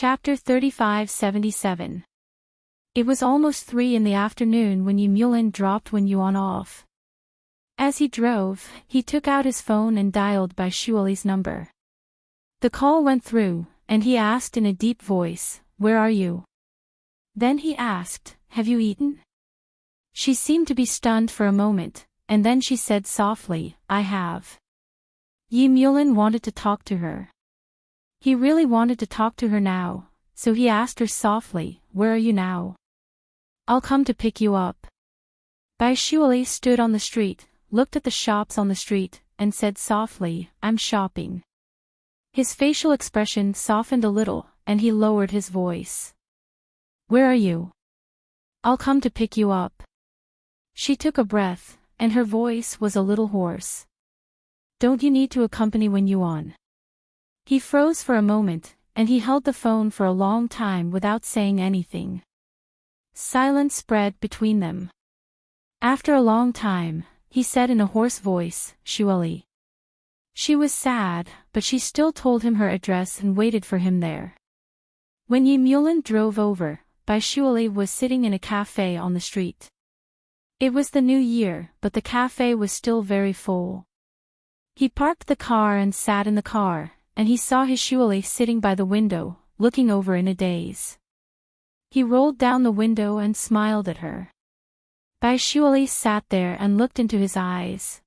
Chapter 3577. It was almost 3 in the afternoon when Yimulin dropped Yuan off. As he drove, he took out his phone and dialed Bai Shuoli's number. The call went through, and he asked in a deep voice, "Where are you?" Then he asked, "Have you eaten?" She seemed to be stunned for a moment, and then she said softly, "I have." Yimulin wanted to talk to her. He really wanted to talk to her now, so he asked her softly, "Where are you now?" "I'll come to pick you up." Bai Shuoli stood on the street, looked at the shops on the street, and said softly, "I'm shopping." His facial expression softened a little, and he lowered his voice. "Where are you?" "I'll come to pick you up." She took a breath, and her voice was a little hoarse. "Don't you need to accompany Yuan?" He froze for a moment, and he held the phone for a long time without saying anything. Silence spread between them. After a long time, he said in a hoarse voice, "Shuoli." She was sad, but she still told him her address and waited for him there. When Yimulin drove over, Bai Shuoli was sitting in a cafe on the street. It was the new year, but the cafe was still very full. He parked the car and sat in the car, and he saw his Shuoli sitting by the window, looking over in a daze. He rolled down the window and smiled at her. Bai Shuoli sat there and looked into his eyes.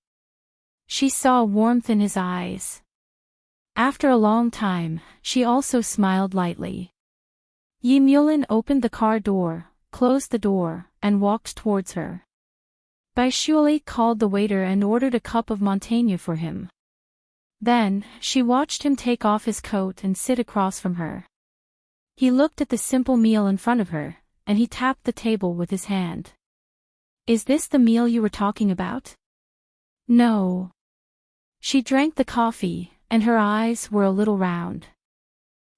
She saw warmth in his eyes. After a long time, she also smiled lightly. Yimulin opened the car door, closed the door, and walked towards her. Bai Shuoli called the waiter and ordered a cup of Montaigne for him. Then, she watched him take off his coat and sit across from her. He looked at the simple meal in front of her, and he tapped the table with his hand. "Is this the meal you were talking about?" "No." She drank the coffee, and her eyes were a little round.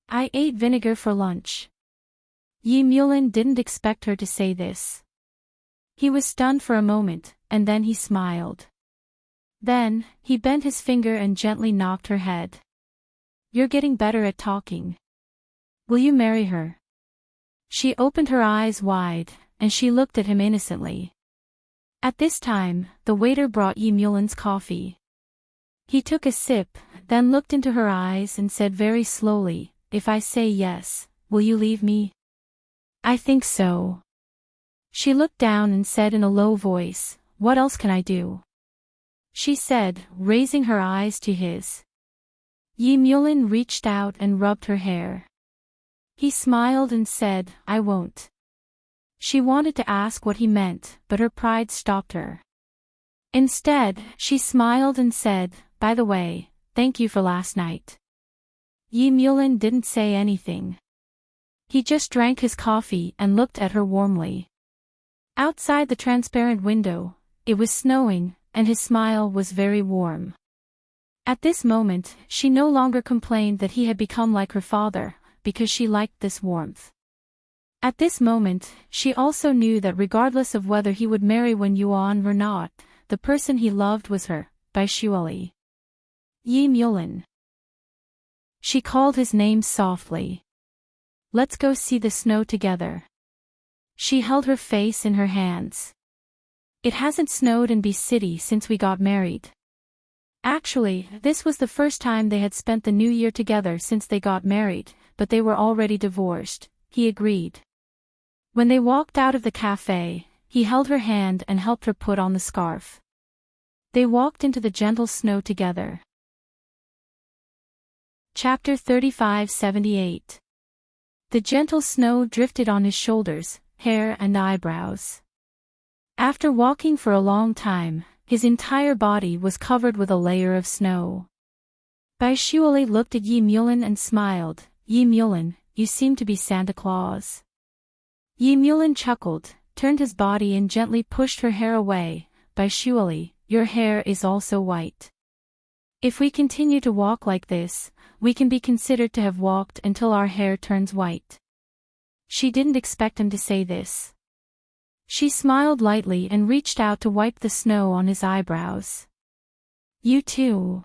"I ate vinegar for lunch." Yimulin didn't expect her to say this. He was stunned for a moment, and then he smiled. Then, he bent his finger and gently knocked her head. "You're getting better at talking. Will you marry her?" She opened her eyes wide, and she looked at him innocently. At this time, the waiter brought Yimulin's coffee. He took a sip, then looked into her eyes and said very slowly, "If I say yes, will you leave me?" "I think so." She looked down and said in a low voice, "What else can I do?" She said, raising her eyes to his. Yimulin reached out and rubbed her hair. He smiled and said, "I won't." She wanted to ask what he meant, but her pride stopped her. Instead, she smiled and said, "By the way, thank you for last night." Yimulin didn't say anything. He just drank his coffee and looked at her warmly. Outside the transparent window, it was snowing, and his smile was very warm. At this moment, she no longer complained that he had become like her father, because she liked this warmth. At this moment, she also knew that regardless of whether he would marry Yuan or not, the person he loved was her, Bai Shuoli. Yimulin. She called his name softly. "Let's go see the snow together." She held her face in her hands. "It hasn't snowed in B City since we got married." Actually, this was the first time they had spent the new year together since they got married, but they were already divorced, he agreed. When they walked out of the cafe, he held her hand and helped her put on the scarf. They walked into the gentle snow together. Chapter 3578. The gentle snow drifted on his shoulders, hair and eyebrows. After walking for a long time, his entire body was covered with a layer of snow. Bai Shuoli looked at Yimulin and smiled. "Yimulin, you seem to be Santa Claus." Yimulin chuckled, turned his body and gently pushed her hair away. "Bai Shuoli, your hair is also white. If we continue to walk like this, we can be considered to have walked until our hair turns white." She didn't expect him to say this. She smiled lightly and reached out to wipe the snow on his eyebrows. "You too."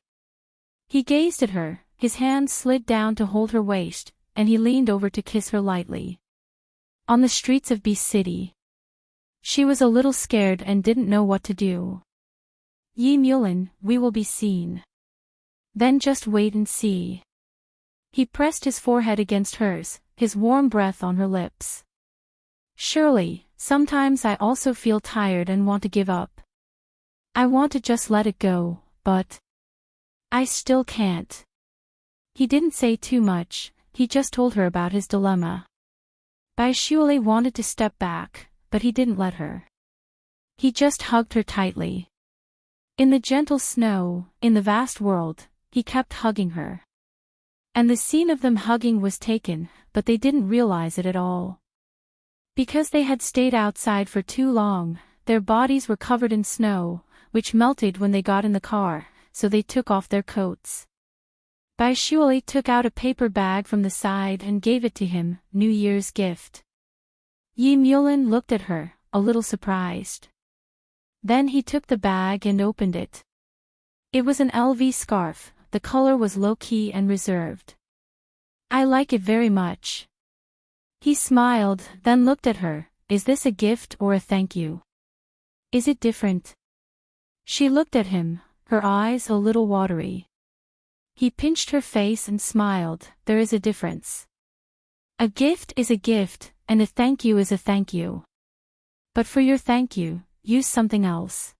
He gazed at her, his hand slid down to hold her waist, and he leaned over to kiss her lightly. On the streets of Beast City. She was a little scared and didn't know what to do. Yi Mulin, we will be seen. Then just wait and see. He pressed his forehead against hers, his warm breath on her lips. Surely, sometimes I also feel tired and want to give up. I want to just let it go, but I still can't. He didn't say too much, he just told her about his dilemma. Bai Shuali wanted to step back, but he didn't let her. He just hugged her tightly. In the gentle snow, in the vast world, he kept hugging her. And the scene of them hugging was taken, but they didn't realize it at all. Because they had stayed outside for too long, their bodies were covered in snow, which melted when they got in the car, so they took off their coats. Bai Shuali took out a paper bag from the side and gave it to him, New Year's gift. Yi Mulin looked at her, a little surprised. Then he took the bag and opened it. It was an LV scarf, the color was low-key and reserved. I like it very much. He smiled, then looked at her, is this a gift or a thank you? Is it different? She looked at him, her eyes a little watery. He pinched her face and smiled, there is a difference. A gift is a gift, and a thank you is a thank you. But for your thank you, use something else.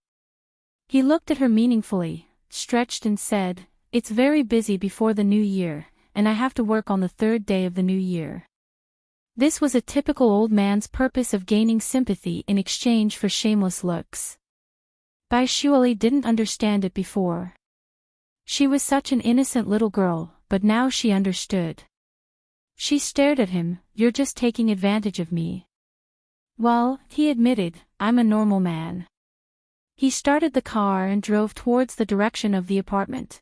He looked at her meaningfully, stretched and said, it's very busy before the new year, and I have to work on the third day of the new year. This was a typical old man's purpose of gaining sympathy in exchange for shameless looks. Bai Shuali didn't understand it before. She was such an innocent little girl, but now she understood. She stared at him, you're just taking advantage of me. Well, he admitted, I'm a normal man. He started the car and drove towards the direction of the apartment.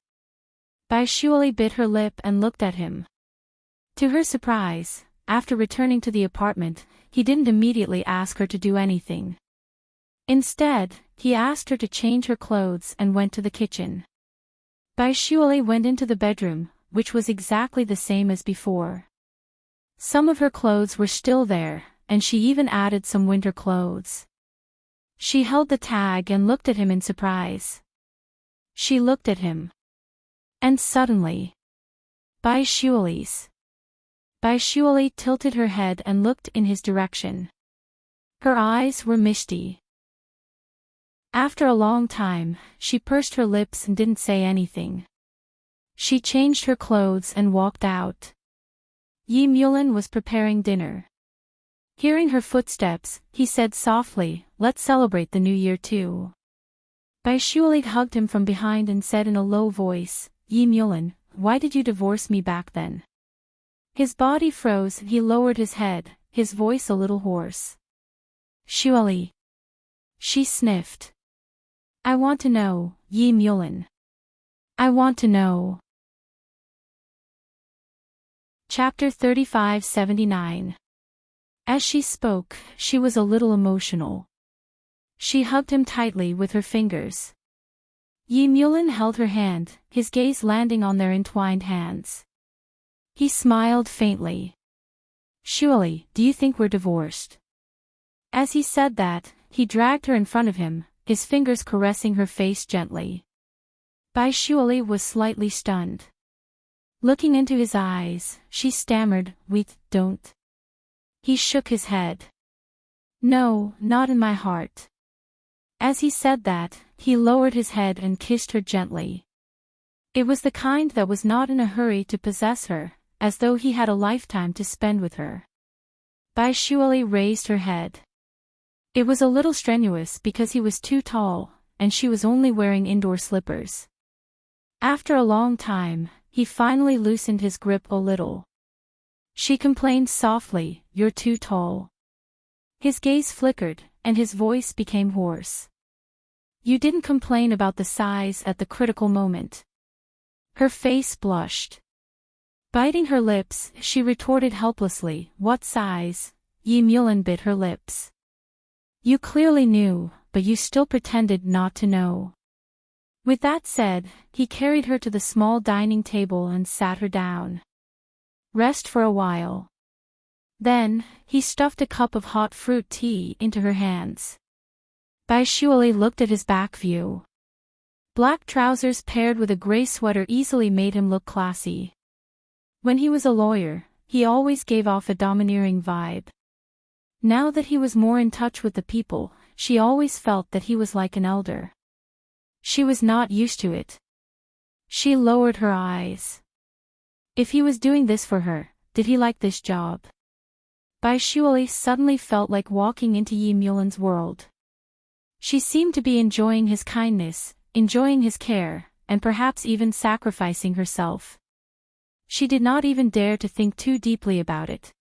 Bai Shuali bit her lip and looked at him. To her surprise, after returning to the apartment, he didn't immediately ask her to do anything. Instead, he asked her to change her clothes and went to the kitchen. Bai Shuali went into the bedroom, which was exactly the same as before. Some of her clothes were still there, and she even added some winter clothes. She held the tag and looked at him in surprise. She looked at him. And suddenly, Bai Shuali tilted her head and looked in his direction. Her eyes were misty. After a long time, she pursed her lips and didn't say anything. She changed her clothes and walked out. Yi Mulin was preparing dinner. Hearing her footsteps, he said softly, let's celebrate the new year too. Bai Shuali hugged him from behind and said in a low voice, Yi Mulin, why did you divorce me back then? His body froze and he lowered his head, his voice a little hoarse. Shuali. She sniffed. I want to know, Yi Mulin. I want to know. Chapter 3579. As she spoke, she was a little emotional. She hugged him tightly with her fingers. Yi Mulin held her hand, his gaze landing on their entwined hands. He smiled faintly. Shuali, do you think we're divorced? As he said that, he dragged her in front of him, his fingers caressing her face gently. Bai Shuali was slightly stunned. Looking into his eyes, she stammered, we don't. He shook his head. No, not in my heart. As he said that, he lowered his head and kissed her gently. It was the kind that was not in a hurry to possess her, as though he had a lifetime to spend with her. Bai Shuali raised her head. It was a little strenuous because he was too tall, and she was only wearing indoor slippers. After a long time, he finally loosened his grip a little. She complained softly, you're too tall. His gaze flickered, and his voice became hoarse. You didn't complain about the size at the critical moment. Her face blushed. Biting her lips, she retorted helplessly, what size? Yi Mulin bit her lips. You clearly knew, but you still pretended not to know. With that said, he carried her to the small dining table and sat her down. Rest for a while. Then, he stuffed a cup of hot fruit tea into her hands. Bai Shuali looked at his back view. Black trousers paired with a gray sweater easily made him look classy. When he was a lawyer, he always gave off a domineering vibe. Now that he was more in touch with the people, she always felt that he was like an elder. She was not used to it. She lowered her eyes. If he was doing this for her, did he like this job? Bai Shuali suddenly felt like walking into Yi Mulan's world. She seemed to be enjoying his kindness, enjoying his care, and perhaps even sacrificing herself. She did not even dare to think too deeply about it.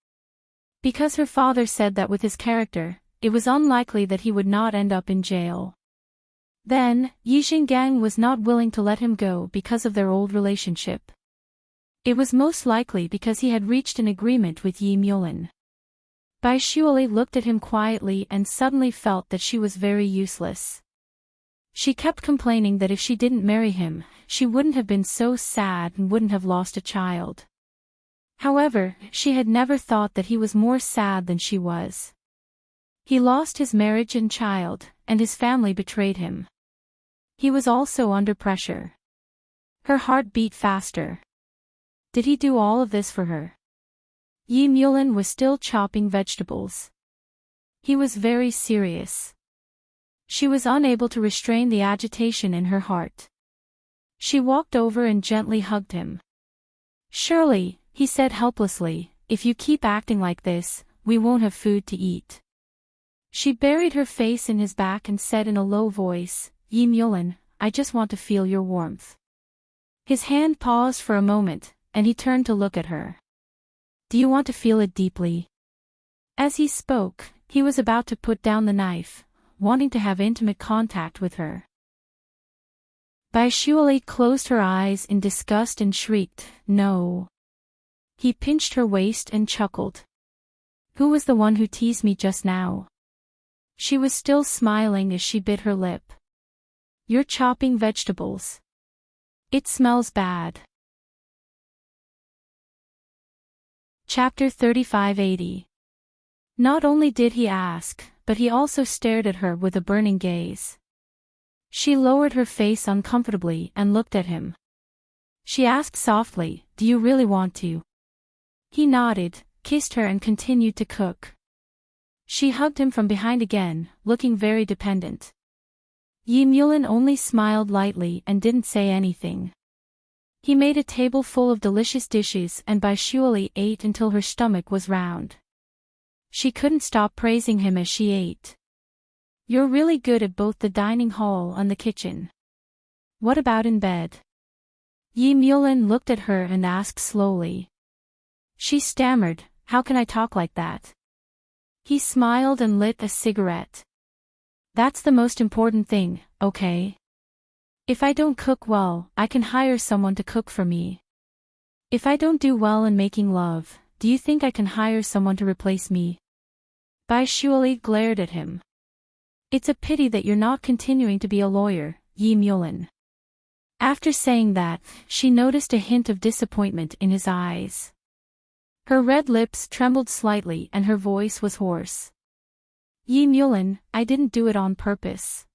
Because her father said that with his character, it was unlikely that he would not end up in jail. Then, Yi Xinggang was not willing to let him go because of their old relationship. It was most likely because he had reached an agreement with Yi Mulan. Bai Shuali looked at him quietly and suddenly felt that she was very useless. She kept complaining that if she didn't marry him, she wouldn't have been so sad and wouldn't have lost a child. However, she had never thought that he was more sad than she was. He lost his marriage and child, and his family betrayed him. He was also under pressure. Her heart beat faster. Did he do all of this for her? Yi Mulan was still chopping vegetables. He was very serious. She was unable to restrain the agitation in her heart. She walked over and gently hugged him. "Surely," he said helplessly, "if you keep acting like this, we won't have food to eat." She buried her face in his back and said in a low voice, "Yi Mulan, I just want to feel your warmth." His hand paused for a moment, and he turned to look at her. "Do you want to feel it deeply?" As he spoke, he was about to put down the knife, wanting to have intimate contact with her. Bai Shuali closed her eyes in disgust and shrieked, "No." He pinched her waist and chuckled. "Who was the one who teased me just now?" She was still smiling as she bit her lip. "You're chopping vegetables. It smells bad." Chapter 3580. Not only did he ask, but he also stared at her with a burning gaze. She lowered her face uncomfortably and looked at him. She asked softly, "Do you really want to?" He nodded, kissed her and continued to cook. She hugged him from behind again, looking very dependent. Yi Mulan only smiled lightly and didn't say anything. He made a table full of delicious dishes and Bai Shuali ate until her stomach was round. She couldn't stop praising him as she ate. "You're really good at both the dining hall and the kitchen. What about in bed?" Yi Mulan looked at her and asked slowly. She stammered, "How can I talk like that?" He smiled and lit a cigarette. "That's the most important thing, okay? If I don't cook well, I can hire someone to cook for me. If I don't do well in making love, do you think I can hire someone to replace me?" Bai Shuali glared at him. "It's a pity that you're not continuing to be a lawyer, Yi Mulan." After saying that, she noticed a hint of disappointment in his eyes. Her red lips trembled slightly and her voice was hoarse. "Yi Mulan, I didn't do it on purpose."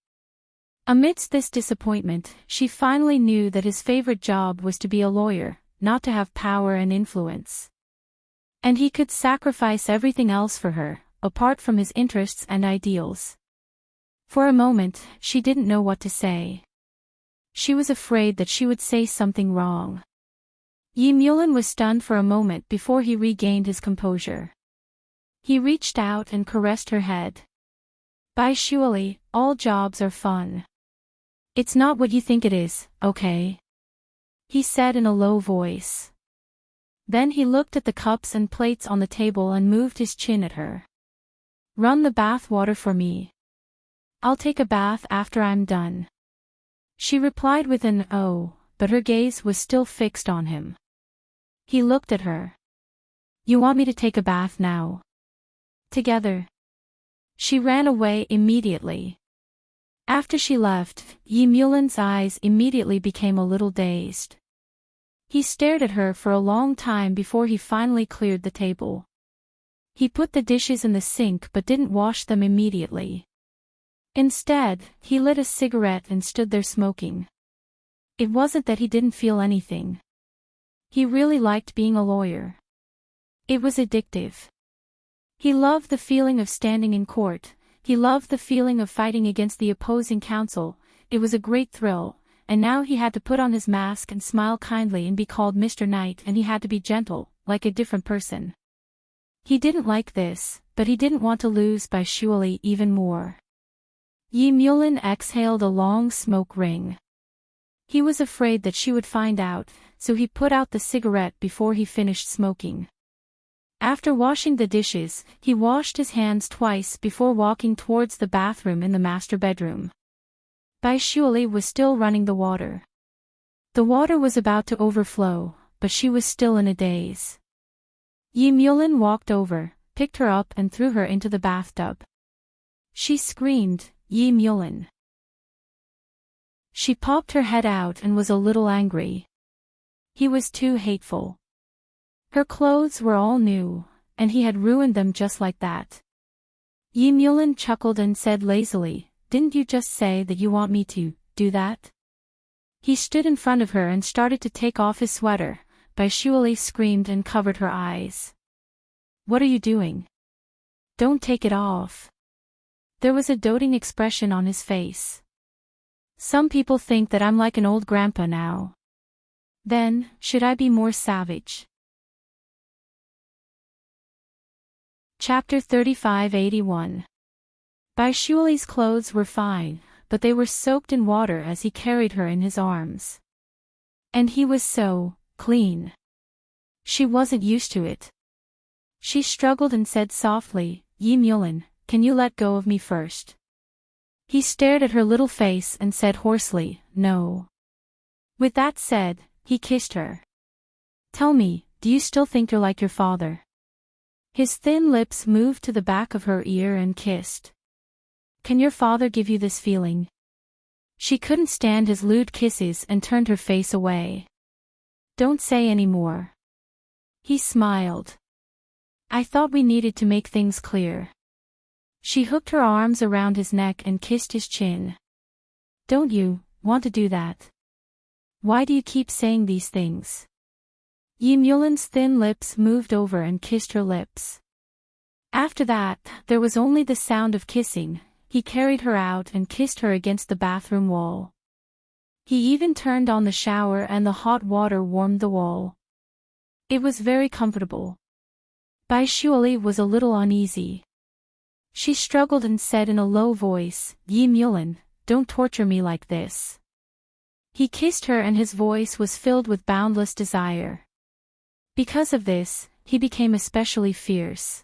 Amidst this disappointment, she finally knew that his favorite job was to be a lawyer, not to have power and influence. And he could sacrifice everything else for her, apart from his interests and ideals. For a moment, she didn't know what to say. She was afraid that she would say something wrong. Yi Mulan was stunned for a moment before he regained his composure. He reached out and caressed her head. "Bai Shuali, all jobs are fun. It's not what you think it is, okay?" he said in a low voice. Then he looked at the cups and plates on the table and moved his chin at her. "Run the bath water for me. I'll take a bath after I'm done." She replied with an "oh," but her gaze was still fixed on him. He looked at her. "You want me to take a bath now? Together?" She ran away immediately. After she left, Yi Mulan's eyes immediately became a little dazed. He stared at her for a long time before he finally cleared the table. He put the dishes in the sink but didn't wash them immediately. Instead, he lit a cigarette and stood there smoking. It wasn't that he didn't feel anything. He really liked being a lawyer. It was addictive. He loved the feeling of standing in court, he loved the feeling of fighting against the opposing counsel, it was a great thrill, and now he had to put on his mask and smile kindly and be called Mr. Knight, and he had to be gentle, like a different person. He didn't like this, but he didn't want to lose by Shuali even more. Yi Mulin exhaled a long smoke ring. He was afraid that she would find out, so he put out the cigarette before he finished smoking. After washing the dishes, he washed his hands twice before walking towards the bathroom in the master bedroom. Bai Shuali was still running the water. The water was about to overflow, but she was still in a daze. Yi Mulin walked over, picked her up and threw her into the bathtub. She screamed, "Yi Mulin." She popped her head out and was a little angry. He was too hateful. Her clothes were all new, and he had ruined them just like that. Yi Mulin chuckled and said lazily, "Didn't you just say that you want me to do that?" He stood in front of her and started to take off his sweater, but Shuali screamed and covered her eyes. "What are you doing? Don't take it off." There was a doting expression on his face. "Some people think that I'm like an old grandpa now. Then, should I be more savage?" Chapter 3581. Bai Shuali's clothes were fine, but they were soaked in water as he carried her in his arms. And he was so clean. She wasn't used to it. She struggled and said softly, "Yi Mulin, can you let go of me first?" He stared at her little face and said hoarsely, "No." With that said, he kissed her. "Tell me, do you still think you're like your father?" His thin lips moved to the back of her ear and kissed. "Can your father give you this feeling?" She couldn't stand his lewd kisses and turned her face away. "Don't say any more." He smiled. "I thought we needed to make things clear." She hooked her arms around his neck and kissed his chin. "Don't you want to do that? Why do you keep saying these things?" Yi Mulin's thin lips moved over and kissed her lips. After that, there was only the sound of kissing. He carried her out and kissed her against the bathroom wall. He even turned on the shower and the hot water warmed the wall. It was very comfortable. Bai Shuali was a little uneasy. She struggled and said in a low voice, "Yi Mulin, don't torture me like this." He kissed her and his voice was filled with boundless desire. Because of this, he became especially fierce.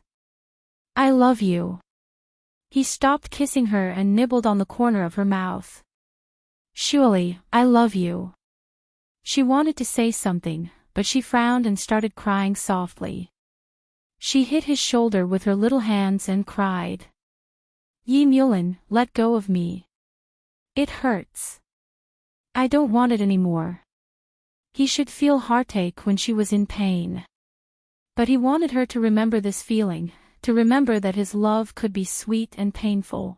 "I love you." He stopped kissing her and nibbled on the corner of her mouth. "Shuali, I love you." She wanted to say something, but she frowned and started crying softly. She hit his shoulder with her little hands and cried. "Yi Mulin, let go of me. It hurts. I don't want it anymore." He should feel heartache when she was in pain. But he wanted her to remember this feeling, to remember that his love could be sweet and painful.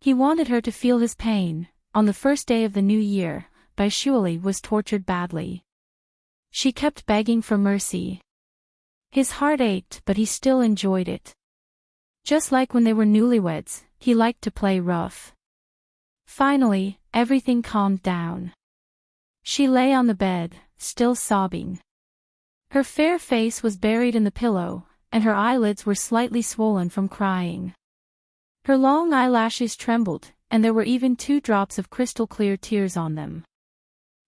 He wanted her to feel his pain. On the first day of the new year, Bai Shuali was tortured badly. She kept begging for mercy. His heart ached, but he still enjoyed it. Just like when they were newlyweds, he liked to play rough. Finally, everything calmed down. She lay on the bed, still sobbing. Her fair face was buried in the pillow, and her eyelids were slightly swollen from crying. Her long eyelashes trembled, and there were even 2 drops of crystal-clear tears on them.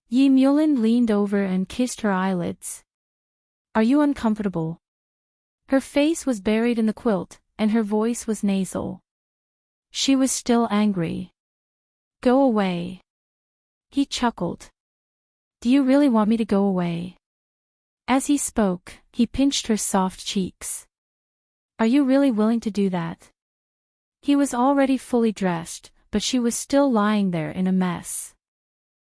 Yi Mulin leaned over and kissed her eyelids. "Are you uncomfortable?" Her face was buried in the quilt, and her voice was nasal. She was still angry. "Go away." He chuckled. "Do you really want me to go away?" As he spoke, he pinched her soft cheeks. "Are you really willing to do that?" He was already fully dressed, but she was still lying there in a mess.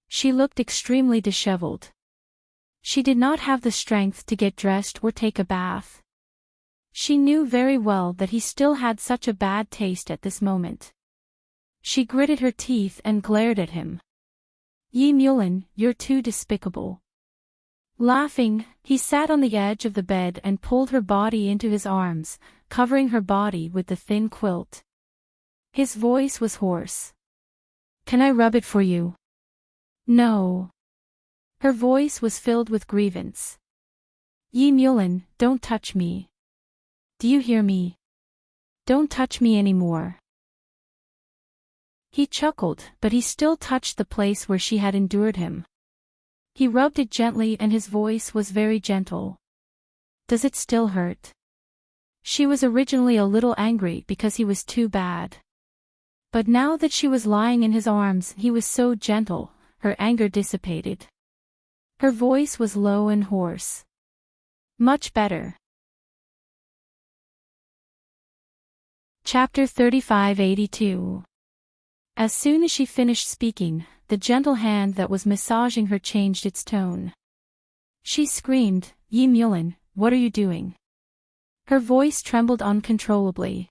She looked extremely disheveled. She did not have the strength to get dressed or take a bath. She knew very well that he still had such a bad taste at this moment. She gritted her teeth and glared at him. Yi Mulin, you're too despicable. Laughing, he sat on the edge of the bed and pulled her body into his arms, covering her body with the thin quilt. His voice was hoarse. Can I rub it for you? No. Her voice was filled with grievance. Yi Mulin, don't touch me. Do you hear me? Don't touch me anymore. He chuckled, but he still touched the place where she had endured him. He rubbed it gently and his voice was very gentle. Does it still hurt? She was originally a little angry because he was too bad. But now that she was lying in his arms, he was so gentle, her anger dissipated. Her voice was low and hoarse. Much better. Chapter 3582. As soon as she finished speaking, the gentle hand that was massaging her changed its tone. She screamed, Yi Mulin, what are you doing? Her voice trembled uncontrollably.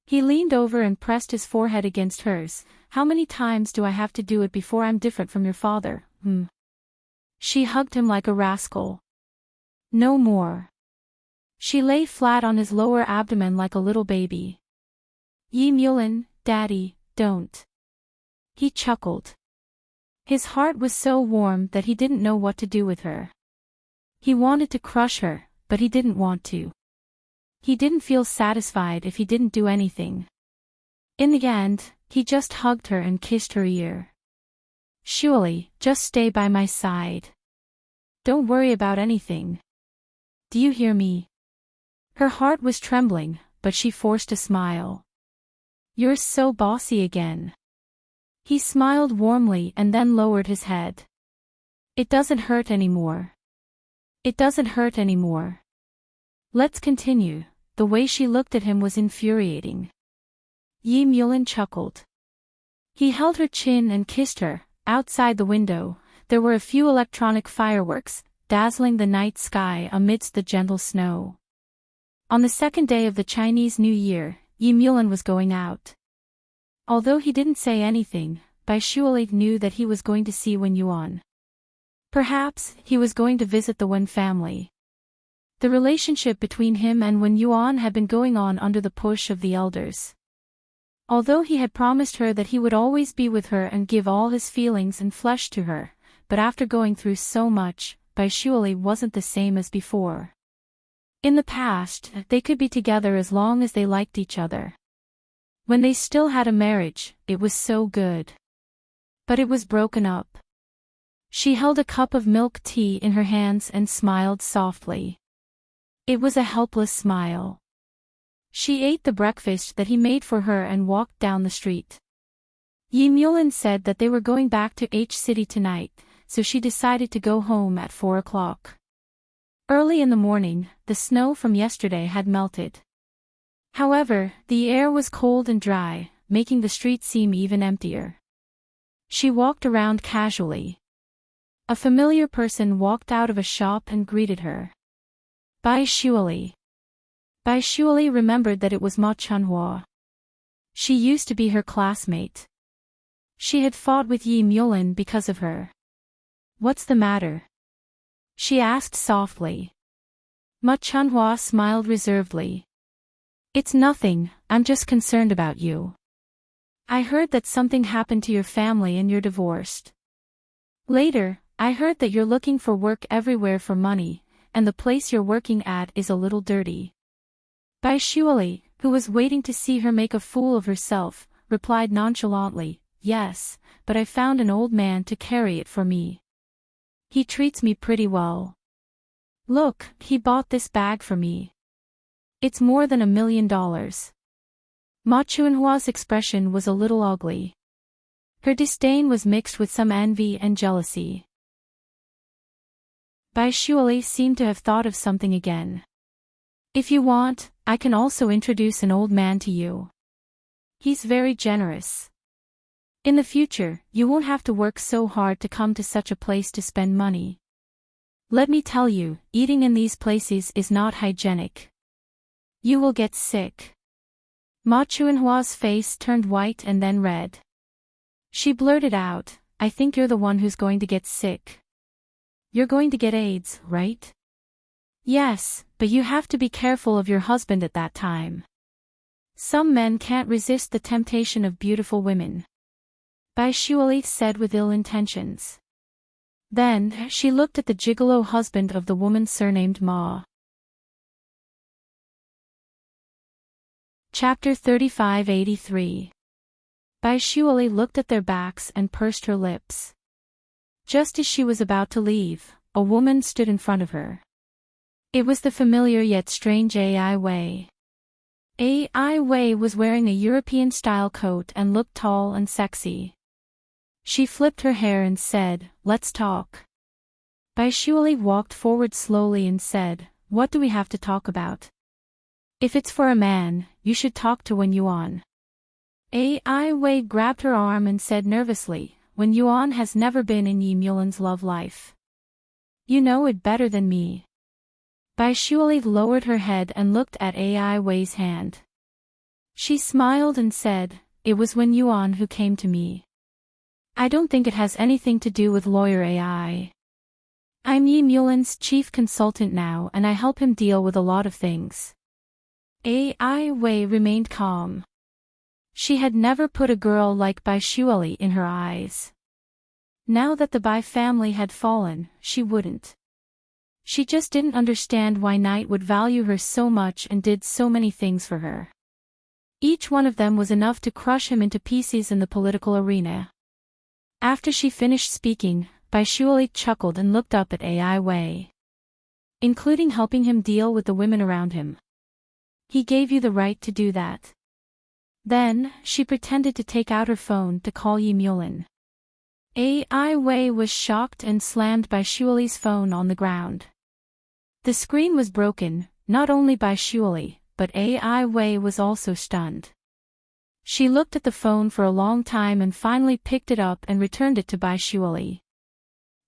He leaned over and pressed his forehead against hers. How many times do I have to do it before I'm different from your father? She hugged him like a rascal. No more. She lay flat on his lower abdomen like a little baby. Yi Mulin, Daddy, don't. He chuckled. His heart was so warm that he didn't know what to do with her. He wanted to crush her, but he didn't want to. He didn't feel satisfied if he didn't do anything. In the end, he just hugged her and kissed her ear. Surely, just stay by my side. Don't worry about anything. Do you hear me? Her heart was trembling, but she forced a smile. You're so bossy again. He smiled warmly and then lowered his head. It doesn't hurt anymore. It doesn't hurt anymore. Let's continue. The way she looked at him was infuriating. Yi Mulin chuckled. He held her chin and kissed her. Outside the window, there were a few electronic fireworks, dazzling the night sky amidst the gentle snow. On the second day of the Chinese New Year, Yi Mulin was going out. Although he didn't say anything, Bai Shuali knew that he was going to see Wen Yuan. Perhaps he was going to visit the Wen family. The relationship between him and Wen Yuan had been going on under the push of the elders. Although he had promised her that he would always be with her and give all his feelings and flesh to her, but after going through so much, Bai Shuali wasn't the same as before. In the past, they could be together as long as they liked each other. When they still had a marriage, it was so good. But it was broken up. She held a cup of milk tea in her hands and smiled softly. It was a helpless smile. She ate the breakfast that he made for her and walked down the street. Yi Mulin said that they were going back to H City tonight, so she decided to go home at 4 o'clock. Early in the morning, the snow from yesterday had melted. However, the air was cold and dry, making the street seem even emptier. She walked around casually. A familiar person walked out of a shop and greeted her. Bai Shuali. Bai Shuali remembered that it was Ma Chunhua. She used to be her classmate. She had fought with Yi Mulin because of her. What's the matter? She asked softly. Ma Chunhua smiled reservedly. It's nothing, I'm just concerned about you. I heard that something happened to your family and you're divorced. Later, I heard that you're looking for work everywhere for money, and the place you're working at is a little dirty. Bai Shuali, who was waiting to see her make a fool of herself, replied nonchalantly, Yes, but I found an old man to carry it for me. He treats me pretty well. Look, he bought this bag for me. It's more than $1 million. Ma Chunhua's expression was a little ugly. Her disdain was mixed with some envy and jealousy. Bai Shuali seemed to have thought of something again. If you want, I can also introduce an old man to you. He's very generous. In the future, you won't have to work so hard to come to such a place to spend money. Let me tell you, eating in these places is not hygienic. You will get sick. Ma Chuanhua's face turned white and then red. She blurted out, I think you're the one who's going to get sick. You're going to get AIDS, right? Yes, but you have to be careful of your husband at that time. Some men can't resist the temptation of beautiful women. Bai Shuali said with ill intentions. Then, she looked at the gigolo husband of the woman surnamed Ma. Chapter 3583. Bai Shuali looked at their backs and pursed her lips. Just as she was about to leave, a woman stood in front of her. It was the familiar yet strange Ai Wei. Ai Wei was wearing a European-style coat and looked tall and sexy. She flipped her hair and said, Let's talk. Bai Shuali walked forward slowly and said, What do we have to talk about? If it's for a man, you should talk to Wen Yuan. Ai Wei grabbed her arm and said nervously, Wen Yuan has never been in Yi Mulan's love life. You know it better than me. Bai Shuali lowered her head and looked at Ai Wei's hand. She smiled and said, It was Wen Yuan who came to me. I don't think it has anything to do with lawyer Ai. I'm Yi Mulan's chief consultant now and I help him deal with a lot of things. Ai Wei remained calm. She had never put a girl like Bai Shuali in her eyes. Now that the Bai family had fallen, she wouldn't. She just didn't understand why Knight would value her so much and did so many things for her. Each one of them was enough to crush him into pieces in the political arena. After she finished speaking, Bai Shuali chuckled and looked up at Ai Wei. Including helping him deal with the women around him. He gave you the right to do that. Then, she pretended to take out her phone to call Yi Mulan. Ai Wei was shocked and slammed Bai Shuali's phone on the ground. The screen was broken, not only Bai Shuali, but Ai Wei was also stunned. She looked at the phone for a long time and finally picked it up and returned it to Bai Shuali.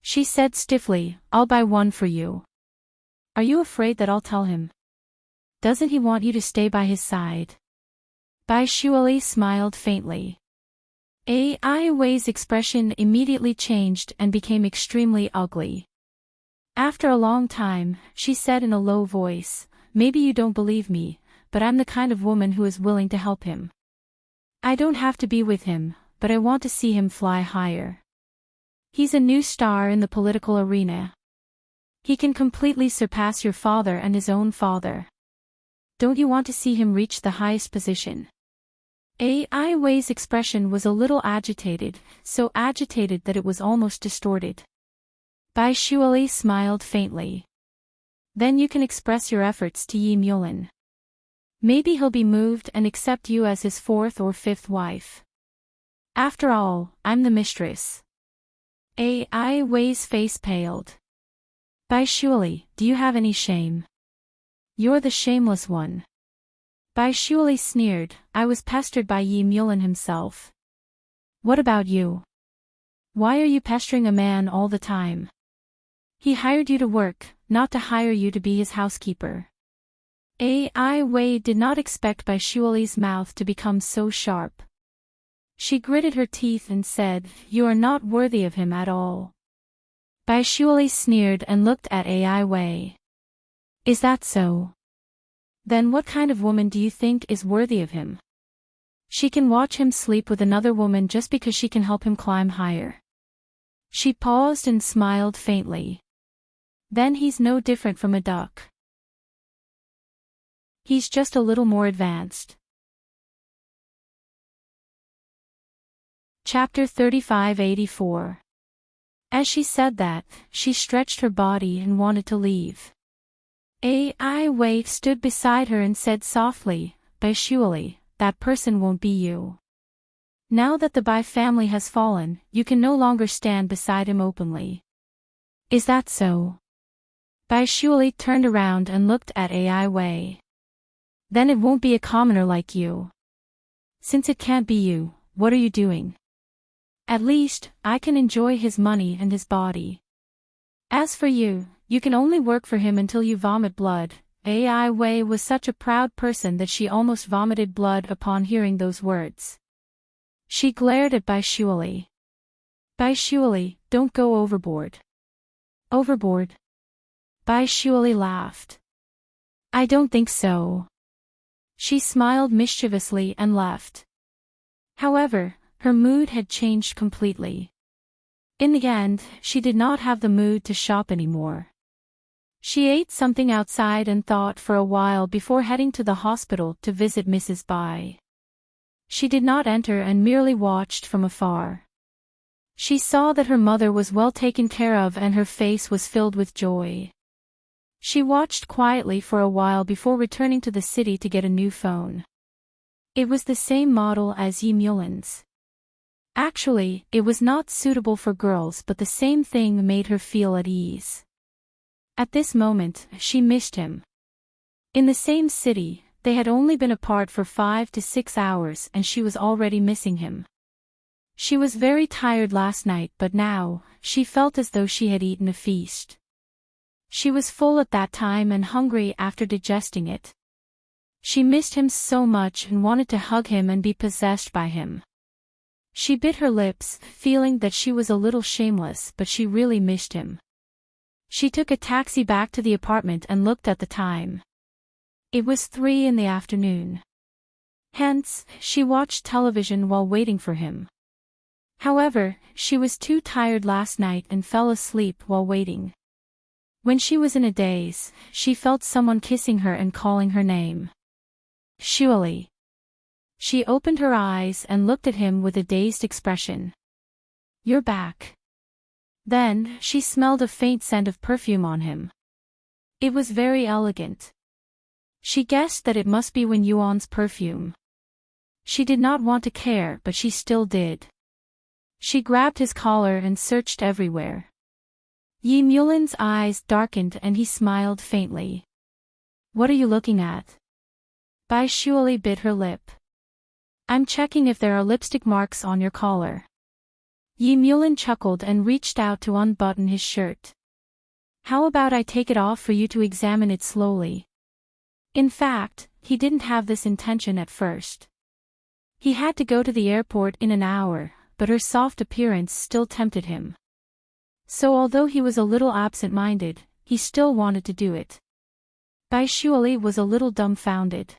She said stiffly, I'll buy one for you. Are you afraid that I'll tell him? Doesn't he want you to stay by his side? Bai Shuali smiled faintly. Ai Wei's expression immediately changed and became extremely ugly. After a long time, she said in a low voice, Maybe you don't believe me, but I'm the kind of woman who is willing to help him. I don't have to be with him, but I want to see him fly higher. He's a new star in the political arena. He can completely surpass your father and his own father. Don't you want to see him reach the highest position? Ai Wei's expression was a little agitated, so agitated that it was almost distorted. Bai Shuali smiled faintly. Then you can express your efforts to Yi Mulan. Maybe he'll be moved and accept you as his fourth or fifth wife. After all, I'm the mistress. Ai Wei's face paled. Bai Shuali, do you have any shame? You're the shameless one. Bai Shuali sneered, I was pestered by Yi Mulan himself. What about you? Why are you pestering a man all the time? He hired you to work, not to hire you to be his housekeeper. Ai Wei did not expect Bai Shuali's mouth to become so sharp. She gritted her teeth and said, You are not worthy of him at all. Bai Shuali sneered and looked at Ai Wei. Is that so? Then what kind of woman do you think is worthy of him? She can watch him sleep with another woman just because she can help him climb higher. She paused and smiled faintly. Then he's no different from a duck. He's just a little more advanced. Chapter 3584. As she said that, she stretched her body and wanted to leave. Ai Wei stood beside her and said softly, Bai Shuali, that person won't be you. Now that the Bai family has fallen, you can no longer stand beside him openly. Is that so? Bai Shuali turned around and looked at Ai Wei. Then it won't be a commoner like you. Since it can't be you, what are you doing? At least, I can enjoy his money and his body. As for you, you can only work for him until you vomit blood. Ai Wei was such a proud person that she almost vomited blood upon hearing those words. She glared at Bai Shuali. Bai Shuali, don't go overboard. Overboard? Bai Shuali laughed. I don't think so. She smiled mischievously and left. However, her mood had changed completely. In the end, she did not have the mood to shop anymore. She ate something outside and thought for a while before heading to the hospital to visit Mrs. Bai. She did not enter and merely watched from afar. She saw that her mother was well taken care of and her face was filled with joy. She watched quietly for a while before returning to the city to get a new phone. It was the same model as Yi Mulan's. Actually, it was not suitable for girls, but the same thing made her feel at ease. At this moment, she missed him. In the same city, they had only been apart for 5 to 6 hours and she was already missing him. She was very tired last night, but now, she felt as though she had eaten a feast. She was full at that time and hungry after digesting it. She missed him so much and wanted to hug him and be possessed by him. She bit her lips, feeling that she was a little shameless, but she really missed him. She took a taxi back to the apartment and looked at the time. It was 3 in the afternoon. Hence, she watched television while waiting for him. However, she was too tired last night and fell asleep while waiting. When she was in a daze, she felt someone kissing her and calling her name. Shuali. She opened her eyes and looked at him with a dazed expression. You're back. Then, she smelled a faint scent of perfume on him. It was very elegant. She guessed that it must be Wen Yuan's perfume. She did not want to care, but she still did. She grabbed his collar and searched everywhere. Yi Mulan's eyes darkened and he smiled faintly. What are you looking at? Bai Shuali bit her lip. I'm checking if there are lipstick marks on your collar. Yi Mulan chuckled and reached out to unbutton his shirt. How about I take it off for you to examine it slowly? In fact, he didn't have this intention at first. He had to go to the airport in an hour, but her soft appearance still tempted him. So although he was a little absent-minded, he still wanted to do it. Bai Shuali was a little dumbfounded.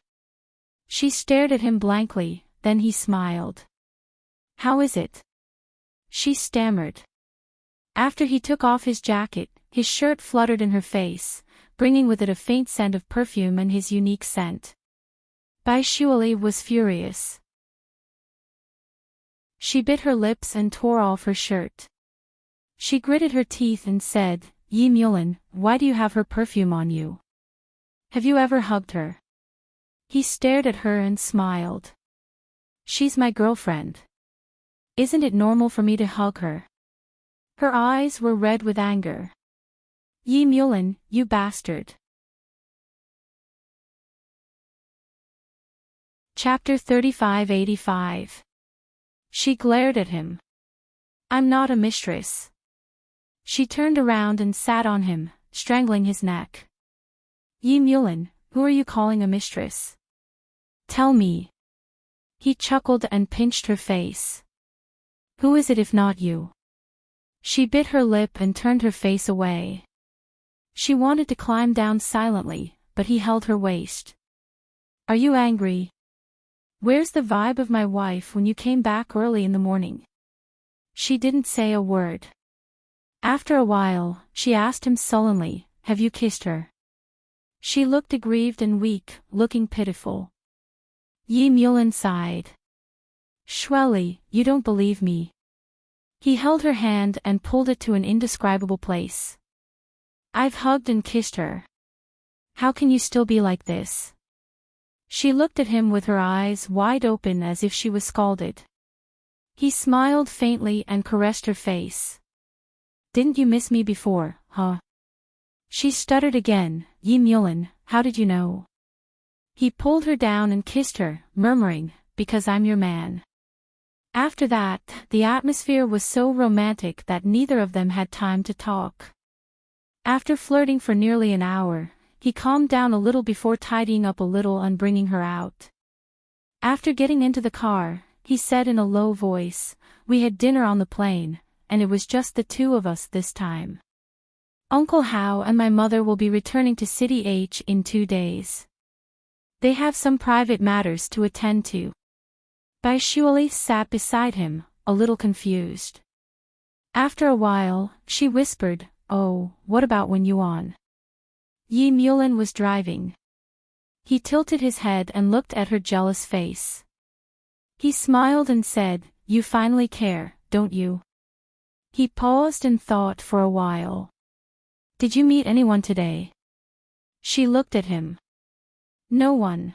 She stared at him blankly, then he smiled. How is it? She stammered. After he took off his jacket, his shirt fluttered in her face, bringing with it a faint scent of perfume and his unique scent. Bai Shuali was furious. She bit her lips and tore off her shirt. She gritted her teeth and said, Yi Mulan, why do you have her perfume on you? Have you ever hugged her? He stared at her and smiled. She's my girlfriend. Isn't it normal for me to hug her? Her eyes were red with anger. Yi Mulan, you bastard. Chapter 3585. She glared at him. I'm not a mistress. She turned around and sat on him, strangling his neck. Yi Mulan, who are you calling a mistress? Tell me. He chuckled and pinched her face. Who is it if not you? She bit her lip and turned her face away. She wanted to climb down silently, but he held her waist. Are you angry? Where's the vibe of my wife when you came back early in the morning? She didn't say a word. After a while, she asked him sullenly, have you kissed her? She looked aggrieved and weak, looking pitiful. Yi Mulan sighed. Shuali, you don't believe me. He held her hand and pulled it to an indescribable place. I've hugged and kissed her. How can you still be like this? She looked at him with her eyes wide open as if she was scalded. He smiled faintly and caressed her face. Didn't you miss me before, huh? She stuttered again, Yi Mulan, how did you know? He pulled her down and kissed her, murmuring, because I'm your man. After that, the atmosphere was so romantic that neither of them had time to talk. After flirting for nearly an hour, he calmed down a little before tidying up a little and bringing her out. After getting into the car, he said in a low voice, "We had dinner on the plane, and it was just the two of us this time. Uncle Hao and my mother will be returning to City H in 2 days. They have some private matters to attend to." Bai Shuali sat beside him, a little confused. After a while, she whispered, "Oh, what about when Yuan?" Yi Mulan was driving. He tilted his head and looked at her jealous face. He smiled and said, "You finally care, don't you?" He paused and thought for a while. "Did you meet anyone today?" She looked at him. "No one."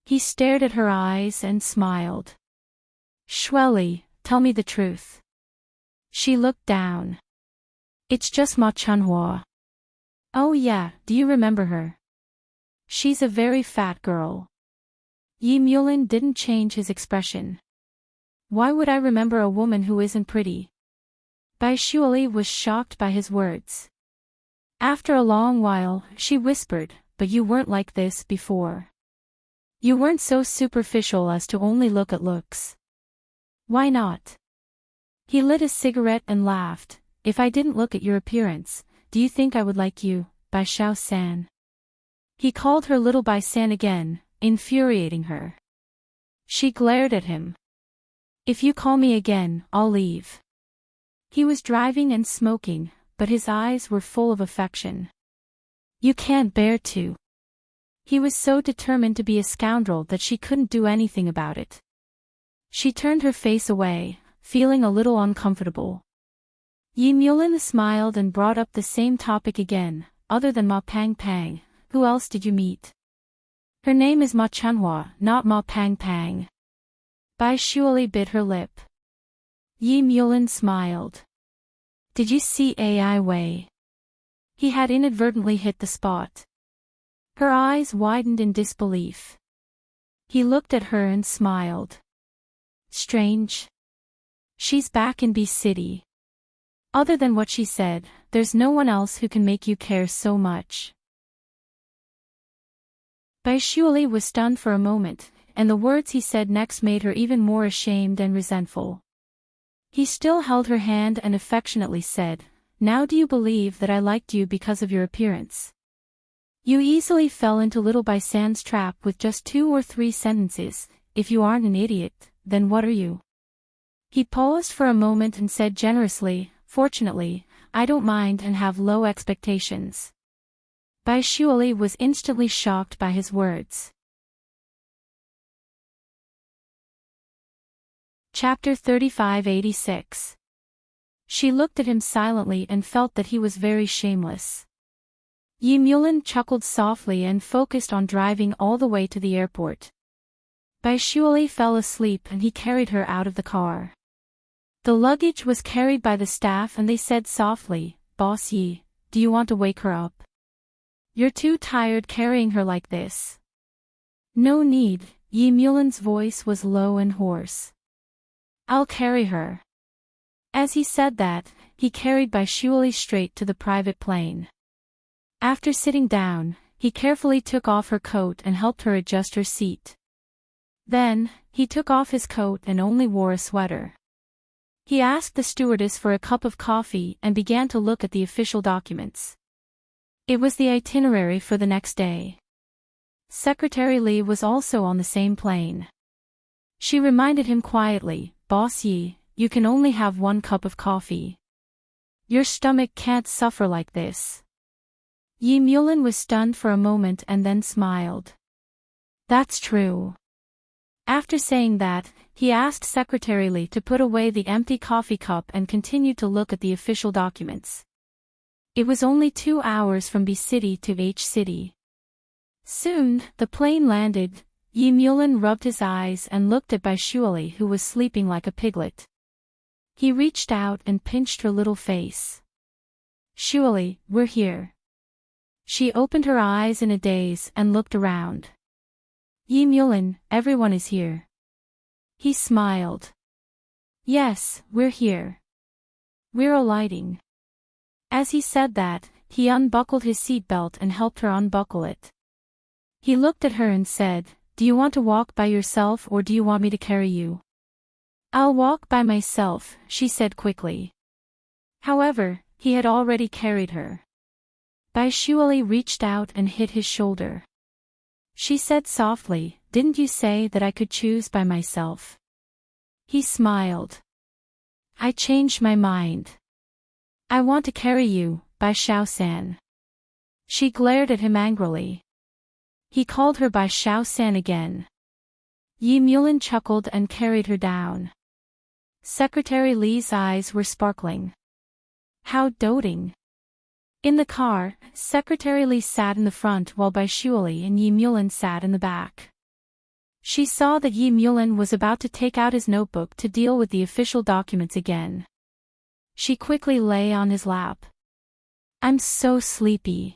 He stared at her eyes and smiled. "Shueli, tell me the truth." She looked down. "It's just Ma Chunhua." "Oh yeah, do you remember her?" "She's a very fat girl." Yi Mulan didn't change his expression. "Why would I remember a woman who isn't pretty?" Bai Shuali was shocked by his words. After a long while, she whispered, "But you weren't like this before. You weren't so superficial as to only look at looks." "Why not?" He lit a cigarette and laughed. "If I didn't look at your appearance, do you think I would like you, Bai Xiao-san?" He called her little Bai San again, infuriating her. She glared at him. "If you call me again, I'll leave." He was driving and smoking, but his eyes were full of affection. "You can't bear to." He was so determined to be a scoundrel that she couldn't do anything about it. She turned her face away, feeling a little uncomfortable. Yi Mulan smiled and brought up the same topic again. "Other than Ma Pang Pang, who else did you meet?" "Her name is Ma Chunhua, not Ma Pang Pang." Bai Shuali bit her lip. Yi Mulan smiled. "Did you see Ai Wei?" He had inadvertently hit the spot. Her eyes widened in disbelief. He looked at her and smiled. "Strange. She's back in B City. Other than what she said, there's no one else who can make you care so much." Bai Shuali was stunned for a moment, and the words he said next made her even more ashamed and resentful. He still held her hand and affectionately said, "Now do you believe that I liked you because of your appearance? You easily fell into little Bai San's trap with just 2 or 3 sentences. If you aren't an idiot, then what are you?" He paused for a moment and said generously, "Fortunately, I don't mind and have low expectations." Bai Shuali was instantly shocked by his words. Chapter 3586. She looked at him silently and felt that he was very shameless. Yi Mulan chuckled softly and focused on driving all the way to the airport. Bai Shuali fell asleep and he carried her out of the car. The luggage was carried by the staff and they said softly, "Boss Yi, do you want to wake her up? You're too tired carrying her like this." "No need," Yi Mulan's voice was low and hoarse. "I'll carry her." As he said that, he carried Bai Shuali straight to the private plane. After sitting down, he carefully took off her coat and helped her adjust her seat. Then, he took off his coat and only wore a sweater. He asked the stewardess for a cup of coffee and began to look at the official documents. It was the itinerary for the next day. Secretary Li was also on the same plane. She reminded him quietly, "Boss Yi, you can only have 1 cup of coffee. Your stomach can't suffer like this." Yi Mulan was stunned for a moment and then smiled. "That's true." After saying that, he asked Secretary Li to put away the empty coffee cup and continued to look at the official documents. It was only 2 hours from B City to H City. Soon, the plane landed. Yi Mulan rubbed his eyes and looked at Bai Shuali who was sleeping like a piglet. He reached out and pinched her little face. "Shuali, we're here." She opened her eyes in a daze and looked around. "Yi Mulan, everyone is here." He smiled. "Yes, we're here. We're alighting." As he said that, he unbuckled his seatbelt and helped her unbuckle it. He looked at her and said, "Do you want to walk by yourself or do you want me to carry you?" "I'll walk by myself," she said quickly. However, he had already carried her. Baishuali reached out and hit his shoulder. She said softly, "Didn't you say that I could choose by myself?" He smiled. "I changed my mind. I want to carry you, Baishao-san." She glared at him angrily. He called her Baishao-san again. Yi Mulin chuckled and carried her down. Secretary Li's eyes were sparkling. How doting. In the car, Secretary Li sat in the front while Baishuali and Yi Mulin sat in the back. She saw that Yi Mulin was about to take out his notebook to deal with the official documents again. She quickly lay on his lap. "I'm so sleepy."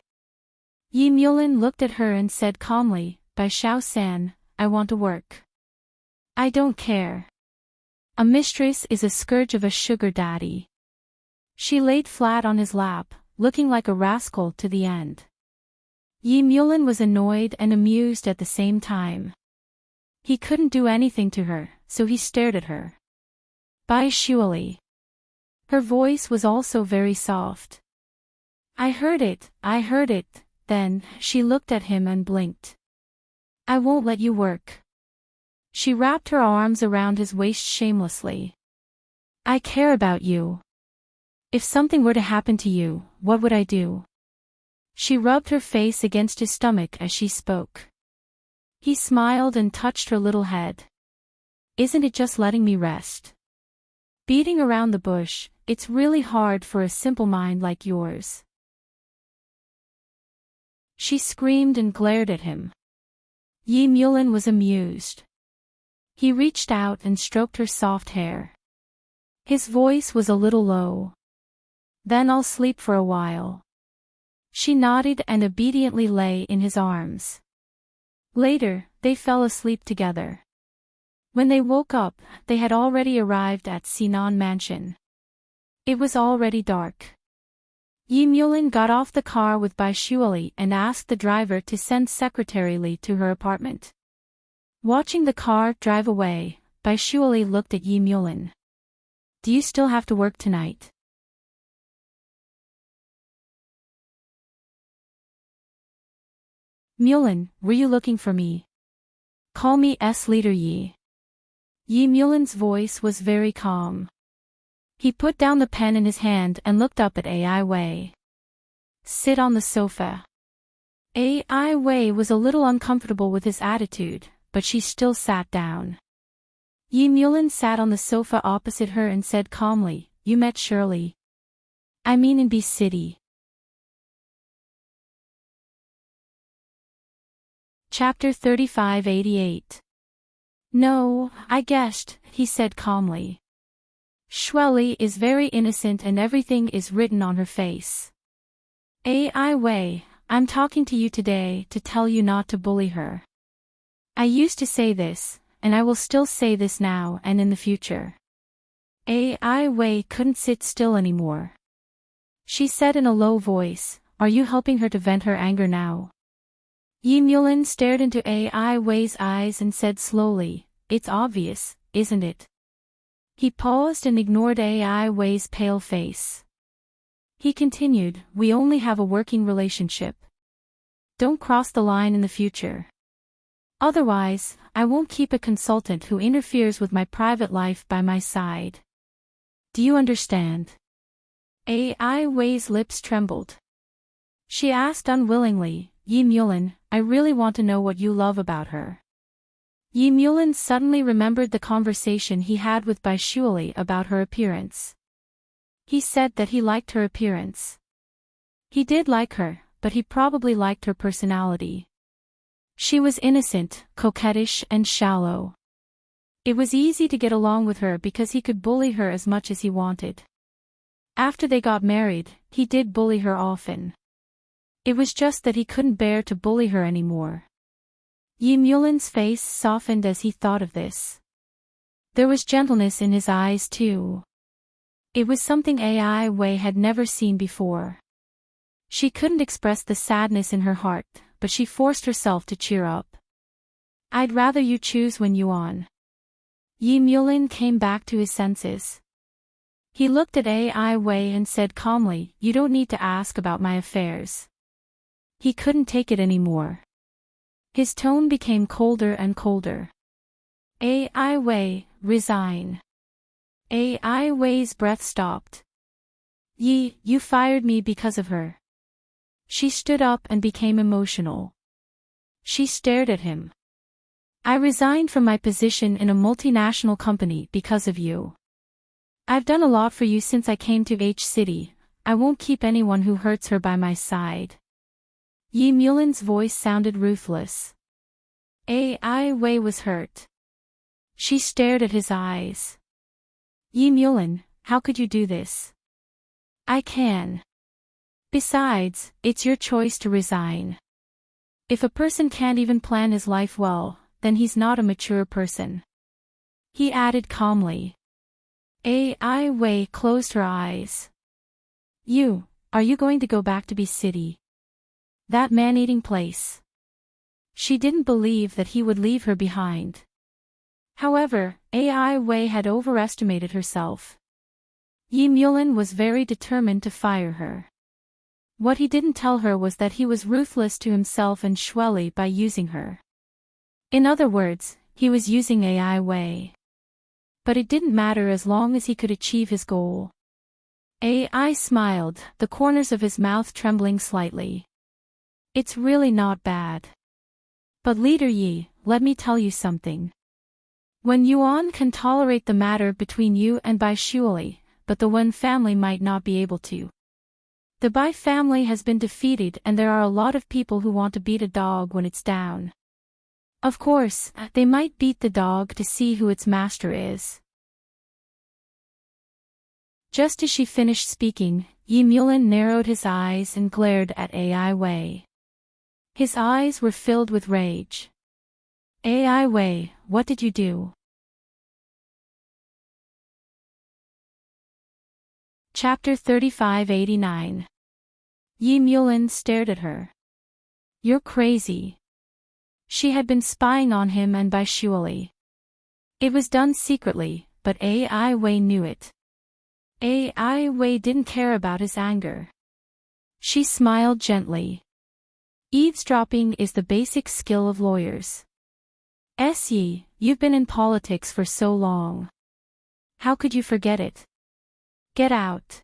Yi Mulin looked at her and said calmly, "Baishao-san, I want to work." "I don't care. A mistress is a scourge of a sugar daddy." She laid flat on his lap, looking like a rascal to the end. Yi Mulin was annoyed and amused at the same time. He couldn't do anything to her, so he stared at her. Baishuali. Her voice was also very soft. I heard it. Then, she looked at him and blinked. "I won't let you work." She wrapped her arms around his waist shamelessly. "I care about you. If something were to happen to you, what would I do?" She rubbed her face against his stomach as she spoke. He smiled and touched her little head. "Isn't it just letting me rest? Beating around the bush, it's really hard for a simple mind like yours." She screamed and glared at him. Yi Mulin was amused. He reached out and stroked her soft hair. His voice was a little low. "Then I'll sleep for a while." She nodded and obediently lay in his arms. Later, they fell asleep together. When they woke up, they had already arrived at Sinan Mansion. It was already dark. Yi Mulin got off the car with Baishuali and asked the driver to send Secretary Li to her apartment. Watching the car drive away, Baishuali looked at Yi Mulin. "Do you still have to work tonight?" "Mulin, were you looking for me?" "Call me S-Leader Yi." Yi Mulin's voice was very calm. He put down the pen in his hand and looked up at Ai Wei. "Sit on the sofa." Ai Wei was a little uncomfortable with his attitude, but she still sat down. Yi Mulin sat on the sofa opposite her and said calmly, "You met Shirley?" "I mean in B City." Chapter 3588. "No, I guessed," he said calmly. "Shirley is very innocent and everything is written on her face. Ai Wei, I'm talking to you today to tell you not to bully her. I used to say this, and I will still say this now and in the future." Ai Wei couldn't sit still anymore. She said in a low voice, "Are you helping her to vent her anger now?" Yi Mulin stared into Ai Wei's eyes and said slowly, "It's obvious, isn't it?" He paused and ignored Ai Wei's pale face. He continued, "We only have a working relationship. Don't cross the line in the future. Otherwise, I won't keep a consultant who interferes with my private life by my side. Do you understand?" Ai Wei's lips trembled. She asked unwillingly, "Yi Mulin, I really want to know what you love about her." Yi Mulin suddenly remembered the conversation he had with Baishuali about her appearance. He said that he liked her appearance. He did like her, but he probably liked her personality. She was innocent, coquettish and shallow. It was easy to get along with her because he could bully her as much as he wanted. After they got married, he did bully her often. It was just that he couldn't bear to bully her anymore. Yi Mulin's face softened as he thought of this. There was gentleness in his eyes too. It was something Ai Wei had never seen before. She couldn't express the sadness in her heart, but she forced herself to cheer up. I'd rather you choose when you on. Yi Mulin came back to his senses. He looked at Ai Wei and said calmly, you don't need to ask about my affairs. He couldn't take it anymore. His tone became colder and colder. Ai Wei, resign. Ai Wei's breath stopped. Yi, you fired me because of her. She stood up and became emotional. She stared at him. I resigned from my position in a multinational company because of you. I've done a lot for you since I came to H City. I won't keep anyone who hurts her by my side. Yi Mulin's voice sounded ruthless. Ai Wei was hurt. She stared at his eyes. Yi Mulin, how could you do this? I can. Besides, it's your choice to resign. If a person can't even plan his life well, then he's not a mature person. He added calmly. Ai Wei closed her eyes. Are you going to go back to B City? That man-eating place. She didn't believe that he would leave her behind. However, Ai Wei had overestimated herself. Yi Mulin was very determined to fire her. What he didn't tell her was that he was ruthless to himself and Shueli by using her. In other words, he was using Ai Wei. But it didn't matter as long as he could achieve his goal. Ai smiled, the corners of his mouth trembling slightly. It's really not bad. But Leader Yi, let me tell you something. When Yuan can tolerate the matter between you and Bai Shueli, but the Wen family might not be able to. The Bai family has been defeated and there are a lot of people who want to beat a dog when it's down. Of course, they might beat the dog to see who its master is. Just as she finished speaking, Yi Mulin narrowed his eyes and glared at Ai Wei. His eyes were filled with rage. Ai Wei, what did you do? Chapter 3589. Yi Mulin stared at her. You're crazy. She had been spying on him and Bai Shueli. It was done secretly, but Ai Wei knew it. Ai Wei didn't care about his anger. She smiled gently. Eavesdropping is the basic skill of lawyers. Yi, you've been in politics for so long. How could you forget it? Get out.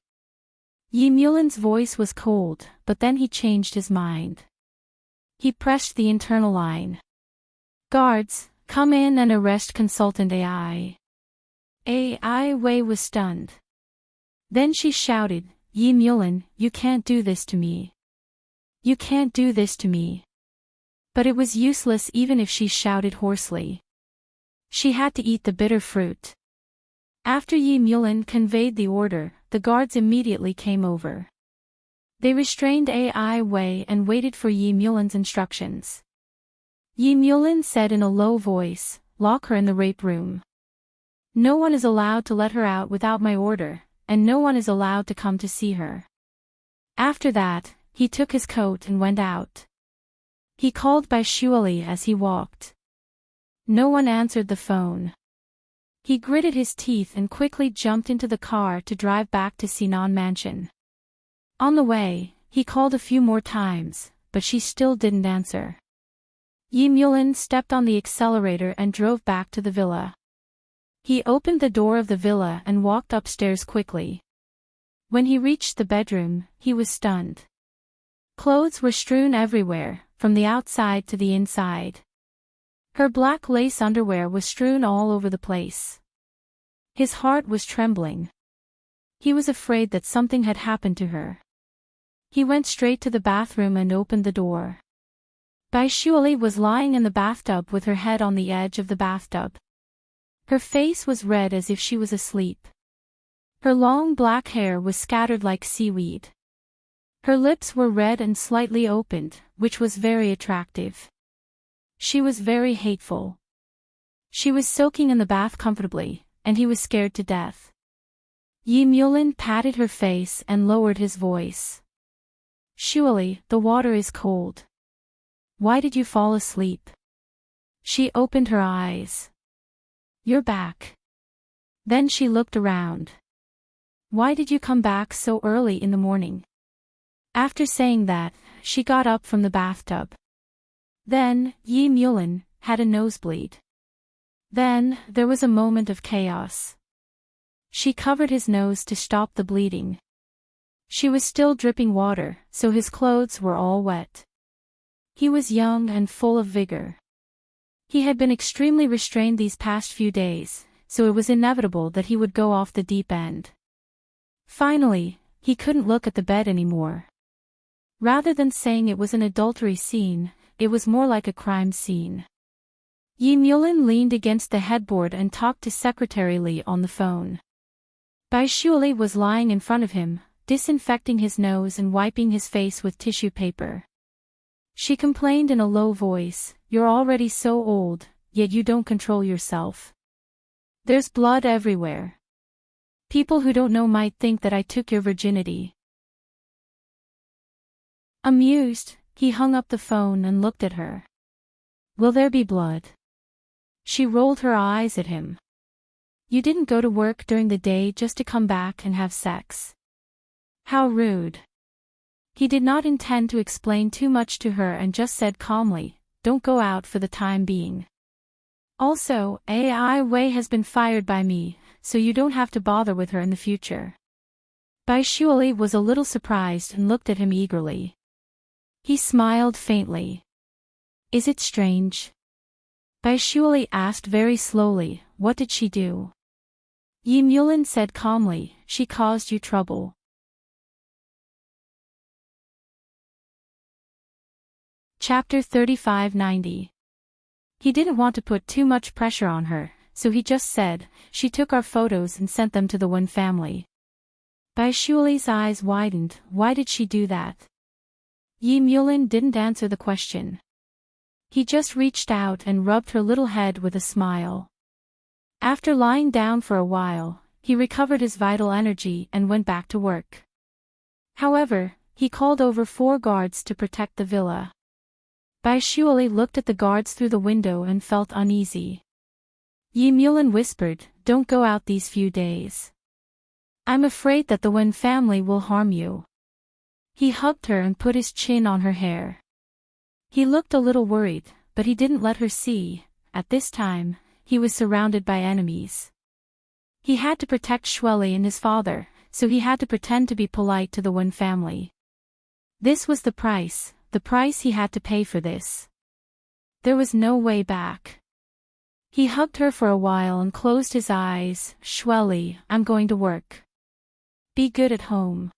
Yi Mulin's voice was cold, but then he changed his mind. He pressed the internal line. Guards, come in and arrest Consultant Ai. Ai Wei was stunned. Then she shouted, Yi Mulin, you can't do this to me. You can't do this to me. But it was useless even if she shouted hoarsely. She had to eat the bitter fruit. After Yi Mulin conveyed the order, the guards immediately came over. They restrained Ai Wei and waited for Yi Mulin's instructions. Yi Mulin said in a low voice, lock her in the rape room. No one is allowed to let her out without my order, and no one is allowed to come to see her. After that, he took his coat and went out. He called Bai Shueli as he walked. No one answered the phone. He gritted his teeth and quickly jumped into the car to drive back to Sinan Mansion. On the way, he called a few more times, but she still didn't answer. Yi Mulin stepped on the accelerator and drove back to the villa. He opened the door of the villa and walked upstairs quickly. When he reached the bedroom, he was stunned. Clothes were strewn everywhere, from the outside to the inside. Her black lace underwear was strewn all over the place. His heart was trembling. He was afraid that something had happened to her. He went straight to the bathroom and opened the door. Bai Shueli was lying in the bathtub with her head on the edge of the bathtub. Her face was red as if she was asleep. Her long black hair was scattered like seaweed. Her lips were red and slightly opened, which was very attractive. She was very hateful. She was soaking in the bath comfortably, and he was scared to death. Yi Mulin patted her face and lowered his voice. Surely, the water is cold. Why did you fall asleep? She opened her eyes. You're back. Then she looked around. Why did you come back so early in the morning? After saying that, she got up from the bathtub. Then, Yi Mulin had a nosebleed. Then, there was a moment of chaos. She covered his nose to stop the bleeding. She was still dripping water, so his clothes were all wet. He was young and full of vigor. He had been extremely restrained these past few days, so it was inevitable that he would go off the deep end. Finally, he couldn't look at the bed anymore. Rather than saying it was an adultery scene, it was more like a crime scene. Yi Mulin leaned against the headboard and talked to Secretary Li on the phone. Bai Shuili was lying in front of him, disinfecting his nose and wiping his face with tissue paper. She complained in a low voice, "You're already so old, yet you don't control yourself. There's blood everywhere. People who don't know might think that I took your virginity." Amused, he hung up the phone and looked at her. "Will there be blood?" She rolled her eyes at him. "You didn't go to work during the day just to come back and have sex. How rude." He did not intend to explain too much to her and just said calmly, "Don't go out for the time being. Also, Ai Wei has been fired by me, so you don't have to bother with her in the future." Bai Shuili was a little surprised and looked at him eagerly. He smiled faintly. "Is it strange?" Bai Shuili asked very slowly, "What did she do?" Yi Mulin said calmly, "She caused you trouble." Chapter 3590. He didn't want to put too much pressure on her, so he just said, "She took our photos and sent them to the Wen family." Bai Shuili's eyes widened. Why did she do that? Yi Mulin didn't answer the question. He just reached out and rubbed her little head with a smile. After lying down for a while, he recovered his vital energy and went back to work. However, he called over 4 guards to protect the villa. Bai Shuili looked at the guards through the window and felt uneasy. Yi Mulin whispered, "Don't go out these few days. I'm afraid that the Wen family will harm you." He hugged her and put his chin on her hair. He looked a little worried, but he didn't let her see. At this time, he was surrounded by enemies. He had to protect Shuili and his father, so he had to pretend to be polite to the Wen family. This was the price he had to pay for this. There was no way back. He hugged her for a while and closed his eyes. "Shuili, I'm going to work. Be good at home.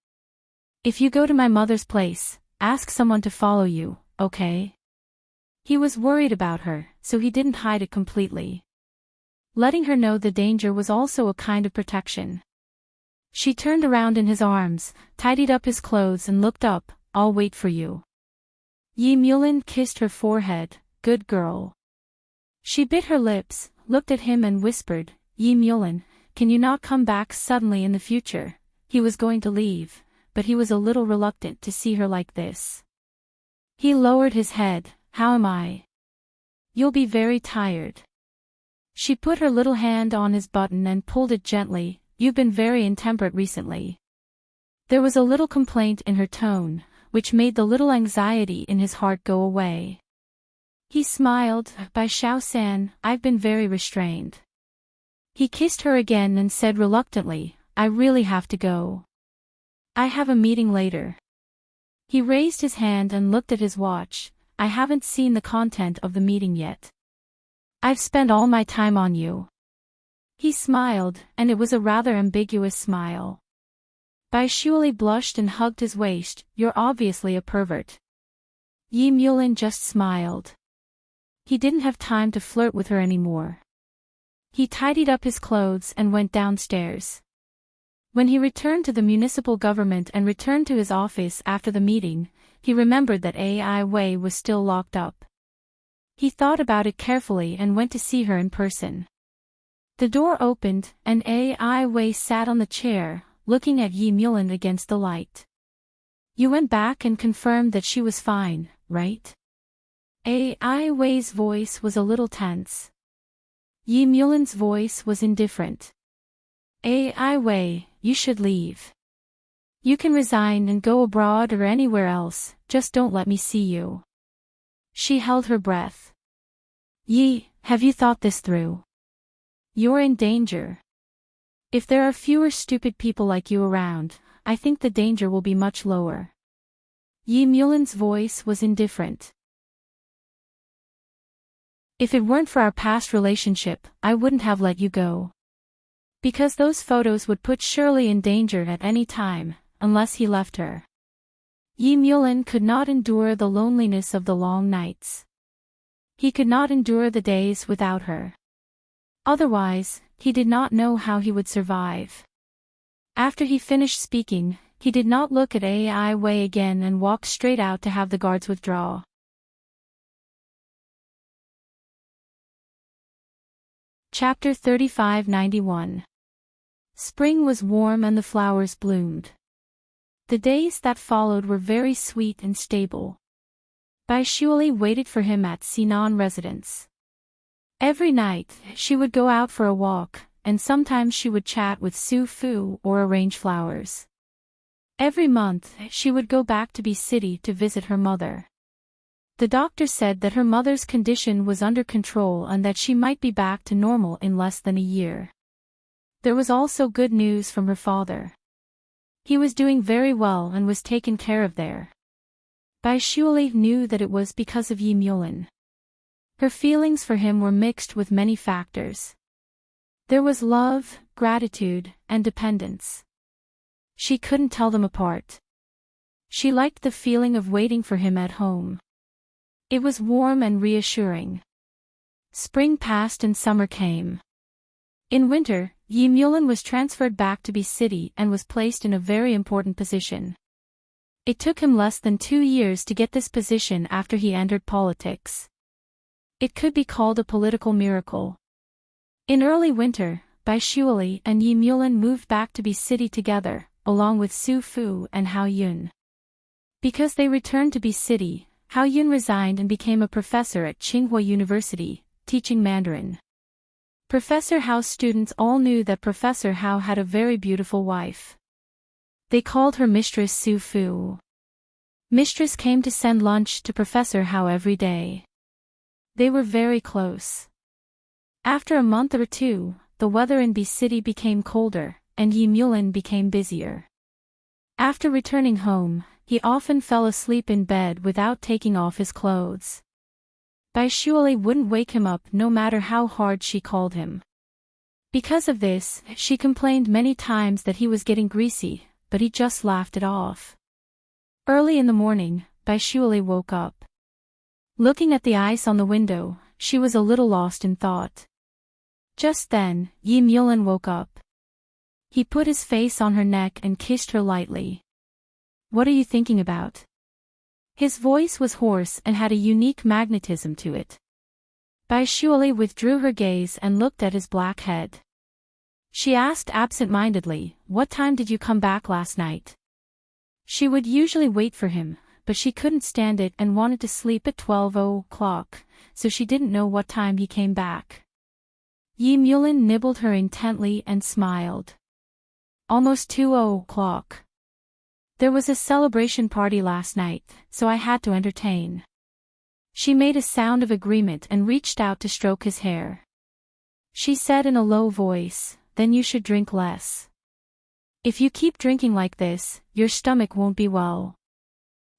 If you go to my mother's place, ask someone to follow you, okay?" He was worried about her, so he didn't hide it completely. Letting her know the danger was also a kind of protection. She turned around in his arms, tidied up his clothes and looked up. "I'll wait for you." Yi Mulin kissed her forehead. "Good girl." She bit her lips, looked at him and whispered, "Yi Mulin, can you not come back suddenly in the future?" He was going to leave, but he was a little reluctant to see her like this. He lowered his head. "How am I?" "You'll be very tired." She put her little hand on his button and pulled it gently. "You've been very intemperate recently." There was a little complaint in her tone, which made the little anxiety in his heart go away. He smiled. "Bai Xiao-san, I've been very restrained." He kissed her again and said reluctantly, "I really have to go. I have a meeting later." He raised his hand and looked at his watch. "I haven't seen the content of the meeting yet. I've spent all my time on you." He smiled, and it was a rather ambiguous smile. Bai Shuili blushed and hugged his waist. "You're obviously a pervert." Yi Mulin just smiled. He didn't have time to flirt with her anymore. He tidied up his clothes and went downstairs. When he returned to the municipal government and returned to his office after the meeting, he remembered that Ai Wei was still locked up. He thought about it carefully and went to see her in person. The door opened, and Ai Wei sat on the chair, looking at Yi Mulin against the light. You went back and confirmed that she was fine, right? Ai Wei's voice was a little tense. Yi Mulan's voice was indifferent. Ai Wei, you should leave. You can resign and go abroad or anywhere else, just don't let me see you. She held her breath. Yi, have you thought this through? You're in danger. If there are fewer stupid people like you around, I think the danger will be much lower. Yi Mulan's voice was indifferent. If it weren't for our past relationship, I wouldn't have let you go. Because those photos would put Shirley in danger at any time, unless he left her. Yi Mulan could not endure the loneliness of the long nights. He could not endure the days without her. Otherwise, he did not know how he would survive. After he finished speaking, he did not look at Ai Wei again and walked straight out to have the guards withdraw. Chapter 3591. Spring was warm and the flowers bloomed. The days that followed were very sweet and stable. Bai Shuali waited for him at Sinan residence. Every night, she would go out for a walk, and sometimes she would chat with Su Fu or arrange flowers. Every month, she would go back to B City to visit her mother. The doctor said that her mother's condition was under control and that she might be back to normal in less than a year. There was also good news from her father. He was doing very well and was taken care of there. Bai Shuali knew that it was because of Yi Mulan. Her feelings for him were mixed with many factors. There was love, gratitude, and dependence. She couldn't tell them apart. She liked the feeling of waiting for him at home. It was warm and reassuring. Spring passed and summer came. In winter, Yi Mulan was transferred back to B City and was placed in a very important position. It took him less than 2 years to get this position after he entered politics. It could be called a political miracle. In early winter, Bai Shuali and Yi Mulan moved back to B City together, along with Su Fu and Hao Yun. Because they returned to B City, Hao Yun resigned and became a professor at Tsinghua University, teaching Mandarin. Professor Hao's students all knew that Professor Hao had a very beautiful wife. They called her Mistress Su Fu. Mistress came to send lunch to Professor Hao every day. They were very close. After a month or two, the weather in B City became colder, and Yi Mulan became busier. After returning home, he often fell asleep in bed without taking off his clothes. Bai Shuali wouldn't wake him up no matter how hard she called him. Because of this, she complained many times that he was getting greasy, but he just laughed it off. Early in the morning, Bai Shuali woke up. Looking at the ice on the window, she was a little lost in thought. Just then, Yi Mulan woke up. He put his face on her neck and kissed her lightly. What are you thinking about? His voice was hoarse and had a unique magnetism to it. Bai Shuali withdrew her gaze and looked at his black head. She asked absent-mindedly, "What time did you come back last night?" She would usually wait for him, but she couldn't stand it and wanted to sleep at 12 o'clock, so she didn't know what time he came back. Yi Mulan nibbled her intently and smiled. Almost 2 o'clock. There was a celebration party last night, so I had to entertain. She made a sound of agreement and reached out to stroke his hair. She said in a low voice, "Then you should drink less. If you keep drinking like this, your stomach won't be well."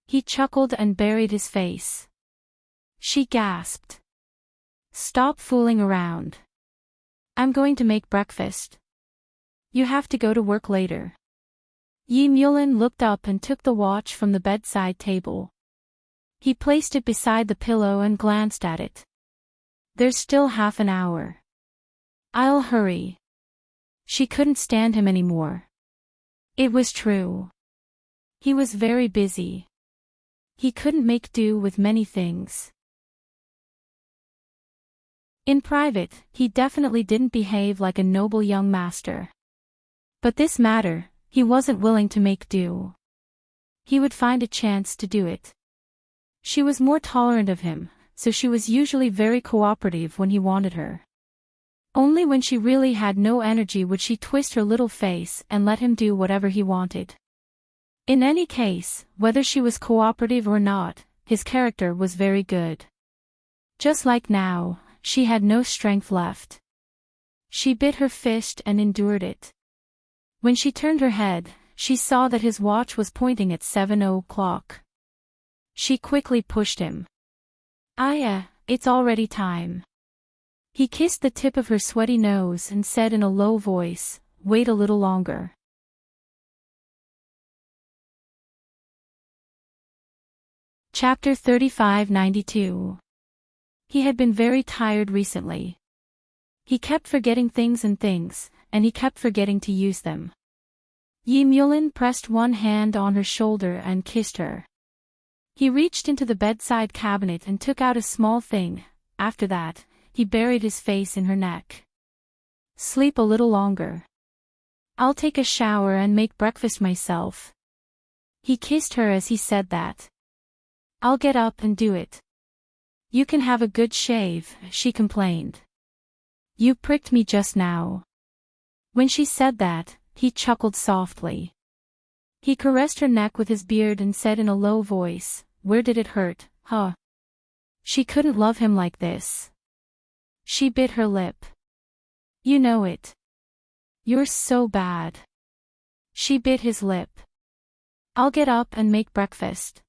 He chuckled and buried his face. She gasped. "Stop fooling around. I'm going to make breakfast. You have to go to work later." Yi Mulan looked up and took the watch from the bedside table. He placed it beside the pillow and glanced at it. "There's still half an hour. I'll hurry." She couldn't stand him anymore. It was true. He was very busy. He couldn't make do with many things. In private, he definitely didn't behave like a noble young master. But this matter, he wasn't willing to make do. he would find a chance to do it. She was more tolerant of him, so she was usually very cooperative when he wanted her. Only when she really had no energy would she twist her little face and let him do whatever he wanted. In any case, whether she was cooperative or not, his character was very good. Just like now, she had no strength left. She bit her fist and endured it. When she turned her head, she saw that his watch was pointing at 7 o'clock. She quickly pushed him. It's already time. He kissed the tip of her sweaty nose and said in a low voice, "Wait a little longer." Chapter 3592. He had been very tired recently. He kept forgetting things, and he kept forgetting to use them. Yi Mulin pressed one hand on her shoulder and kissed her. He reached into the bedside cabinet and took out a small thing. After that, he buried his face in her neck. "Sleep a little longer. I'll take a shower and make breakfast myself." He kissed her as he said that. "I'll get up and do it." "You can have a good shave," she complained. "You pricked me just now." When she said that, he chuckled softly. He caressed her neck with his beard and said in a low voice, "Where did it hurt, huh?" She couldn't love him like this. She bit her lip. "You know it. You're so bad." She bit his lip. "I'll get up and make breakfast."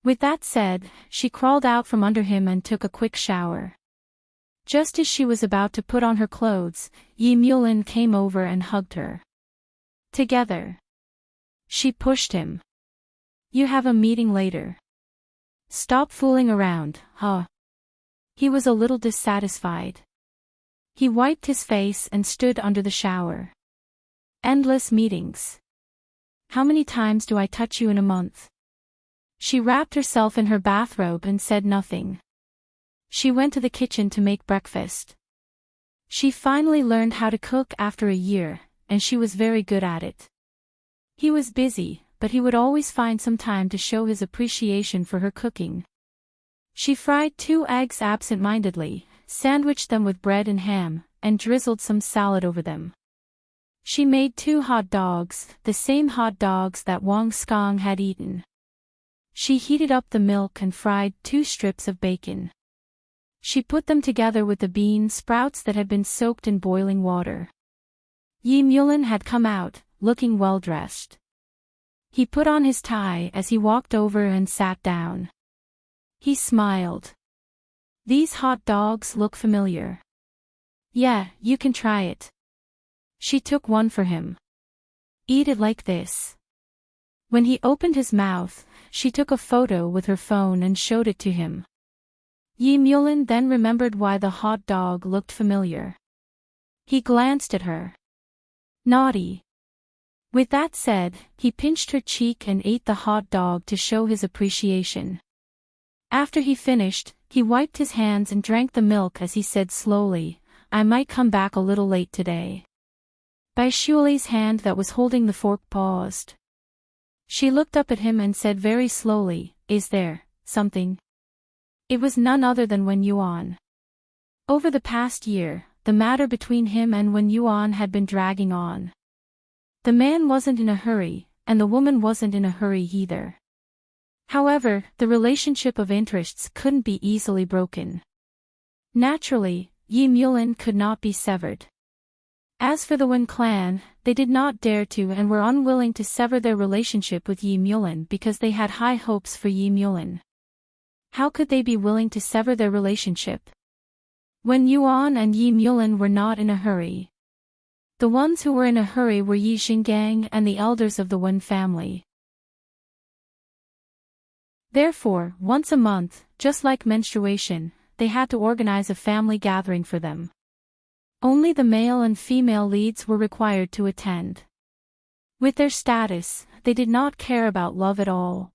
With that said, she crawled out from under him and took a quick shower. Just as she was about to put on her clothes, Yi Mulin came over and hugged her. Together. She pushed him. "You have a meeting later. Stop fooling around, huh?" He was a little dissatisfied. He wiped his face and stood under the shower. "Endless meetings. How many times do I touch you in a month?" She wrapped herself in her bathrobe and said nothing. She went to the kitchen to make breakfast. She finally learned how to cook after a year, and she was very good at it. He was busy, but he would always find some time to show his appreciation for her cooking. She fried 2 eggs absent-mindedly, sandwiched them with bread and ham, and drizzled some salad over them. She made 2 hot dogs, the same hot dogs that Wang Skong had eaten. She heated up the milk and fried 2 strips of bacon. She put them together with the bean sprouts that had been soaked in boiling water. Yi Mulin had come out, looking well-dressed. He put on his tie as he walked over and sat down. He smiled. "These hot dogs look familiar." "Yeah, you can try it." She took one for him. "Eat it like this." When he opened his mouth, she took a photo with her phone and showed it to him. Yi Mulin then remembered why the hot dog looked familiar. He glanced at her. Naughty. With that said, he pinched her cheek and ate the hot dog to show his appreciation. After he finished, he wiped his hands and drank the milk as he said slowly, "I might come back a little late today." Bai Shuli's hand that was holding the fork paused. She looked up at him and said very slowly, "Is there something?" It was none other than Wen Yuan. Over the past year, the matter between him and Wen Yuan had been dragging on. The man wasn't in a hurry, and the woman wasn't in a hurry either. However, the relationship of interests couldn't be easily broken. Naturally, Yi Mulin could not be severed. As for the Wen clan, they did not dare to and were unwilling to sever their relationship with Yi Mulin because they had high hopes for Yi Mulin. How could they be willing to sever their relationship? Wen Yuan and Yi Mulin were not in a hurry. The ones who were in a hurry were Yi Xinggang and the elders of the Wen family. Therefore, once a month, just like menstruation, they had to organize a family gathering for them. Only the male and female leads were required to attend. With their status, they did not care about love at all.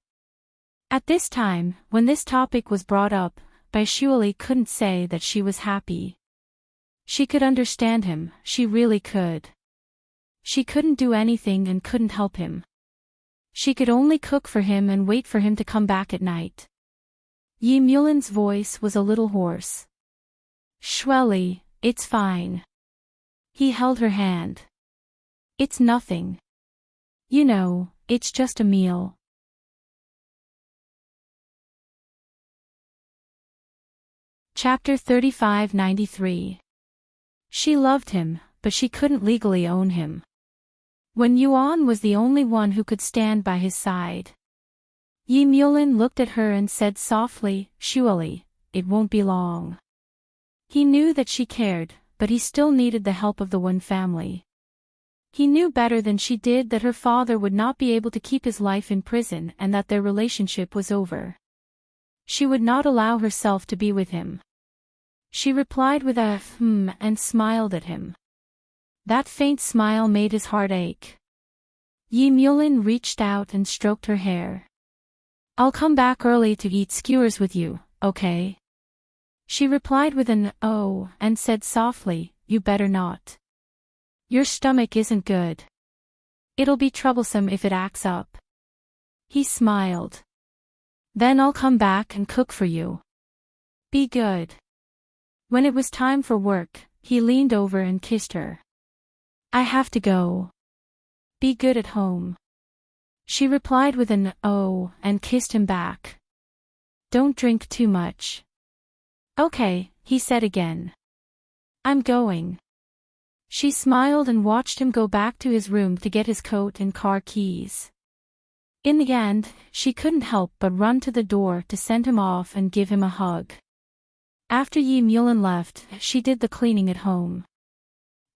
At this time, when this topic was brought up, Bai Shuili couldn't say that she was happy. She could understand him, she really could. She couldn't do anything and couldn't help him. She could only cook for him and wait for him to come back at night. Yi Mulin's voice was a little hoarse. Shweli, it's fine. He held her hand. It's nothing. You know, it's just a meal. Chapter 3593. She loved him, but she couldn't legally own him. When Yuan was the only one who could stand by his side. Yi Mulin looked at her and said softly, Shweli, it won't be long. He knew that she cared, but he still needed the help of the Wen family. He knew better than she did that her father would not be able to keep his life in prison and that their relationship was over. She would not allow herself to be with him. She replied with a and smiled at him. That faint smile made his heart ache. Yi Mulin reached out and stroked her hair. I'll come back early to eat skewers with you, okay? She replied with an oh and said softly, you better not. Your stomach isn't good. It'll be troublesome if it acts up. He smiled. Then I'll come back and cook for you. Be good. When it was time for work, he leaned over and kissed her. I have to go. Be good at home. She replied with an oh and kissed him back. Don't drink too much. Okay, he said again. I'm going. She smiled and watched him go back to his room to get his coat and car keys. In the end, she couldn't help but run to the door to send him off and give him a hug. After Yi Mulin left, she did the cleaning at home.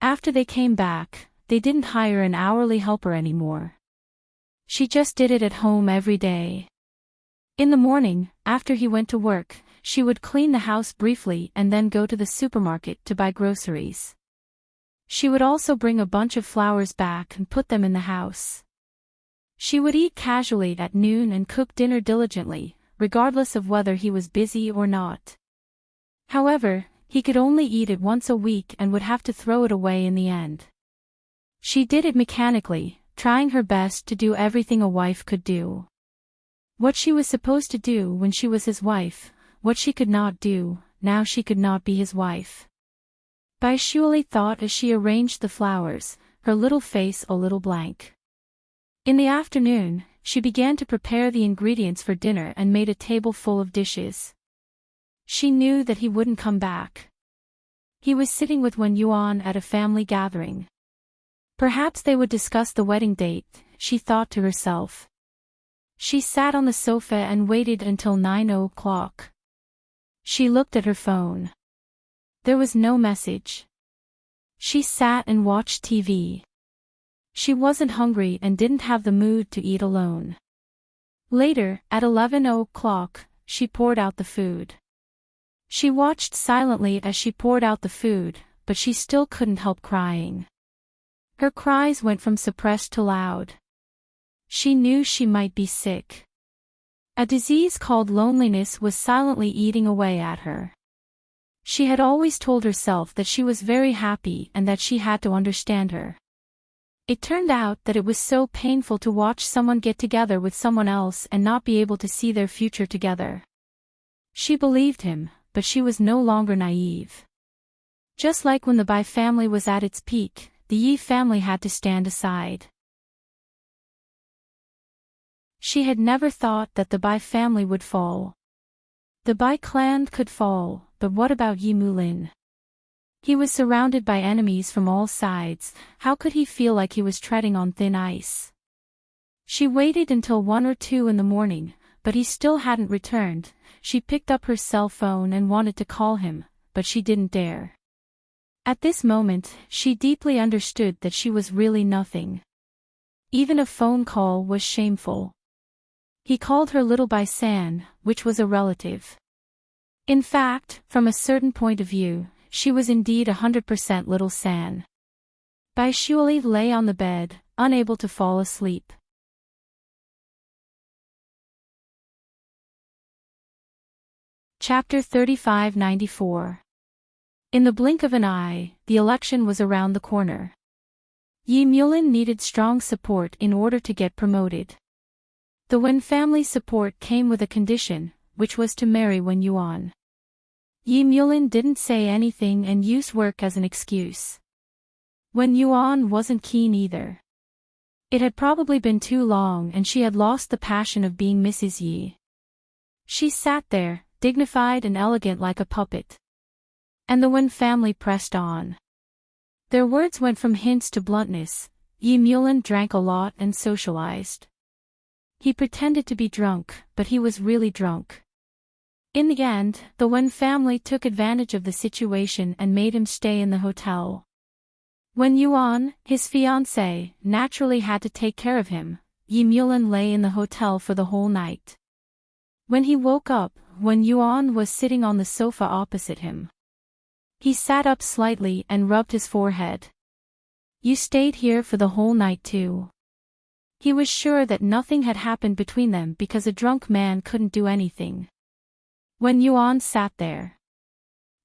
After they came back, they didn't hire an hourly helper anymore. She just did it at home every day. In the morning, after he went to work, she would clean the house briefly and then go to the supermarket to buy groceries. She would also bring a bunch of flowers back and put them in the house. She would eat casually at noon and cook dinner diligently, regardless of whether he was busy or not. However, he could only eat it once a week and would have to throw it away in the end. She did it mechanically, trying her best to do everything a wife could do. What she was supposed to do when she was his wife, what she could not do, now she could not be his wife. Bai Shuali thought as she arranged the flowers, her little face a little blank. In the afternoon, she began to prepare the ingredients for dinner and made a table full of dishes. She knew that he wouldn't come back. He was sitting with Wen Yuan at a family gathering. Perhaps they would discuss the wedding date, she thought to herself. She sat on the sofa and waited until 9 o'clock. She looked at her phone. There was no message. She sat and watched TV. She wasn't hungry and didn't have the mood to eat alone. Later, at 11 o'clock, she poured out the food. She watched silently as she poured out the food, but she still couldn't help crying. Her cries went from suppressed to loud. She knew she might be sick. A disease called loneliness was silently eating away at her. She had always told herself that she was very happy and that she had to understand her. It turned out that it was so painful to watch someone get together with someone else and not be able to see their future together. She believed him, but she was no longer naive. Just like when the Bai family was at its peak, the Yi family had to stand aside. She had never thought that the Bai family would fall. The Bai clan could fall, but what about Yi Mulin? He was surrounded by enemies from all sides, how could he feel like he was treading on thin ice? She waited until 1 or 2 in the morning, but he still hadn't returned. She picked up her cell phone and wanted to call him, but she didn't dare. At this moment, she deeply understood that she was really nothing. Even a phone call was shameful. He called her Little Bai San, which was a relative. In fact, from a certain point of view, she was indeed 100% Little San. Bai Shuali lay on the bed, unable to fall asleep. Chapter 3594. In the blink of an eye, the election was around the corner. Yi Mulin needed strong support in order to get promoted. The Wen family's support came with a condition, which was to marry Wen Yuan. Yi Mulin didn't say anything and used work as an excuse. Wen Yuan wasn't keen either. It had probably been too long and she had lost the passion of being Mrs. Yi. She sat there, dignified and elegant like a puppet. And the Wen family pressed on. Their words went from hints to bluntness. Yi Mulin drank a lot and socialized. He pretended to be drunk, but he was really drunk. In the end, the Wen family took advantage of the situation and made him stay in the hotel. Wen Yuan, his fiancée, naturally had to take care of him. Yi Mulin lay in the hotel for the whole night. When he woke up, Wen Yuan was sitting on the sofa opposite him. He sat up slightly and rubbed his forehead. You stayed here for the whole night too. He was sure that nothing had happened between them because a drunk man couldn't do anything. Wen Yuan sat there.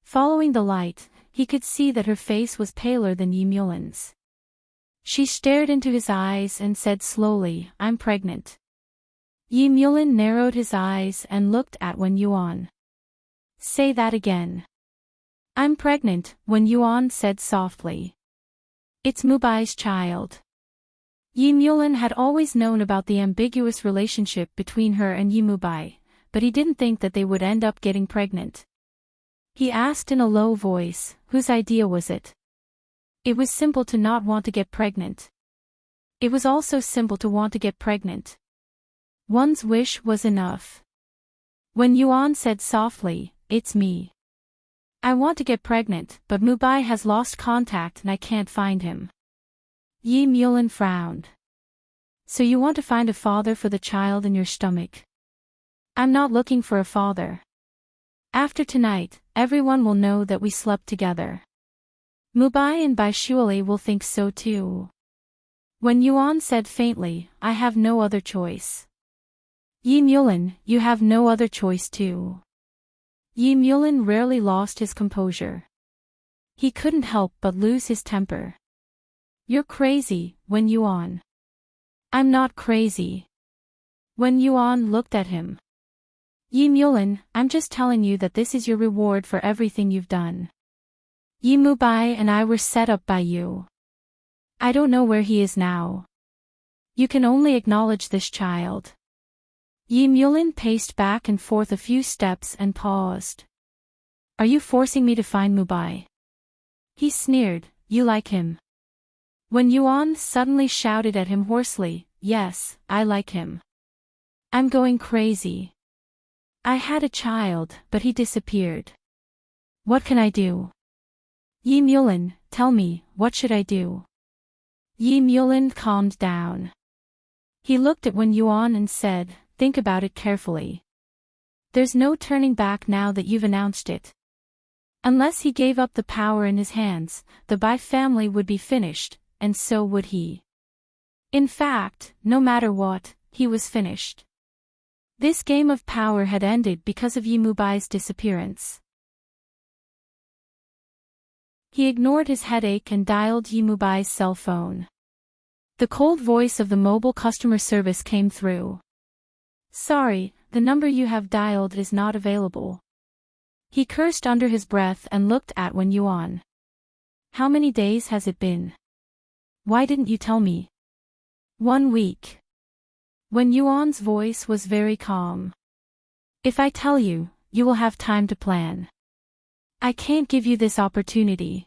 Following the light, he could see that her face was paler than Yi Mulin's. She stared into his eyes and said slowly, I'm pregnant. Yi Mulin narrowed his eyes and looked at Wen Yuan. Say that again. I'm pregnant, Wen Yuan said softly. It's Mubai's child. Yi Mulin had always known about the ambiguous relationship between her and Yi Mubai, but he didn't think that they would end up getting pregnant. He asked in a low voice, whose idea was it? It was simple to not want to get pregnant. It was also simple to want to get pregnant. One's wish was enough. Wen Yuan said softly, it's me. I want to get pregnant, but Mubai has lost contact and I can't find him. Yi Mulin frowned. So you want to find a father for the child in your stomach? I'm not looking for a father. After tonight, everyone will know that we slept together. Mubai and Bai Shuali will think so too. Wen Yuan said faintly, I have no other choice. Yi Mulin, you have no other choice too. Yi Mulin rarely lost his composure. He couldn't help but lose his temper. You're crazy, Wen Yuan. I'm not crazy. Wen Yuan looked at him. Yi Mulin, I'm just telling you that this is your reward for everything you've done. Yi Mubai and I were set up by you. I don't know where he is now. You can only acknowledge this child. Yi Mulin paced back and forth a few steps and paused. Are you forcing me to find Mubai? He sneered, you like him. Wen Yuan suddenly shouted at him hoarsely, yes, I like him. I'm going crazy. I had a child, but he disappeared. What can I do? Yi Mulin, tell me, what should I do? Yi Mulin calmed down. He looked at Wen Yuan and said, think about it carefully. There's no turning back now that you've announced it. Unless he gave up the power in his hands, the Bai family would be finished, and so would he. In fact, no matter what, he was finished. This game of power had ended because of Yi Mubai's disappearance. He ignored his headache and dialed Yi Mubai's cell phone. The cold voice of the mobile customer service came through. Sorry, the number you have dialed is not available. He cursed under his breath and looked at Wen Yuan. How many days has it been? Why didn't you tell me? 1 week. Wen Yuan's voice was very calm. If I tell you, you will have time to plan. I can't give you this opportunity.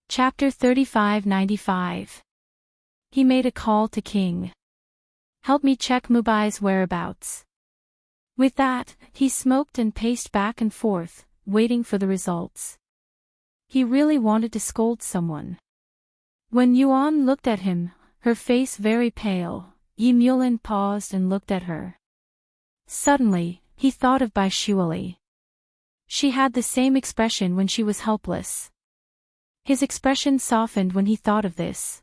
Chapter 3595. He made a call to King. Help me check Mubai's whereabouts. With that, he smoked and paced back and forth, waiting for the results. He really wanted to scold someone. When Yuan looked at him, her face very pale, Yi Mulin paused and looked at her. Suddenly, he thought of Bai Shuali. She had the same expression when she was helpless. His expression softened when he thought of this.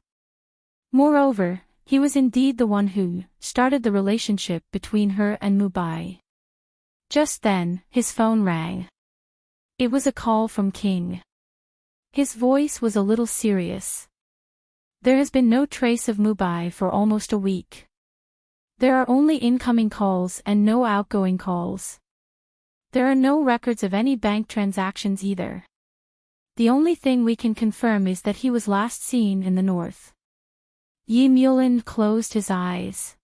Moreover, he was indeed the one who started the relationship between her and Mubai. Just then, his phone rang. It was a call from King. His voice was a little serious. There has been no trace of Mubai for almost a week. There are only incoming calls and no outgoing calls. There are no records of any bank transactions either. The only thing we can confirm is that he was last seen in the north. Yi Mulin closed his eyes.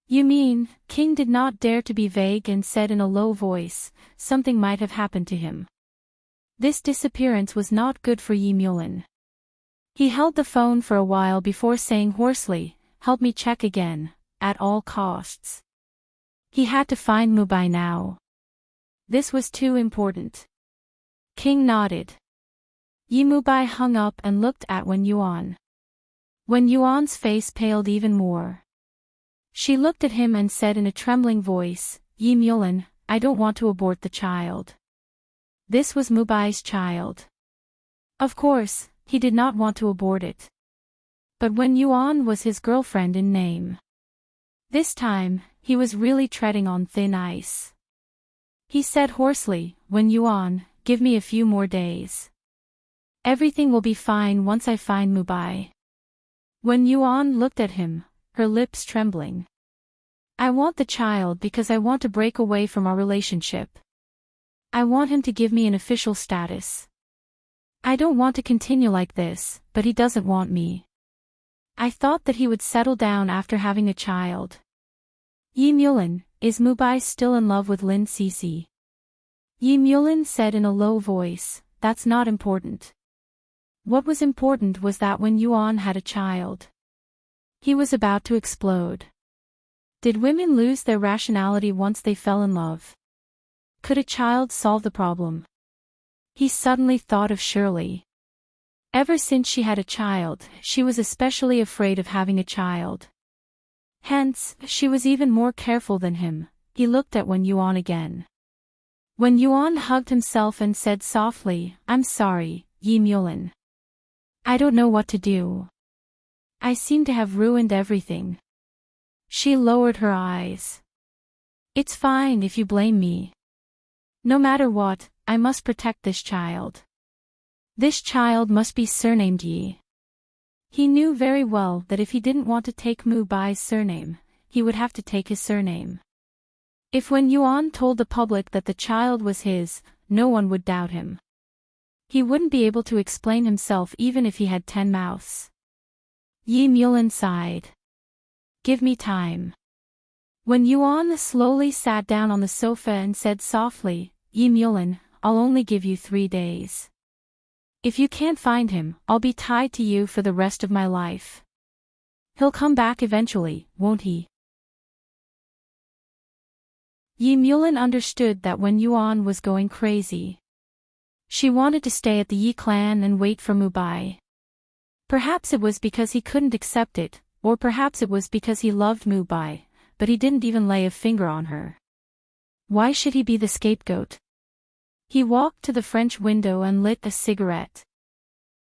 You mean, King did not dare to be vague and said in a low voice, something might have happened to him. This disappearance was not good for Yi Mulin. He held the phone for a while before saying hoarsely, help me check again, at all costs. He had to find Mubai now. This was too important. King nodded. Yi Mubai hung up and looked at Wen Yuan. Wen Yuan's face paled even more. She looked at him and said in a trembling voice, Yi Mulin, I don't want to abort the child. This was Mubai's child. Of course, he did not want to abort it. But Wen Yuan was his girlfriend in name. This time, he was really treading on thin ice. He said hoarsely, Wen Yuan, give me a few more days. Everything will be fine once I find Mubai. Wen Yuan looked at him, her lips trembling. I want the child because I want to break away from our relationship. I want him to give me an official status. I don't want to continue like this, but he doesn't want me. I thought that he would settle down after having a child. Yi Mulin, is Mubai still in love with Lin Cece? Yi Mulin said in a low voice, that's not important. What was important was that Wen Yuan had a child. He was about to explode. Did women lose their rationality once they fell in love? Could a child solve the problem? He suddenly thought of Shirley. Ever since she had a child, she was especially afraid of having a child. Hence, she was even more careful than him. He looked at Wen Yuan again. Wen Yuan hugged himself and said softly, I'm sorry, Yi Mulin. I don't know what to do. I seem to have ruined everything. She lowered her eyes. It's fine if you blame me. No matter what, I must protect this child. This child must be surnamed Yi. He knew very well that if he didn't want to take Mubai's surname, he would have to take his surname. If Wen Yuan told the public that the child was his, no one would doubt him. He wouldn't be able to explain himself even if he had 10 mouths. Yi Mulin sighed. Give me time. Wen Yuan slowly sat down on the sofa and said softly, Yi Mulin, I'll only give you 3 days. If you can't find him, I'll be tied to you for the rest of my life. He'll come back eventually, won't he? Yi Mulin understood that Wen Yuan was going crazy. She wanted to stay at the Yi clan and wait for Mubai. Perhaps it was because he couldn't accept it, or perhaps it was because he loved Mubai, but he didn't even lay a finger on her. Why should he be the scapegoat? He walked to the French window and lit a cigarette.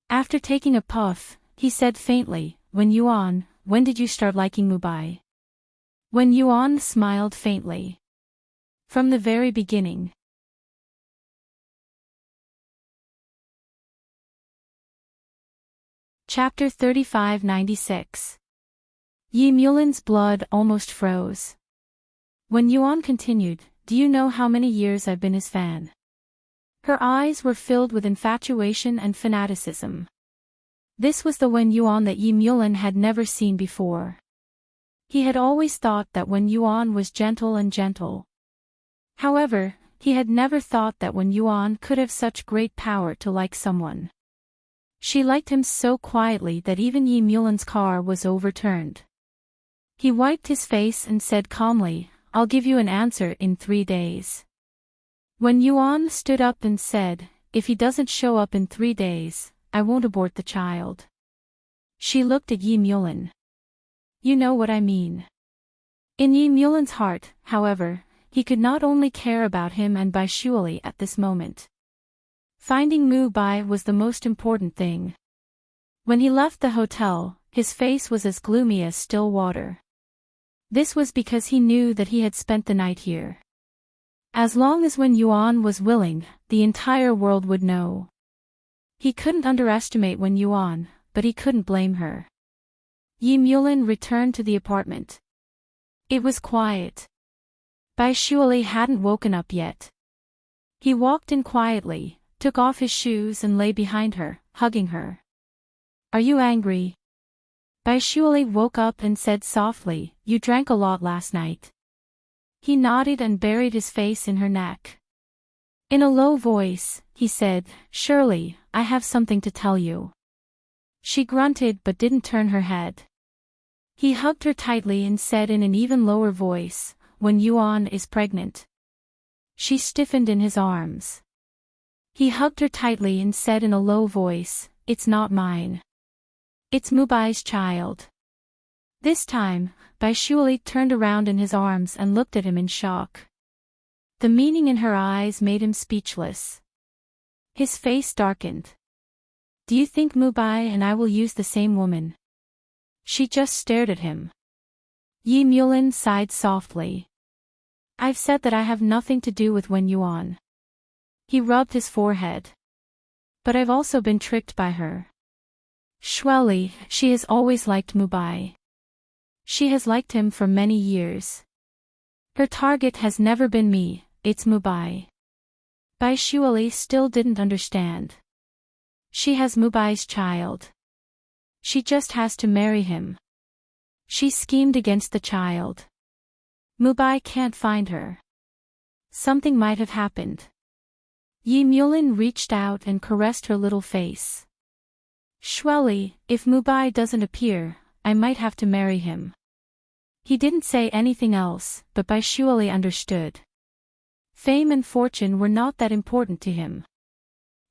After taking a puff, he said faintly, Wen Yuan, when did you start liking Mubai? Wen Yuan smiled faintly. From the very beginning. Chapter 3596. Yi Mulin's blood almost froze. Wen Yuan continued, do you know how many years I've been his fan? Her eyes were filled with infatuation and fanaticism. This was the Wen Yuan that Yi Mulin had never seen before. He had always thought that Wen Yuan was gentle and gentle. However, he had never thought that Wen Yuan could have such great power to like someone. She liked him so quietly that even Yi Mulin's car was overturned. He wiped his face and said calmly, I'll give you an answer in 3 days. Wen Yuan stood up and said, if he doesn't show up in 3 days, I won't abort the child. She looked at Yi Mulin. You know what I mean. In Yi Mulin's heart, however, he could not only care about him and Bai Shuali at this moment. Finding Mubai was the most important thing. When he left the hotel, his face was as gloomy as still water. This was because he knew that he had spent the night here. As long as Wen Yuan was willing, the entire world would know. He couldn't underestimate Wen Yuan, but he couldn't blame her. Yi Mulin returned to the apartment. It was quiet. Bai Shuali hadn't woken up yet. He walked in quietly, took off his shoes and lay behind her, hugging her. Are you angry? Bai Shuali woke up and said softly, You drank a lot last night. He nodded and buried his face in her neck. In a low voice, he said, Surely, I have something to tell you. She grunted but didn't turn her head. He hugged her tightly and said in an even lower voice, When Yuan is pregnant. She stiffened in his arms. He hugged her tightly and said in a low voice, It's not mine. It's Mubai's child. This time, Bai Shuali turned around in his arms and looked at him in shock. The meaning in her eyes made him speechless. His face darkened. Do you think Mubai and I will use the same woman? She just stared at him. Yi Mulin sighed softly. I've said that I have nothing to do with Wen Yuan. He rubbed his forehead. But I've also been tricked by her. Surely, she has always liked Mubai. She has liked him for many years. Her target has never been me, it's Mubai. Bai Shuali still didn't understand. She has Mubai's child. She just has to marry him. She schemed against the child. Mubai can't find her. Something might have happened. Yi Mulin reached out and caressed her little face. Shuali, if Mubai doesn't appear, I might have to marry him. He didn't say anything else, but Bai Shuali understood. Fame and fortune were not that important to him.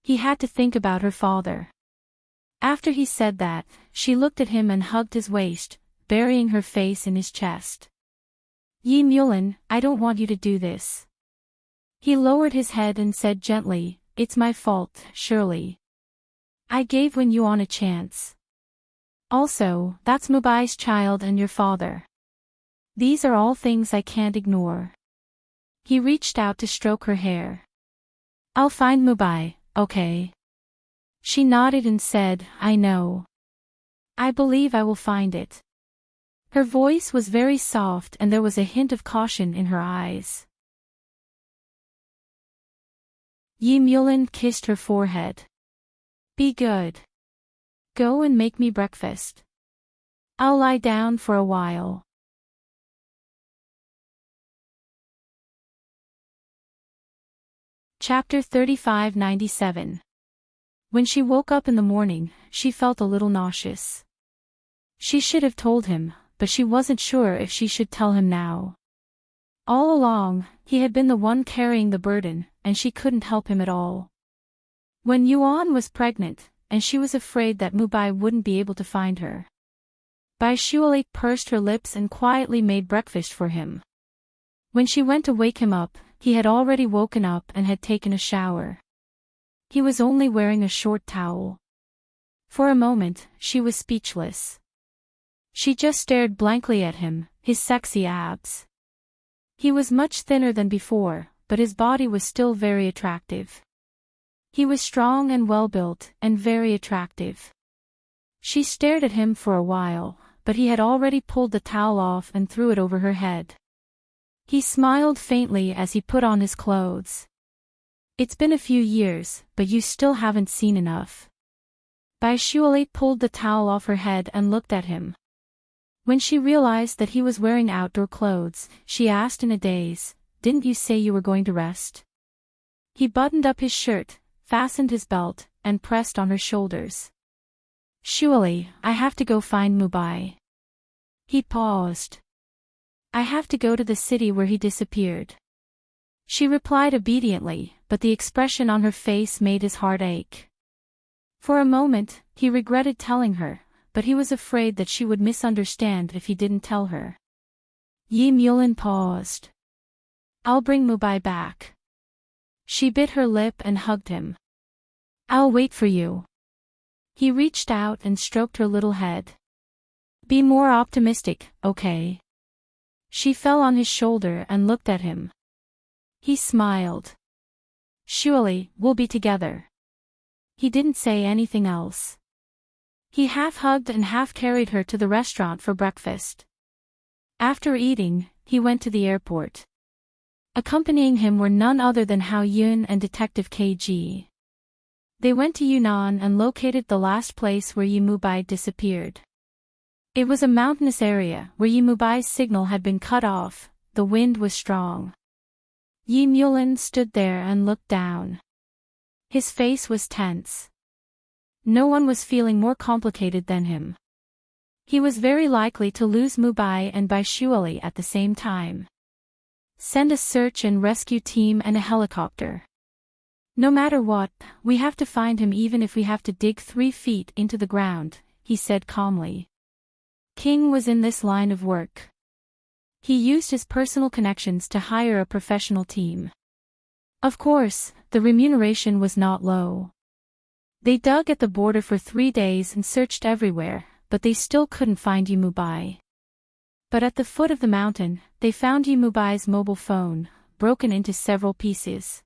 He had to think about her father. After he said that, she looked at him and hugged his waist, burying her face in his chest. Yi Mulin, I don't want you to do this. He lowered his head and said gently, It's my fault, surely. I gave Wen Yuan a chance. Also, that's Mubai's child and your father. These are all things I can't ignore. He reached out to stroke her hair. I'll find Mubai, okay? She nodded and said, I know. I believe I will find it. Her voice was very soft and there was a hint of caution in her eyes. Yi Mulin kissed her forehead. Be good. Go and make me breakfast. I'll lie down for a while. Chapter 3597. When she woke up in the morning, she felt a little nauseous. She should have told him, but she wasn't sure if she should tell him now. All along, he had been the one carrying the burden, and she couldn't help him at all. When Yuan was pregnant, and she was afraid that Mubai wouldn't be able to find her. Bai Shuali pursed her lips and quietly made breakfast for him. When she went to wake him up, he had already woken up and had taken a shower. He was only wearing a short towel. For a moment, she was speechless. She just stared blankly at him, his sexy abs. He was much thinner than before, but his body was still very attractive. He was strong and well-built, and very attractive. She stared at him for a while, but he had already pulled the towel off and threw it over her head. He smiled faintly as he put on his clothes. It's been a few years, but you still haven't seen enough. Bai Shuali pulled the towel off her head and looked at him. When she realized that he was wearing outdoor clothes, she asked in a daze, Didn't you say you were going to rest? He buttoned up his shirt, fastened his belt, and pressed on her shoulders. Shuali, I have to go find Mubai. He paused. I have to go to the city where he disappeared. She replied obediently, but the expression on her face made his heart ache. For a moment, he regretted telling her, but he was afraid that she would misunderstand if he didn't tell her. Yi Mulin paused. I'll bring Mubai back. She bit her lip and hugged him. I'll wait for you. He reached out and stroked her little head. Be more optimistic, okay? She fell on his shoulder and looked at him. He smiled. Surely, we'll be together. He didn't say anything else. He half hugged and half carried her to the restaurant for breakfast. After eating, he went to the airport. Accompanying him were none other than Hao Yun and Detective KG. They went to Yunnan and located the last place where Yi Mubai disappeared. It was a mountainous area where Yi Mubai's signal had been cut off. The wind was strong. Yi Mulin stood there and looked down. His face was tense. No one was feeling more complicated than him. He was very likely to lose Mubai and Bai Shuali at the same time. Send a search and rescue team and a helicopter. No matter what, we have to find him even if we have to dig 3 feet into the ground, he said calmly. King was in this line of work. He used his personal connections to hire a professional team. Of course, the remuneration was not low. They dug at the border for 3 days and searched everywhere, but they still couldn't find Yi Mubai. But at the foot of the mountain, they found Yi Mubai's mobile phone, broken into several pieces.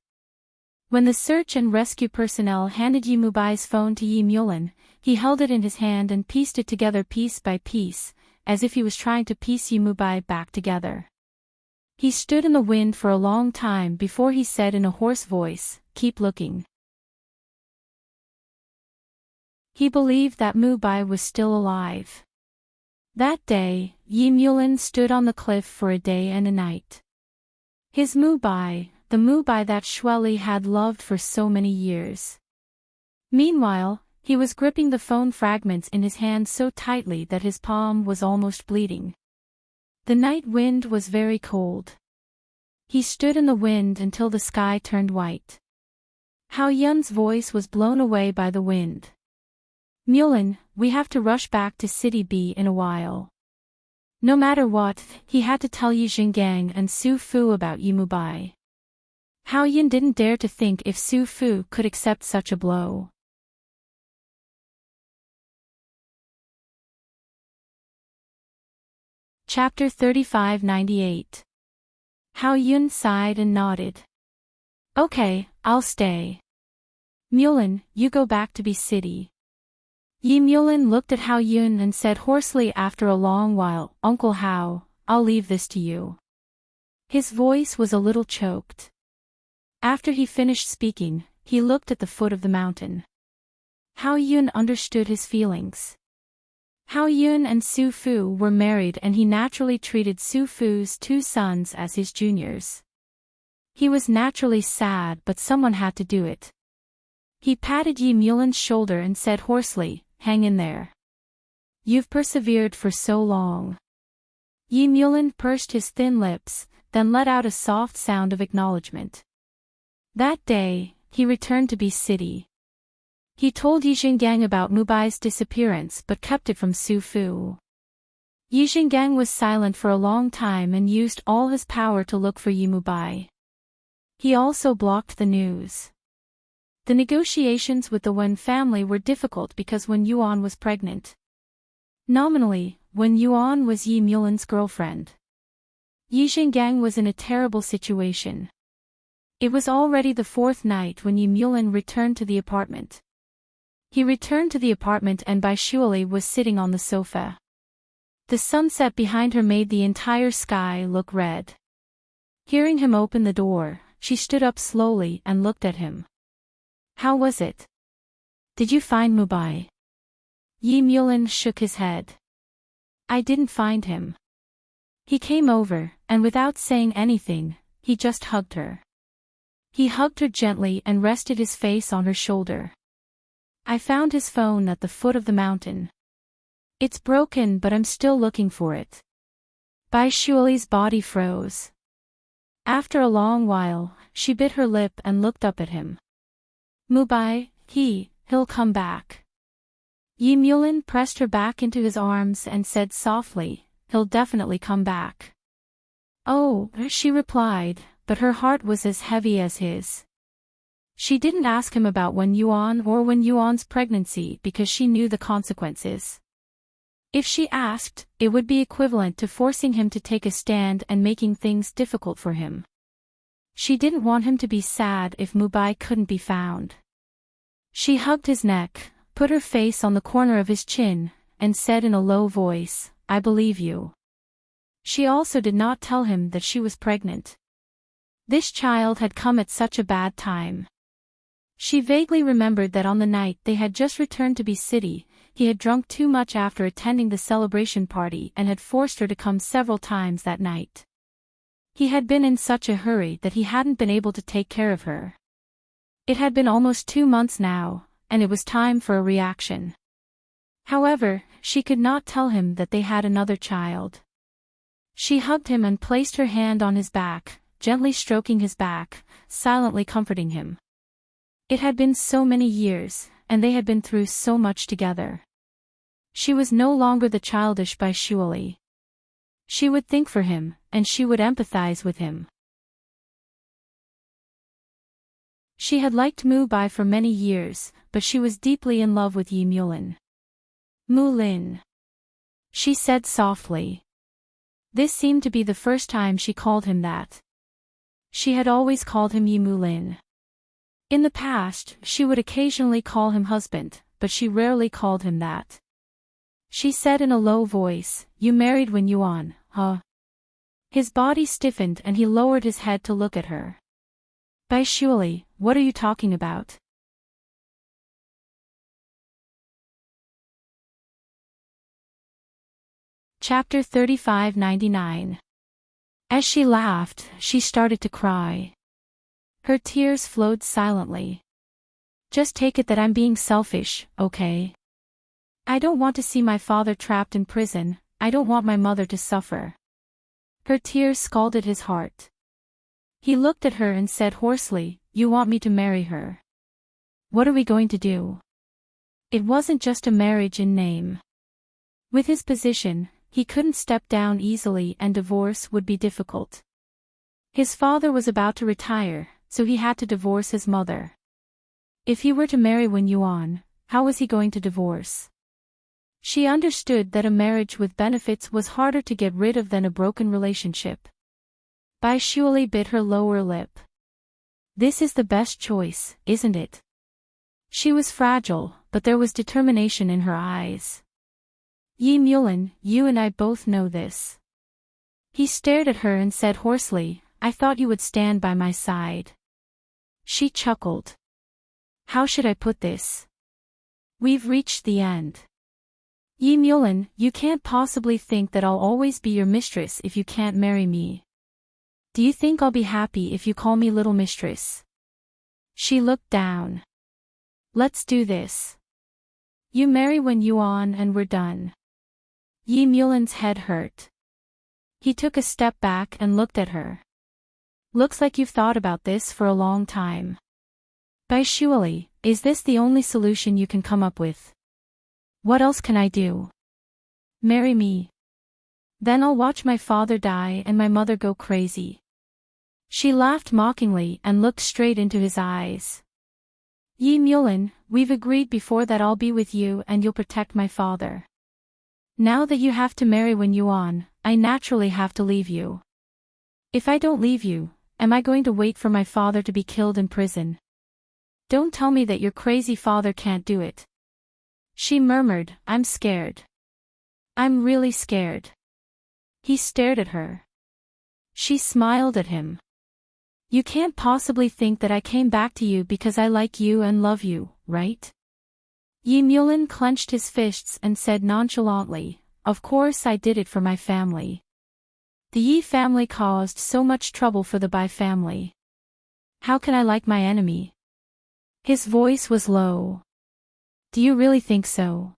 When the search and rescue personnel handed Yi Mubai's phone to Yi Mulin, he held it in his hand and pieced it together piece by piece, as if he was trying to piece Yi Mubai back together. He stood in the wind for a long time before he said in a hoarse voice, "Keep looking." He believed that Mubai was still alive. That day, Yi Mulin stood on the cliff for a day and a night. His Mubai, the Mubai that Shuali had loved for so many years. Meanwhile, he was gripping the phone fragments in his hand so tightly that his palm was almost bleeding. The night wind was very cold. He stood in the wind until the sky turned white. Hao Yun's voice was blown away by the wind. "Mulin, we have to rush back to City B in a while." No matter what, he had to tell Yi Jinggang and Su Fu about Yi Mubai. Hao Yun didn't dare to think if Su Fu could accept such a blow. Chapter 3598. Hao Yun sighed and nodded. "Okay, I'll stay. Mulin, you go back to B City." Yi Mulin looked at Hao Yun and said hoarsely after a long while, "Uncle Hao, I'll leave this to you." His voice was a little choked. After he finished speaking, he looked at the foot of the mountain. Hao Yun understood his feelings. Hao Yun and Su Fu were married and he naturally treated Su Fu's 2 sons as his juniors. He was naturally sad but someone had to do it. He patted Yi Mulin's shoulder and said hoarsely, "Hang in there. You've persevered for so long." Yi Mulin pursed his thin lips, then let out a soft sound of acknowledgement. That day, he returned to B City. He told Yi Jinggang about Mubai's disappearance but kept it from Su Fu. Yi Jinggang was silent for a long time and used all his power to look for Yi Mubai. He also blocked the news. The negotiations with the Wen family were difficult because Wen Yuan was pregnant. Nominally, Wen Yuan was Yi Mulin's girlfriend. Yi Jinggang was in a terrible situation. It was already the 4th night when Yi Mulin returned to the apartment. He returned to the apartment and Bai Shuali was sitting on the sofa. The sunset behind her made the entire sky look red. Hearing him open the door, she stood up slowly and looked at him. "How was it? Did you find Mubai?" Yi Mulin shook his head. "I didn't find him. He came over, and without saying anything, he just hugged her. He hugged her gently and rested his face on her shoulder. I found his phone at the foot of the mountain. It's broken but I'm still looking for it." Bai Shuali's body froze. After a long while, she bit her lip and looked up at him. "Mubai, he'll come back." Yi Mulin pressed her back into his arms and said softly, "He'll definitely come back." "Oh," she replied, but her heart was as heavy as his. She didn't ask him about Wen Yuan or Wen Yuan's pregnancy because she knew the consequences. If she asked, it would be equivalent to forcing him to take a stand and making things difficult for him. She didn't want him to be sad if Mubai couldn't be found. She hugged his neck, put her face on the corner of his chin, and said in a low voice, "I believe you." She also did not tell him that she was pregnant. This child had come at such a bad time. She vaguely remembered that on the night they had just returned to B City, he had drunk too much after attending the celebration party and had forced her to come several times that night. He had been in such a hurry that he hadn't been able to take care of her. It had been almost 2 months now, and it was time for a reaction. However, she could not tell him that they had another child. She hugged him and placed her hand on his back, gently stroking his back, silently comforting him. It had been so many years, and they had been through so much together. She was no longer the childish Baishuali. She would think for him, and she would empathize with him. She had liked Mu Bai for many years, but she was deeply in love with Yi Mulin. Mulin, she said softly. This seemed to be the first time she called him that. She had always called him Yi Mulin. In the past, she would occasionally call him husband, but she rarely called him that. She said in a low voice, "You married when Yuan, huh?" His body stiffened and he lowered his head to look at her. "Baishuali, what are you talking about?" Chapter 35-99. As she laughed, she started to cry. Her tears flowed silently. "Just take it that I'm being selfish, okay? I don't want to see my father trapped in prison, I don't want my mother to suffer." Her tears scalded his heart. He looked at her and said hoarsely, "You want me to marry her? What are we going to do?" It wasn't just a marriage in name. With his position, he couldn't step down easily and divorce would be difficult. His father was about to retire, so he had to divorce his mother. If he were to marry Wen Yuan, how was he going to divorce? She understood that a marriage with benefits was harder to get rid of than a broken relationship. Baishuali bit her lower lip. "This is the best choice, isn't it?" She was fragile, but there was determination in her eyes. "Yi Mulin, you and I both know this." He stared at her and said hoarsely, "I thought you would stand by my side." She chuckled. "How should I put this? We've reached the end. Yi Mulin, you can't possibly think that I'll always be your mistress if you can't marry me. Do you think I'll be happy if you call me little mistress?" She looked down. "Let's do this. You marry Wen Yuan and we're done." Yi Mulin's head hurt. He took a step back and looked at her. "Looks like you've thought about this for a long time. Baishuali, is this the only solution you can come up with? What else can I do? Marry me. Then I'll watch my father die and my mother go crazy." She laughed mockingly and looked straight into his eyes. "Yi Mulin, we've agreed before that I'll be with you and you'll protect my father. Now that you have to marry Wen Yuan, I naturally have to leave you. If I don't leave you, am I going to wait for my father to be killed in prison? Don't tell me that your crazy father can't do it." She murmured, "I'm scared. I'm really scared." He stared at her. She smiled at him. "You can't possibly think that I came back to you because I like you and love you, right?" Yi Mulin clenched his fists and said nonchalantly, "Of course I did it for my family. The Yi family caused so much trouble for the Bai family. How can I like my enemy?" His voice was low. "Do you really think so?"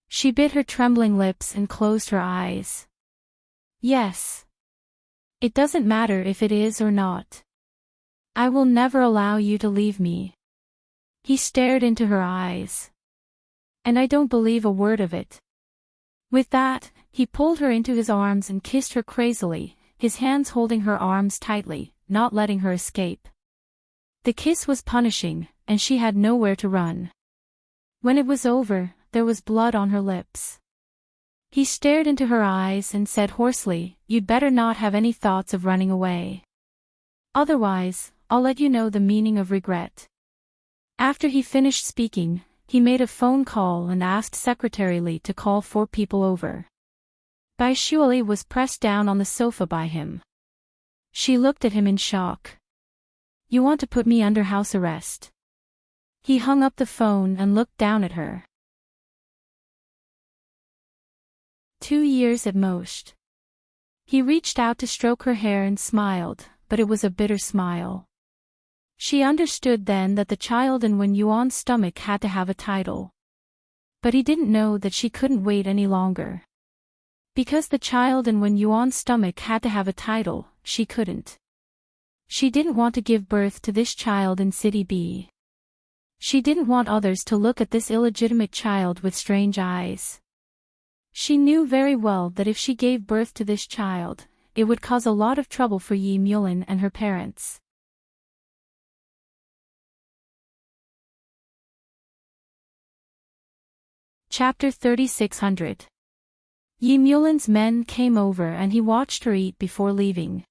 She bit her trembling lips and closed her eyes. "Yes. It doesn't matter if it is or not. I will never allow you to leave me." He stared into her eyes. "And I don't believe a word of it." With that, he pulled her into his arms and kissed her crazily, his hands holding her arms tightly, not letting her escape. The kiss was punishing, and she had nowhere to run. When it was over, there was blood on her lips. He stared into her eyes and said hoarsely, "You'd better not have any thoughts of running away. Otherwise, I'll let you know the meaning of regret." After he finished speaking, he made a phone call and asked Secretary Li to call 4 people over. Bai Shuali was pressed down on the sofa by him. She looked at him in shock. "You want to put me under house arrest?" He hung up the phone and looked down at her. 2 years at most. He reached out to stroke her hair and smiled, but it was a bitter smile. She understood then that the child in Wen Yuan's stomach had to have a title. But he didn't know that she couldn't wait any longer. Because the child in Wen Yuan's stomach had to have a title, she couldn't. She didn't want to give birth to this child in City B. She didn't want others to look at this illegitimate child with strange eyes. She knew very well that if she gave birth to this child, it would cause a lot of trouble for Yi Mulin and her parents. Chapter 3600. Yi Mulin's men came over and he watched her eat before leaving.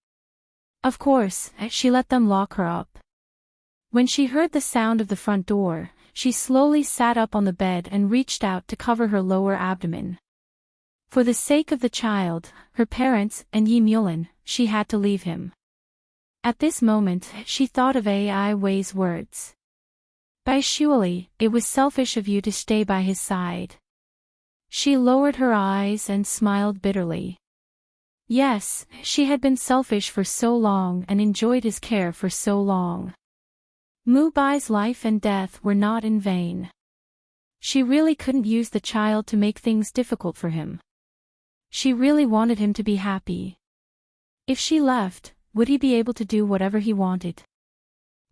Of course, she let them lock her up. When she heard the sound of the front door, she slowly sat up on the bed and reached out to cover her lower abdomen. For the sake of the child, her parents, and Yi Mulin, she had to leave him. At this moment, she thought of Ai Wei's words. Bai Shuali, it was selfish of you to stay by his side. She lowered her eyes and smiled bitterly. Yes, she had been selfish for so long and enjoyed his care for so long. Mu Bai's life and death were not in vain. She really couldn't use the child to make things difficult for him. She really wanted him to be happy. If she left, would he be able to do whatever he wanted?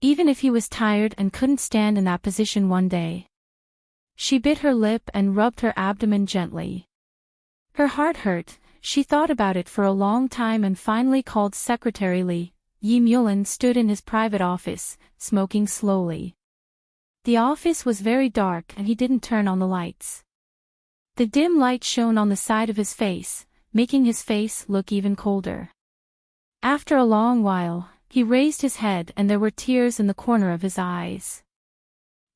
Even if he was tired and couldn't stand in that position one day. She bit her lip and rubbed her abdomen gently. Her heart hurt, she thought about it for a long time and finally called Secretary Li. Yi Mulin stood in his private office, smoking slowly. The office was very dark and he didn't turn on the lights. The dim light shone on the side of his face, making his face look even colder. After a long while, he raised his head and there were tears in the corner of his eyes.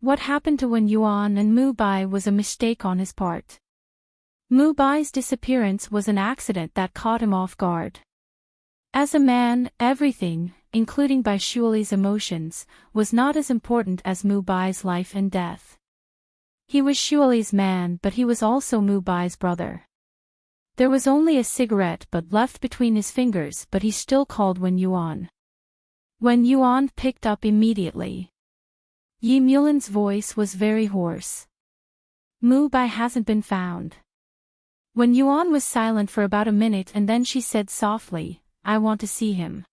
What happened to Wen Yuan and Mu Bai was a mistake on his part. Mu Bai's disappearance was an accident that caught him off guard. As a man, everything, including Bai Shuali's emotions, was not as important as Mu Bai's life and death. He was Shuali's man but he was also Mu Bai's brother. There was only a cigarette butt left between his fingers but he still called Wen Yuan. Wen Yuan picked up immediately. Yi Mulin's voice was very hoarse. Mu Bai hasn't been found. Wen Yuan was silent for about a minute and then she said softly, "I want to see him."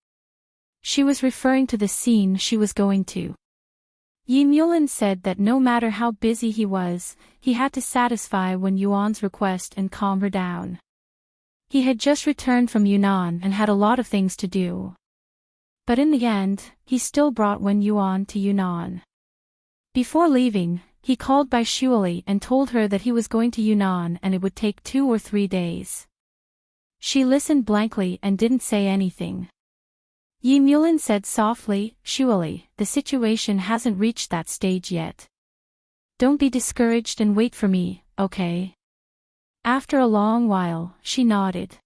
She was referring to the scene she was going to. Yi Mulin said that no matter how busy he was, he had to satisfy Wen Yuan's request and calm her down. He had just returned from Yunnan and had a lot of things to do. But in the end, he still brought Wen Yuan to Yunnan. Before leaving, he called Bai Shuali and told her that he was going to Yunnan and it would take 2 or 3 days. She listened blankly and didn't say anything. Yi Mulin said softly, "Shuali, the situation hasn't reached that stage yet. Don't be discouraged and wait for me, okay?" After a long while, she nodded.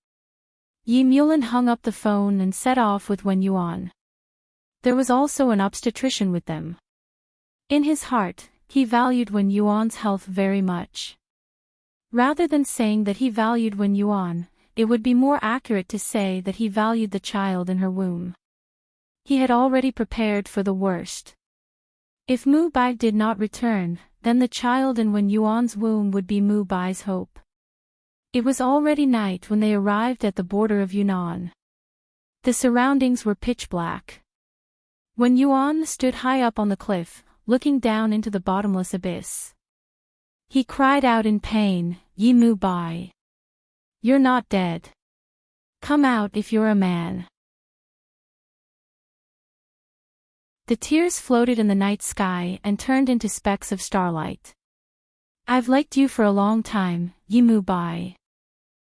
Yi Mulin hung up the phone and set off with Wen Yuan. There was also an obstetrician with them. In his heart, he valued Wen Yuan's health very much. Rather than saying that he valued Wen Yuan, it would be more accurate to say that he valued the child in her womb. He had already prepared for the worst. If Mu Bai did not return, then the child in Wen Yuan's womb would be Mu Bai's hope. It was already night when they arrived at the border of Yunnan. The surroundings were pitch black. Wen Yuan stood high up on the cliff, looking down into the bottomless abyss. He cried out in pain, "Yi Mu Bai! You're not dead. Come out if you're a man." The tears floated in the night sky and turned into specks of starlight. "I've liked you for a long time, Yi Mu Bai."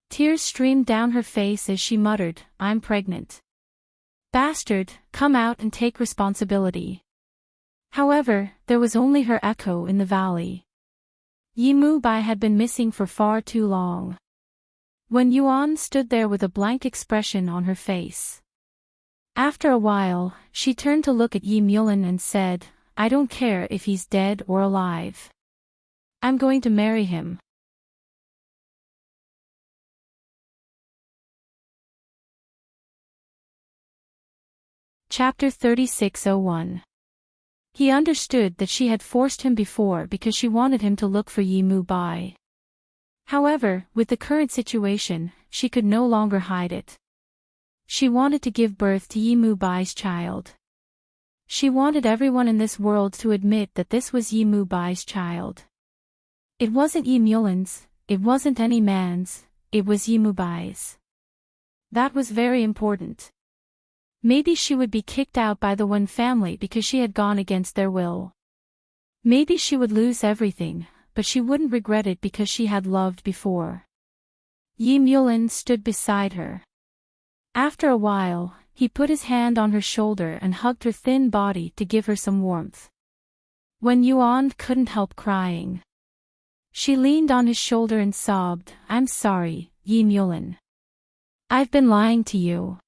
Tears streamed down her face as she muttered, "I'm pregnant. Bastard, come out and take responsibility." However, there was only her echo in the valley. Yi Mu-bai had been missing for far too long. Wen Yuan stood there with a blank expression on her face. After a while, she turned to look at Yi Mulin and said, "I don't care if he's dead or alive. I'm going to marry him." Chapter 3601. He understood that she had forced him before because she wanted him to look for Yi Mu-bai. However, with the current situation, she could no longer hide it. She wanted to give birth to Yi Mu-bai's child. She wanted everyone in this world to admit that this was Yi Mu-bai's child. It wasn't Yi Mulin's, it wasn't any man's, it was Yi Mu-bai's. That was very important. Maybe she would be kicked out by the Wen family because she had gone against their will. Maybe she would lose everything, but she wouldn't regret it because she had loved before. Yi Mulin stood beside her. After a while, he put his hand on her shoulder and hugged her thin body to give her some warmth. Wen Yuan couldn't help crying. She leaned on his shoulder and sobbed, "I'm sorry, Yi Mulin. I've been lying to you."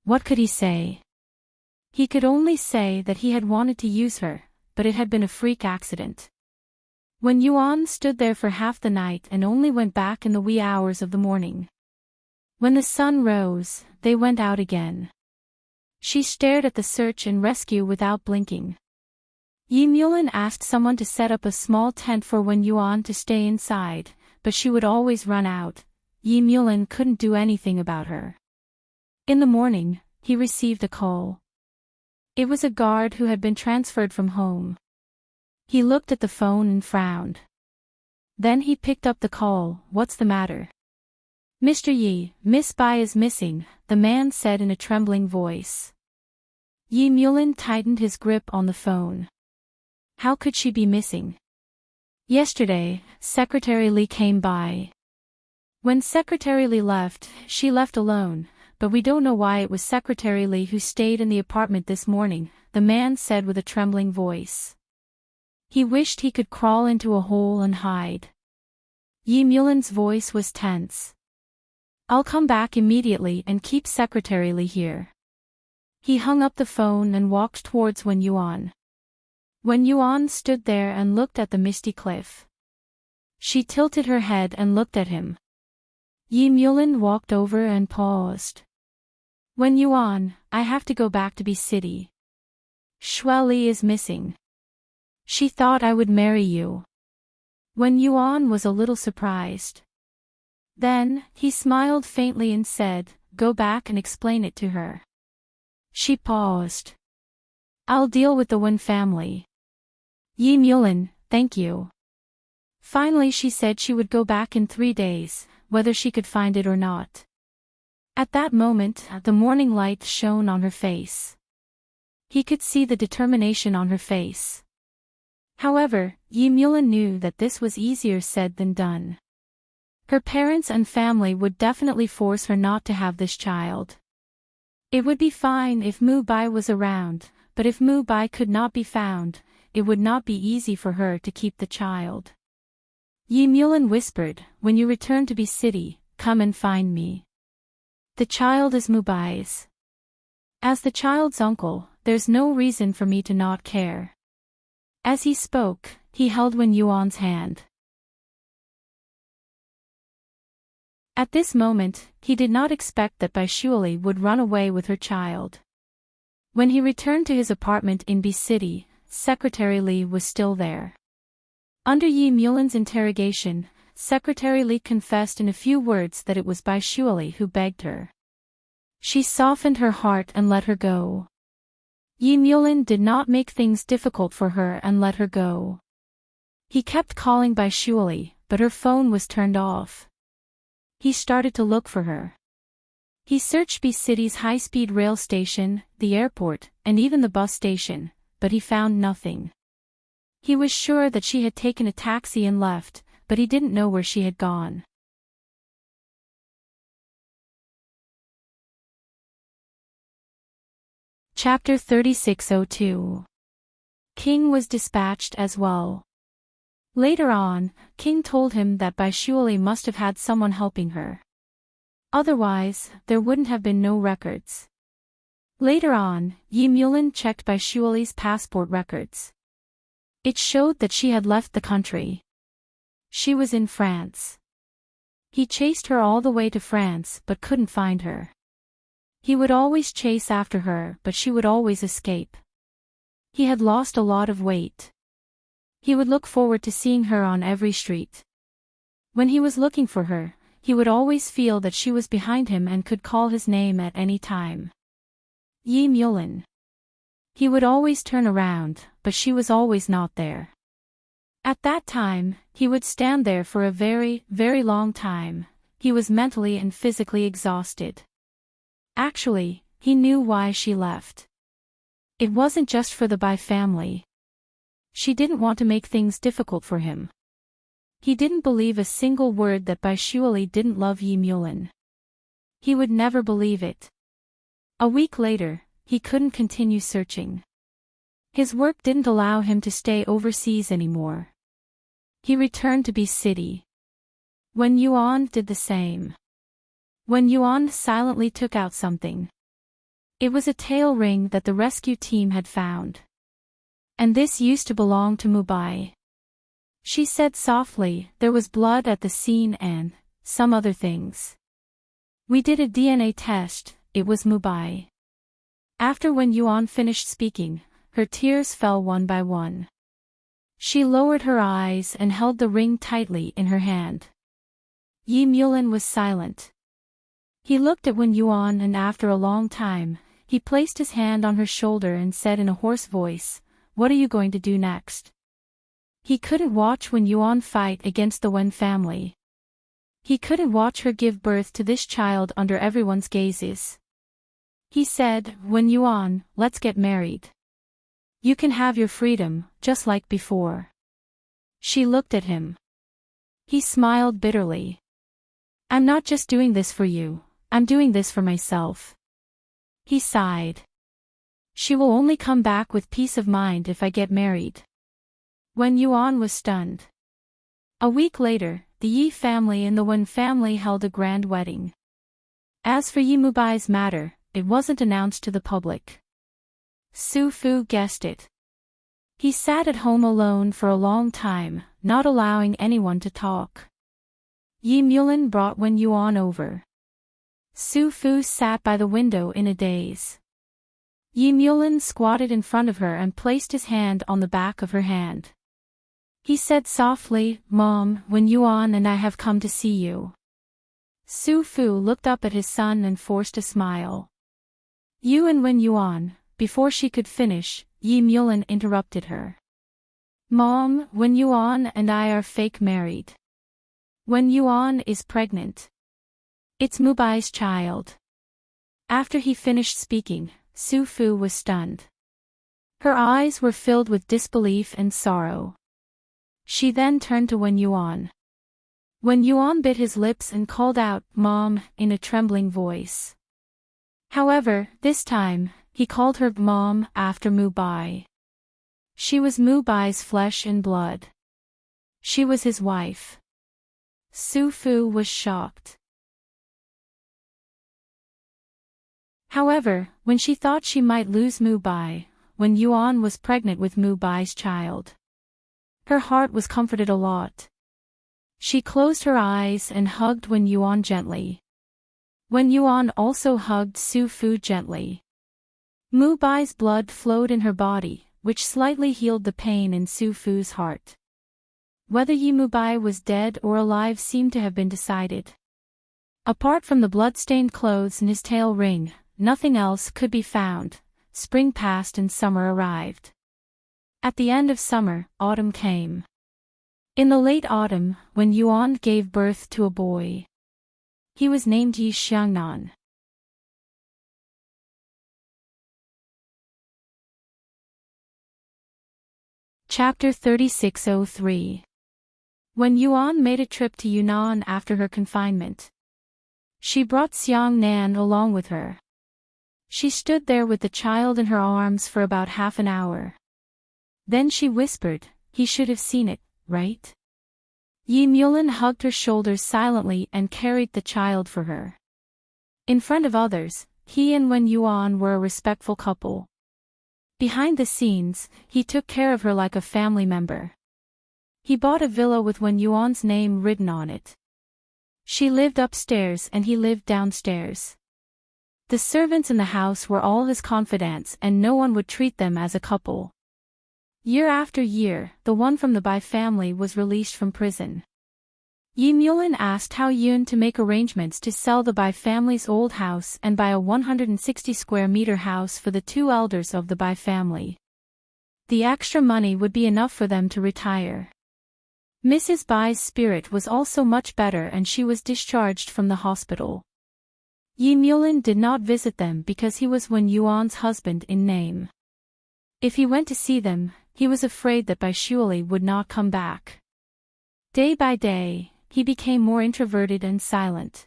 What could he say? He could only say that he had wanted to use her, but it had been a freak accident. Wen Yuan stood there for half the night and only went back in the wee hours of the morning. When the sun rose, they went out again. She stared at the search and rescue without blinking. Yi Mulin asked someone to set up a small tent for Wen Yuan to stay inside, but she would always run out. Yi Mulin couldn't do anything about her. In the morning, he received a call. It was a guard who had been transferred from home. He looked at the phone and frowned. Then he picked up the call. "What's the matter?" "Mr. Yi, Miss Bai is missing," the man said in a trembling voice. Yi Mulin tightened his grip on the phone. How could she be missing? Yesterday, Secretary Li came by. When Secretary Li left, she left alone, but we don't know why it was Secretary Li who stayed in the apartment this morning, the man said with a trembling voice. He wished he could crawl into a hole and hide. Yi Mulin's voice was tense. "I'll come back immediately and keep Secretary Li here." He hung up the phone and walked towards Wen Yuan. Wen Yuan stood there and looked at the misty cliff. She tilted her head and looked at him. Yi Mulin walked over and paused. "Wen Yuan, I have to go back to B City. Shui Li is missing. She thought I would marry you." Wen Yuan was a little surprised. Then, he smiled faintly and said, "Go back and explain it to her." She paused. "I'll deal with the Wen family." "Yi Mulin, thank you." Finally she said she would go back in 3 days, whether she could find it or not. At that moment, the morning light shone on her face. He could see the determination on her face. However, Yi Mulin knew that this was easier said than done. Her parents and family would definitely force her not to have this child. It would be fine if Mu-bai was around, but if Mu-bai could not be found, it would not be easy for her to keep the child. Yi Mulin whispered, "When you return to B City, come and find me. The child is Mu-bai's. As the child's uncle, there's no reason for me to not care." As he spoke, he held Wen Yuan's hand. At this moment, he did not expect that Bai Shuili would run away with her child. When he returned to his apartment in B City, Secretary Li was still there. Under Yi Mulin's interrogation, Secretary Li confessed in a few words that it was Bai Shuili who begged her. She softened her heart and let her go. Yi Mulin did not make things difficult for her and let her go. He kept calling Bai Shuili, but her phone was turned off. He started to look for her. He searched B City's high-speed rail station, the airport, and even the bus station, but he found nothing. He was sure that she had taken a taxi and left, but he didn't know where she had gone. Chapter 3602. King was dispatched as well. Later on, King told him that Bai Shuali must have had someone helping her. Otherwise, there wouldn't have been no records. Later on, Yi Mulin checked Bai Shuali's passport records. It showed that she had left the country. She was in France. He chased her all the way to France but couldn't find her. He would always chase after her but she would always escape. He had lost a lot of weight. He would look forward to seeing her on every street. When he was looking for her, he would always feel that she was behind him and could call his name at any time. Yi Mulin. He would always turn around, but she was always not there. At that time, he would stand there for a very, very long time. He was mentally and physically exhausted. Actually, he knew why she left. It wasn't just for the Bai family. She didn't want to make things difficult for him. He didn't believe a single word that Bai Shuali didn't love Yi Mulin. He would never believe it. A week later, he couldn't continue searching. His work didn't allow him to stay overseas anymore. He returned to B City. Wen Yuan did the same. Wen Yuan silently took out something. It was a tail ring that the rescue team had found. And this used to belong to Mubai. She said softly, there was blood at the scene and some other things. We did a DNA test, it was Mubai. After Wen Yuan finished speaking, her tears fell one by one. She lowered her eyes and held the ring tightly in her hand. Yi Mulin was silent. He looked at Wen Yuan and after a long time, he placed his hand on her shoulder and said in a hoarse voice, "What are you going to do next?" He couldn't watch Wen Yuan fight against the Wen family. He couldn't watch her give birth to this child under everyone's gazes. He said, "Wen Yuan, let's get married. You can have your freedom, just like before." She looked at him. He smiled bitterly. "I'm not just doing this for you, I'm doing this for myself." He sighed. "She will only come back with peace of mind if I get married." Wen Yuan was stunned. A week later, the Yi family and the Wen family held a grand wedding. As for Yi Mubai's matter, it wasn't announced to the public. Su Fu guessed it. He sat at home alone for a long time, not allowing anyone to talk. Yi Mulin brought Wen Yuan over. Su Fu sat by the window in a daze. Yi Mulin squatted in front of her and placed his hand on the back of her hand. He said softly, "Mom, Wen Yuan and I have come to see you." Su Fu looked up at his son and forced a smile. "You and Wen Yuan." Before she could finish, Yi Mulin interrupted her. "Mom, Wen Yuan and I are fake married. Wen Yuan is pregnant. It's Mubai's child." After he finished speaking, Su Fu was stunned. Her eyes were filled with disbelief and sorrow. She then turned to Wen Yuan. Wen Yuan bit his lips and called out, "Mom," in a trembling voice. However, this time, he called her Mom after Mubai. She was Mubai's flesh and blood. She was his wife. Su Fu was shocked. However, when she thought she might lose Mubai, Wen Yuan was pregnant with Mubai's child. Her heart was comforted a lot. She closed her eyes and hugged Wen Yuan gently. Wen Yuan also hugged Su Fu gently. Mubai's blood flowed in her body, which slightly healed the pain in Su Fu's heart. Whether Yi Mubai was dead or alive seemed to have been decided. Apart from the blood-stained clothes and his tail ring, nothing else could be found. Spring passed and summer arrived. At the end of summer, autumn came. In the late autumn, Wen Yuan gave birth to a boy. He was named Yi Xiangnan. Chapter 3603. Wen Yuan made a trip to Yunnan after her confinement. She brought Xiang Nan along with her. She stood there with the child in her arms for about half an hour. Then she whispered, "He should have seen it, right? Yi Mulin hugged her shoulders silently and carried the child for her. In front of others, he and Wen Yuan were a respectful couple. Behind the scenes, he took care of her like a family member. He bought a villa with Wen Yuan's name written on it. She lived upstairs and he lived downstairs. The servants in the house were all his confidants and no one would treat them as a couple. Year after year, the one from the Bai family was released from prison. Yi Mulin asked Hao Yun to make arrangements to sell the Bai family's old house and buy a 160 square meter house for the two elders of the Bai family. The extra money would be enough for them to retire. Mrs. Bai's spirit was also much better and she was discharged from the hospital. Yi Mulin did not visit them because he was Wen Yuan's husband in name. If he went to see them, he was afraid that Bai Shuali would not come back. Day by day, he became more introverted and silent.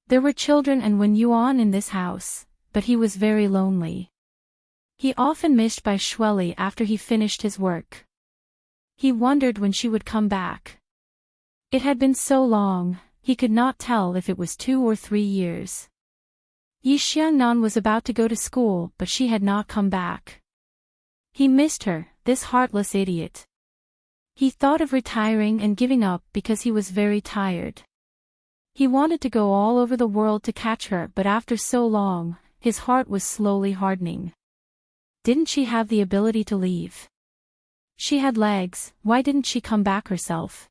There were children and Wen Yuan in this house, but he was very lonely. He often missed Bai Shuali after he finished his work. He wondered when she would come back. It had been so long, he could not tell if it was 2 or 3 years. Yi Xiangnan was about to go to school but she had not come back. He missed her, this heartless idiot. He thought of retiring and giving up because he was very tired. He wanted to go all over the world to catch her but after so long, his heart was slowly hardening. Didn't she have the ability to leave? She had legs, why didn't she come back herself?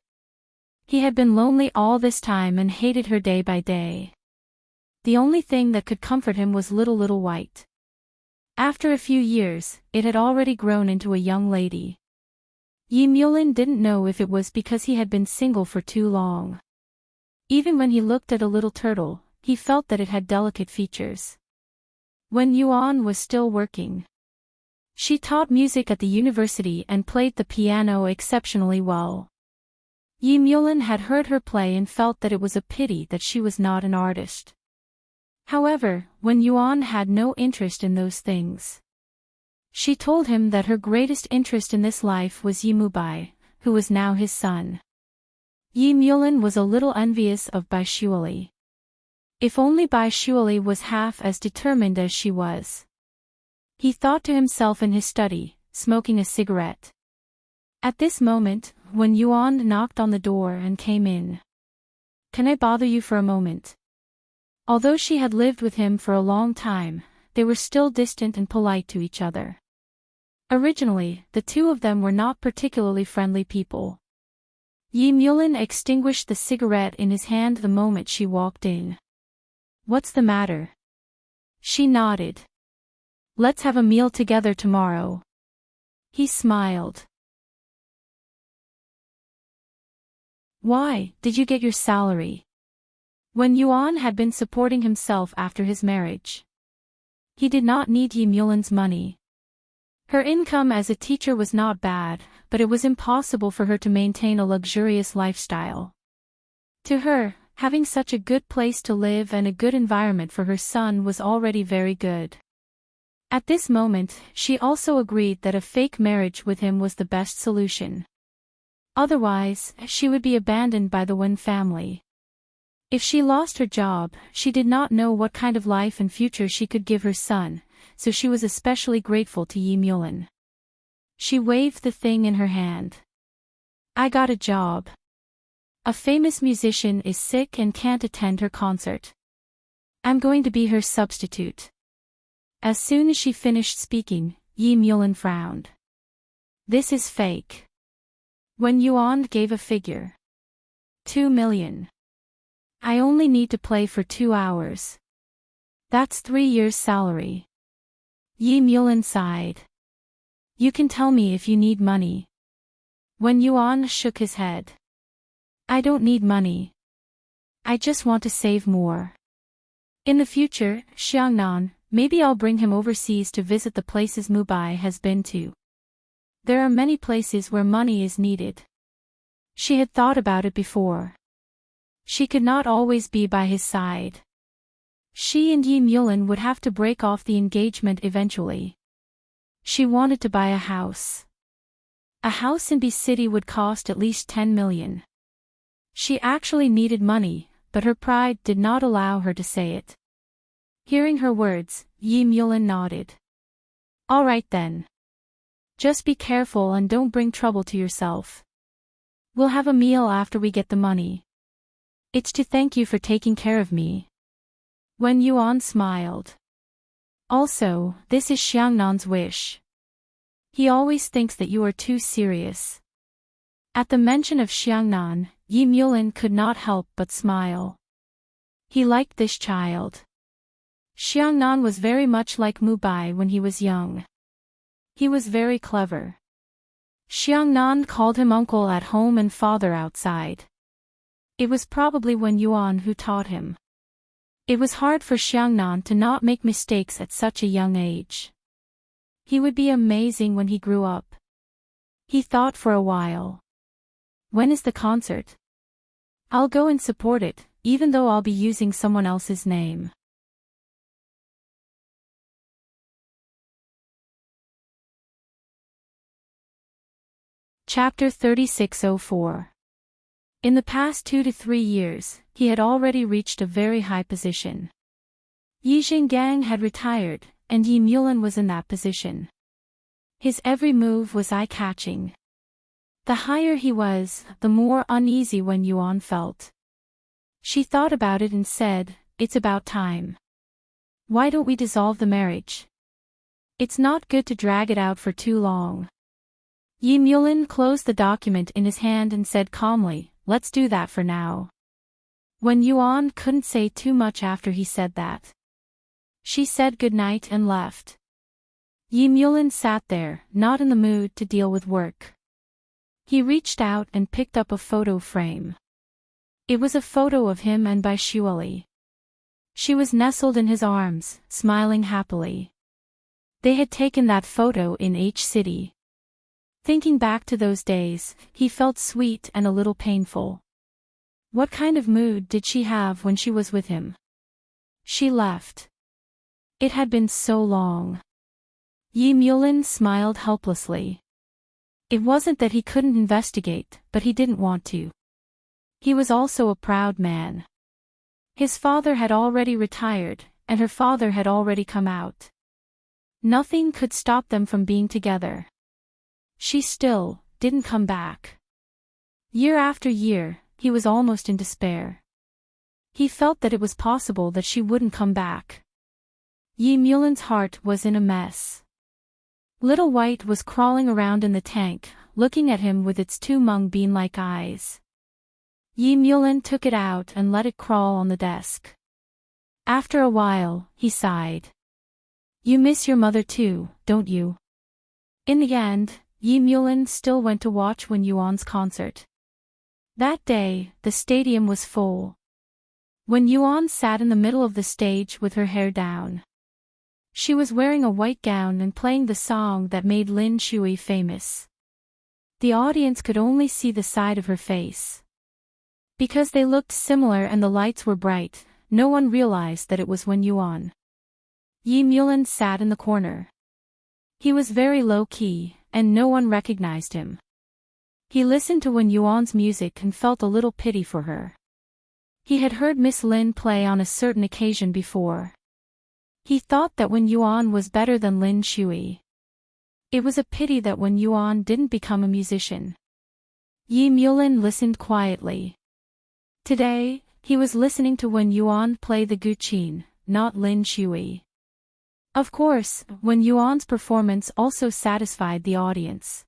He had been lonely all this time and hated her day by day. The only thing that could comfort him was Little White. After a few years, it had already grown into a young lady. Yi Mulin didn't know if it was because he had been single for too long. Even when he looked at a little turtle, he felt that it had delicate features. Wen Yuan was still working. She taught music at the university and played the piano exceptionally well. Yi Mulin had heard her play and felt that it was a pity that she was not an artist. However, Wen Yuan had no interest in those things. She told him that her greatest interest in this life was Yi Mubai, who was now his son. Yi Mulin was a little envious of Bai Shuali. If only Bai Shuali was half as determined as she was. He thought to himself in his study, smoking a cigarette. At this moment, Wen Yuan knocked on the door and came in. "Can I bother you for a moment?" Although she had lived with him for a long time, they were still distant and polite to each other. Originally, the two of them were not particularly friendly people. Yi Mulin extinguished the cigarette in his hand the moment she walked in. "What's the matter?" She nodded. "Let's have a meal together tomorrow." He smiled. "Why, did you get your salary?" Wen Yuan had been supporting himself after his marriage. He did not need Yi Mulin's money. Her income as a teacher was not bad, but it was impossible for her to maintain a luxurious lifestyle. To her, having such a good place to live and a good environment for her son was already very good. At this moment, she also agreed that a fake marriage with him was the best solution. Otherwise, she would be abandoned by the Wen family. If she lost her job, she did not know what kind of life and future she could give her son, so she was especially grateful to Yi Mulin. She waved the thing in her hand. "I got a job. A famous musician is sick and can't attend her concert. I'm going to be her substitute." As soon as she finished speaking, Yi Mulin frowned. "This is fake." Wen Yuan gave a figure. 2 million. I only need to play for 2 hours. That's 3 years' salary. Yi Mulin sighed. "You can tell me if you need money." Wen Yuan shook his head. "I don't need money. I just want to save more. In the future, Xiangnan, maybe I'll bring him overseas to visit the places Mubai has been to. There are many places where money is needed." She had thought about it before. She could not always be by his side. She and Yi Mulin would have to break off the engagement eventually. She wanted to buy a house. A house in B City would cost at least 10 million. She actually needed money, but her pride did not allow her to say it. Hearing her words, Yi Mulin nodded. All right then. Just be careful and don't bring trouble to yourself. We'll have a meal after we get the money. It's to thank you for taking care of me. Wen Yuan smiled. Also, this is Xiangnan's wish. He always thinks that you are too serious. At the mention of Xiangnan, Yi Mulin could not help but smile. He liked this child. Xiangnan was very much like Mubai when he was young. He was very clever. Xiangnan called him uncle at home and father outside. It was probably Wen Yuan who taught him. It was hard for Xiangnan to not make mistakes at such a young age. He would be amazing when he grew up. He thought for a while. When is the concert? I'll go and support it, even though I'll be using someone else's name. Chapter 3604. In the past 2 to 3 years, he had already reached a very high position. Yi Jinggang had retired, and Yi Mulin was in that position. His every move was eye-catching. The higher he was, the more uneasy Wen Yuan felt. She thought about it and said, "It's about time. Why don't we dissolve the marriage? It's not good to drag it out for too long." Yi Mulin closed the document in his hand and said calmly, "Let's do that for now." Wen Yuan couldn't say too much after he said that. She said goodnight and left. Yi Mulin sat there, not in the mood to deal with work. He reached out and picked up a photo frame. It was a photo of him and Bai Shuali. She was nestled in his arms, smiling happily. They had taken that photo in H City. Thinking back to those days, he felt sweet and a little painful. What kind of mood did she have when she was with him? She left. It had been so long. Yi Mulin smiled helplessly. It wasn't that he couldn't investigate, but he didn't want to. He was also a proud man. His father had already retired, and her father had already come out. Nothing could stop them from being together. She still didn't come back. Year after year, he was almost in despair. He felt that it was possible that she wouldn't come back. Yi Mulin's heart was in a mess. Little White was crawling around in the tank, looking at him with its 2 mung bean-like eyes. Yi Mulin took it out and let it crawl on the desk. After a while, he sighed. "You miss your mother too, don't you?" In the end, Yi Mulin still went to watch Wen Yuan's concert. That day, the stadium was full. Wen Yuan sat in the middle of the stage with her hair down. She was wearing a white gown and playing the song that made Lin Shui famous. The audience could only see the side of her face. Because they looked similar and the lights were bright, no one realized that it was Wen Yuan. Yi Mulin sat in the corner. He was very low-key, and no one recognized him. He listened to Wen Yuan's music and felt a little pity for her. He had heard Miss Lin play on a certain occasion before. He thought that Wen Yuan was better than Lin Shui. It was a pity that Wen Yuan didn't become a musician. Yi Mulin listened quietly. Today, he was listening to Wen Yuan play the guqin, not Lin Shui. Of course, Wen Yuan's performance also satisfied the audience.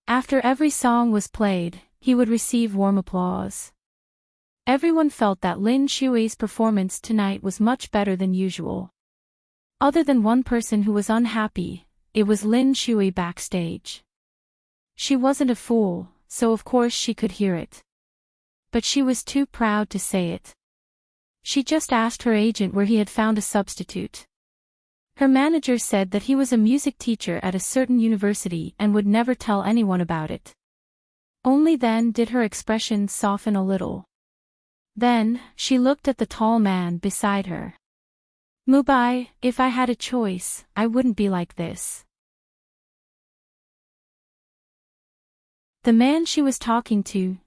After every song was played, he would receive warm applause. Everyone felt that Lin Shui's performance tonight was much better than usual. Other than one person who was unhappy, it was Lin Shui backstage. She wasn't a fool, so of course she could hear it. But she was too proud to say it. She just asked her agent where he had found a substitute. Her manager said that he was a music teacher at a certain university and would never tell anyone about it. Only then did her expression soften a little. Then, she looked at the tall man beside her. "Mubai, if I had a choice, I wouldn't be like this." The man she was talking to,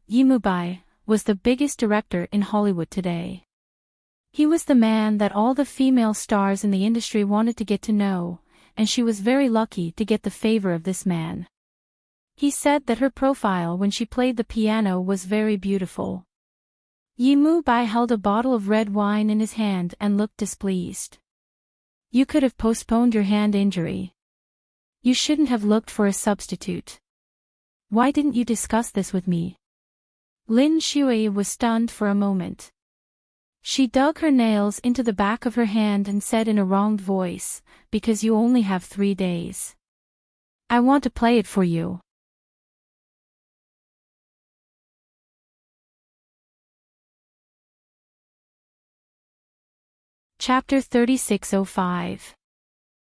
Bai, was the biggest director in Hollywood today. He was the man that all the female stars in the industry wanted to get to know, and she was very lucky to get the favor of this man. He said that her profile when she played the piano was very beautiful. Bai held a bottle of red wine in his hand and looked displeased. You could have postponed your hand injury. You shouldn't have looked for a substitute. Why didn't you discuss this with me? Lin Shui was stunned for a moment. She dug her nails into the back of her hand and said in a wronged voice, because you only have 3 days. I want to play it for you. Chapter 3605.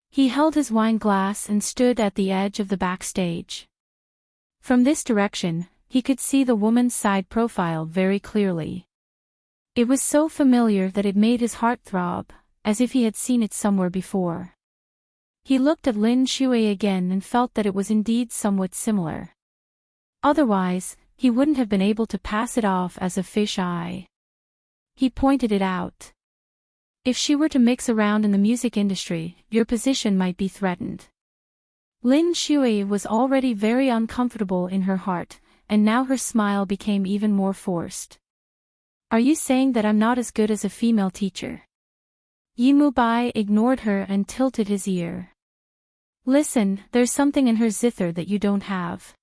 He held his wine glass and stood at the edge of the backstage. From this direction, he could see the woman's side profile very clearly. It was so familiar that it made his heart throb, as if he had seen it somewhere before. He looked at Lin Shui again and felt that it was indeed somewhat similar. Otherwise, he wouldn't have been able to pass it off as a fish eye. He pointed it out. If she were to mix around in the music industry, your position might be threatened. Lin Shui was already very uncomfortable in her heart, and now her smile became even more forced. Are you saying that I'm not as good as a female teacher? Bai ignored her and tilted his ear. Listen, there's something in her zither that you don't have.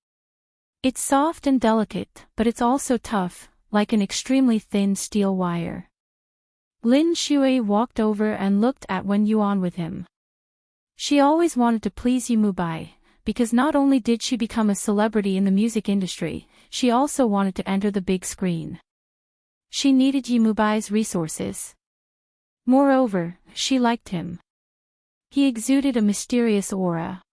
It's soft and delicate, but it's also tough, like an extremely thin steel wire. Lin Shui walked over and looked at Wen Yuan with him. She always wanted to please Bai, because not only did she become a celebrity in the music industry, she also wanted to enter the big screen. She needed Bai's resources. Moreover, she liked him. He exuded a mysterious aura.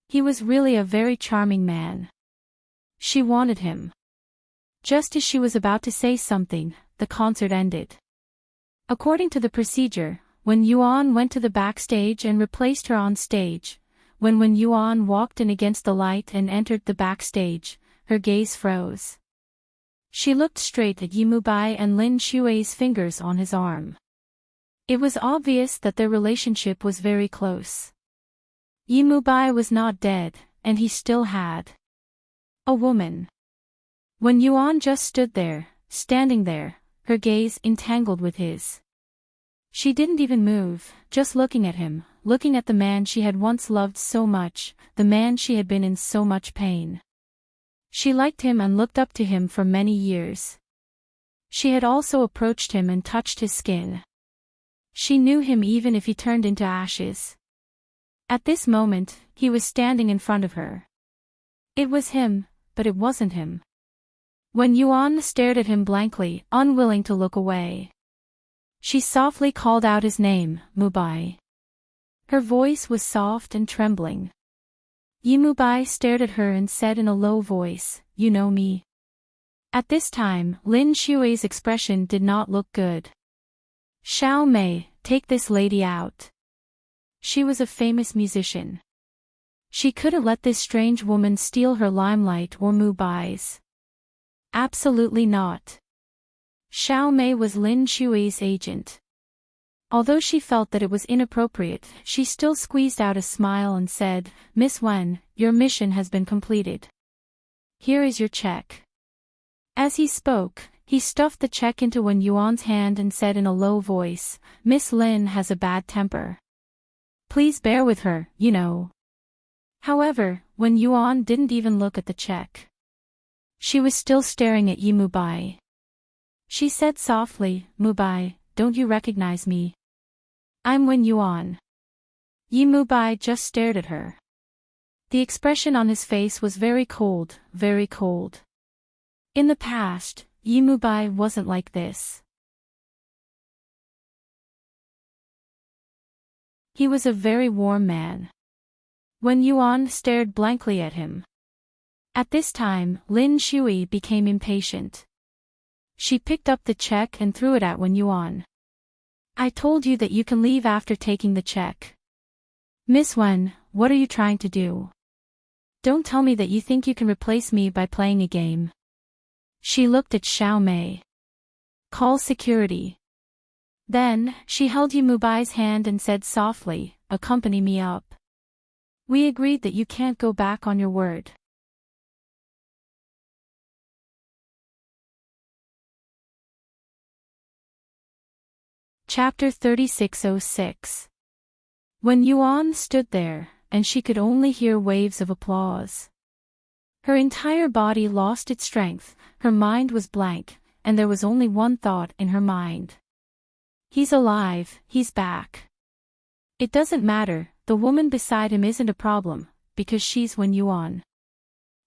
He was really a very charming man. She wanted him. Just as she was about to say something, the concert ended. According to the procedure, Wen Yuan went to the backstage and replaced her on stage. When Wen Yuan walked in against the light and entered the backstage, her gaze froze. She looked straight at Bai and Lin Shui's fingers on his arm. It was obvious that their relationship was very close. Bai was not dead, and he still had a woman. Wen Yuan just stood there, standing there, her gaze entangled with his. She didn't even move, just looking at him, looking at the man she had once loved so much, the man she had been in so much pain. She liked him and looked up to him for many years. She had also approached him and touched his skin. She knew him even if he turned into ashes. At this moment, he was standing in front of her. It was him, but it wasn't him. Wen Yuan stared at him blankly, unwilling to look away. She softly called out his name, Bai. Her voice was soft and trembling. Bai stared at her and said in a low voice, "You know me." At this time, Lin Shui's expression did not look good. "Xiao Mei, take this lady out." She was a famous musician. She couldn't let this strange woman steal her limelight or Bai's. Absolutely not. Xiao Mei was Lin Shui's agent. Although she felt that it was inappropriate, she still squeezed out a smile and said, "Miss Wen, your mission has been completed. Here is your check." As he spoke, he stuffed the check into Wen Yuan's hand and said in a low voice, "Miss Lin has a bad temper. Please bear with her, you know." However, Wen Yuan didn't even look at the check. She was still staring at Bai. She said softly, "Bai, don't you recognize me? I'm Wen Yuan." Bai just stared at her. The expression on his face was very cold, very cold. In the past, Bai wasn't like this. He was a very warm man. Wen Yuan stared blankly at him. At this time, Lin Shui became impatient. She picked up the check and threw it at Wen Yuan. "I told you that you can leave after taking the check. Miss Wen, what are you trying to do?" Don't tell me that you think you can replace me by playing a game. She looked at Xiao Mei. Call security. Then, she held Yimubai's hand and said softly, accompany me up. We agreed that you can't go back on your word. Chapter 3606. When Yuan stood there, and she could only hear waves of applause. Her entire body lost its strength, her mind was blank, and there was only one thought in her mind. He's alive, he's back. It doesn't matter, the woman beside him isn't a problem, because she's Wen Yuan.